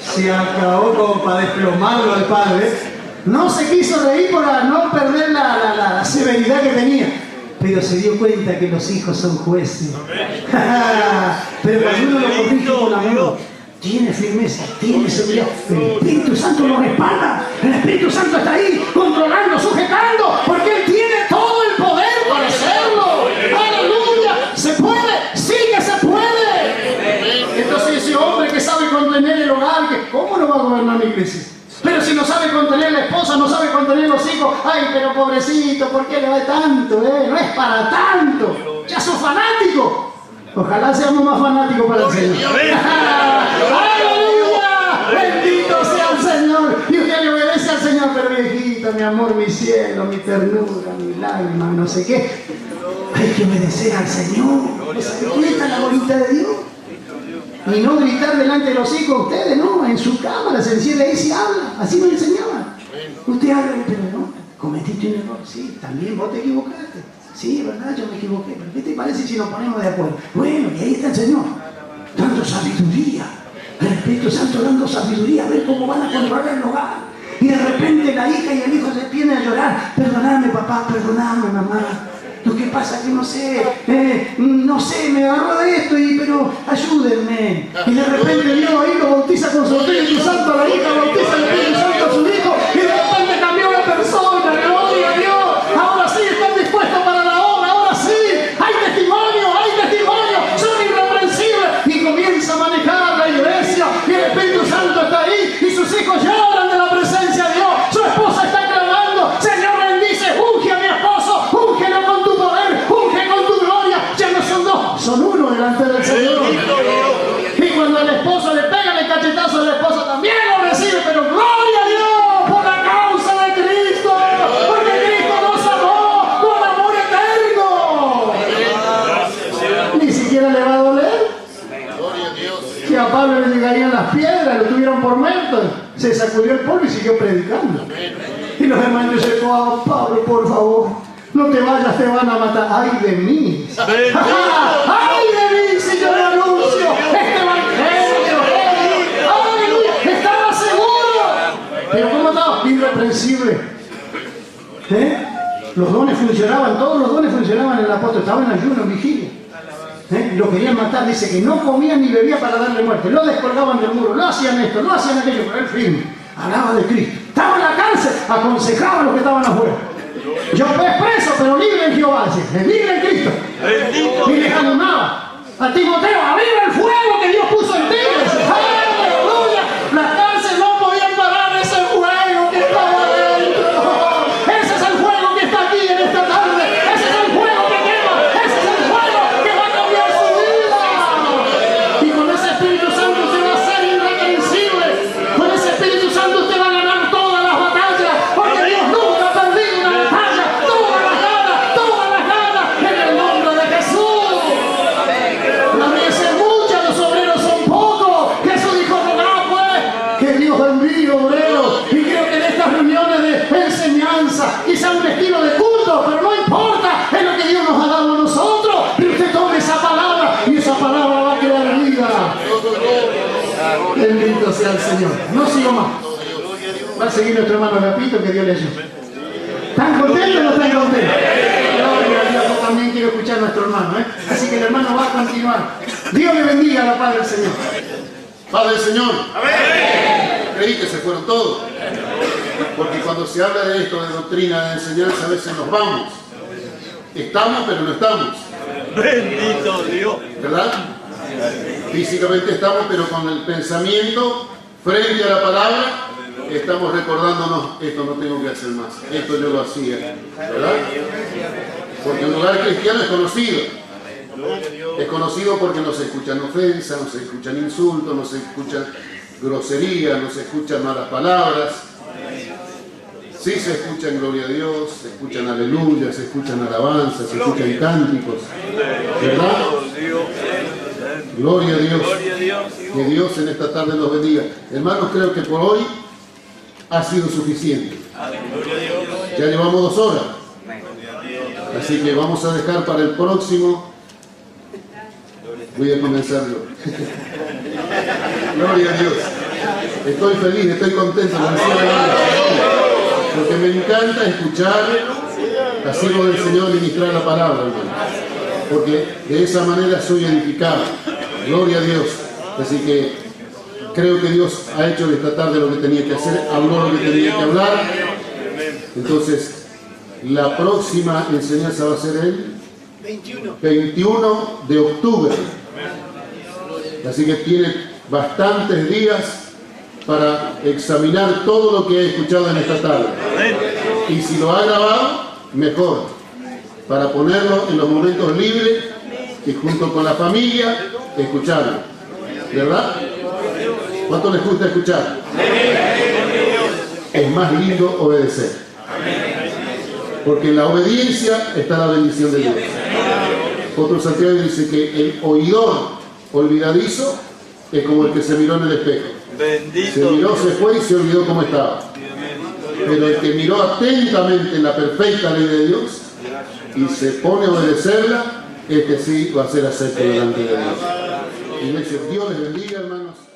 Se acabó como para desplomarlo al padre. No se quiso reír para no perder la severidad que tenía. Pero se dio cuenta que los hijos son jueces. Pero cuando uno lo corrige con amor, tiene firmeza, tiene seguridad. El Espíritu Santo lo respalda. El Espíritu Santo está ahí, controlando, sujetando, porque Él tiene todo el poder para hacerlo. ¡Aleluya! ¡Se puede! ¡Sí que se puede! Entonces iglesia. Pero si no sabe contener la esposa, no sabe contener los hijos, ay, pero pobrecito, ¿por qué le va tanto? No es para tanto. Ya sos fanático. Ojalá seamos más fanáticos para el Señor. ¡Aleluya! Bendito sea el Señor. Y usted le obedece al Señor, pero viejito, mi amor, mi cielo, mi ternura, mi lágrima, no sé qué. Hay que obedecer al Señor. ¿Esta es la voluntad de Dios? Y no gritar delante de los hijos, ustedes, no, en su cámara se enciende ahí y se habla. Así me enseñaban. Usted habla, pero no, cometiste un error. Sí, también vos te equivocaste. Sí, verdad, yo me equivoqué. Pero ¿qué te parece si nos ponemos de acuerdo? Bueno, y ahí está el Señor, dando sabiduría. El Espíritu Santo dando sabiduría, a ver cómo van a controlar el hogar. Y de repente la hija y el hijo se vienen a llorar. Perdonadme, papá, perdonadme, mamá. Lo que pasa es que no sé, me agarró de esto, pero ayúdenme. Y de repente Dios ahí lo bautiza con su Espíritu Santo, la hija bautiza el Espíritu Santo a su hijo, y de repente cambió la persona, gloria a Dios. Ahora sí están dispuestos para la obra, ahora sí, hay testimonio, son irreprensibles. Y comienza a manejar la iglesia, y el Espíritu Santo está ahí, y sus hijos lloran de la presencia de Dios. Su esposa está clamando, Señor, bendice, unge a mi esposo, úngelo con tu poder, unge con tu gloria. Ya no son dos, son uno delante del Señor. Y cuando el esposo le pega el cachetazo, la esposa también lo recibe, pero gloria a Dios por la causa de Cristo, porque Cristo nos amó con amor eterno. Ni siquiera le va a doler. Que a Pablo le llegarían las piedras, lo tuvieron por muerto, se sacudió el polvo y siguió predicando. Y los hermanos dicen, oh, Pablo, por favor, no te vayas, te van a matar. ¡Ay de mí! ¡Ay de mí si yo le anuncio este evangelio! ¡Aleluya! ¡Estaba seguro! Pero ¿cómo estaba? Irreprensible. Los dones funcionaban, todos los dones funcionaban en el apóstol, estaba en ayuno, en vigilia. Lo querían matar, dice que no comía ni bebía para darle muerte, lo descolgaban del muro, no hacían esto, no hacían aquello, pero él firme, hablaba de Cristo. Estaba en la cárcel, aconsejaba a los que estaban afuera. Yo fui preso, pero libre en Jehová, libre en Cristo. Y les animaba a Timoteo, aviva el fuego que Dios puso en ti. ¡Aleluya! Las cárceles no podían parar ese fuego que estaba adentro. Ese es el fuego que está aquí en esta tarde. Ese es el fuego que quema. Ese es el fuego que va a cambiar su vida. Y con ese Espíritu Santo usted va a ser irreprensible. Con ese Espíritu Santo usted va a ganar todas las batallas. Porque Dios nunca ha perdido una batalla. Todas las ganas en el nombre de Jesús. La mies es mucha, los obreros son pocos. Jesús dijo, rogad pues que Dios envíe obreros. Y creo que en estas reuniones de enseñanza, quizá un estilo de culto, pero no importa, es lo que Dios nos ha dado a nosotros. Y usted tome esa palabra y esa palabra va a crear vida. Bendito sea el Señor. No sigo más. Va a seguir nuestro hermano Agapito, que Dios le ayude. ¿Están contentos o no están contentos? Gloria a Dios, yo también quiero escuchar a nuestro hermano, Así que el hermano va a continuar. Dios le bendiga a la paz del Señor. Padre del Señor. Creí que se fueron todos. Porque cuando se habla de esto, de doctrina, de enseñanza, a veces nos vamos. Estamos, pero no estamos. Bendito Dios. ¿Verdad? Físicamente estamos, pero con el pensamiento frente a la palabra, estamos recordándonos, esto no tengo que hacer más, esto yo lo hacía, ¿verdad? Porque un lugar cristiano es conocido. Es conocido porque no se escuchan ofensas, no se escuchan insultos, no se escuchan groserías, no se escuchan malas palabras. Sí se escuchan gloria a Dios, se escuchan aleluya, se escuchan alabanzas, se escuchan cánticos, ¿verdad? Gloria a Dios. Que Dios en esta tarde nos bendiga. Hermanos, creo que por hoy ha sido suficiente. Ya llevamos 2 horas. Así que vamos a dejar para el próximo. Voy a comenzar yo. Gloria a Dios. Estoy feliz, estoy contento. Porque me encanta escuchar a siervo del Señor ministrar la palabra, hermano. Porque de esa manera soy edificado. Gloria a Dios. Así que creo que Dios ha hecho de esta tarde lo que tenía que hacer, habló lo que tenía que hablar. Entonces, la próxima enseñanza va a ser el 21 de octubre. Así que tiene bastantes días para examinar todo lo que he escuchado en esta tarde. Y si lo ha grabado, mejor, para ponerlo en los momentos libres y junto con la familia, escucharlo. ¿Verdad? ¿Cuánto les gusta escuchar? Es más lindo obedecer. Porque en la obediencia está la bendición de Dios. Otro Santiago dice que el oidor olvidadizo es como el que se miró en el espejo. Se miró, se fue y se olvidó cómo estaba. Pero el que miró atentamente en la perfecta ley de Dios y se pone a obedecerla, este sí va a ser acepto delante de Dios. Iglesia, Dios les bendiga, hermanos.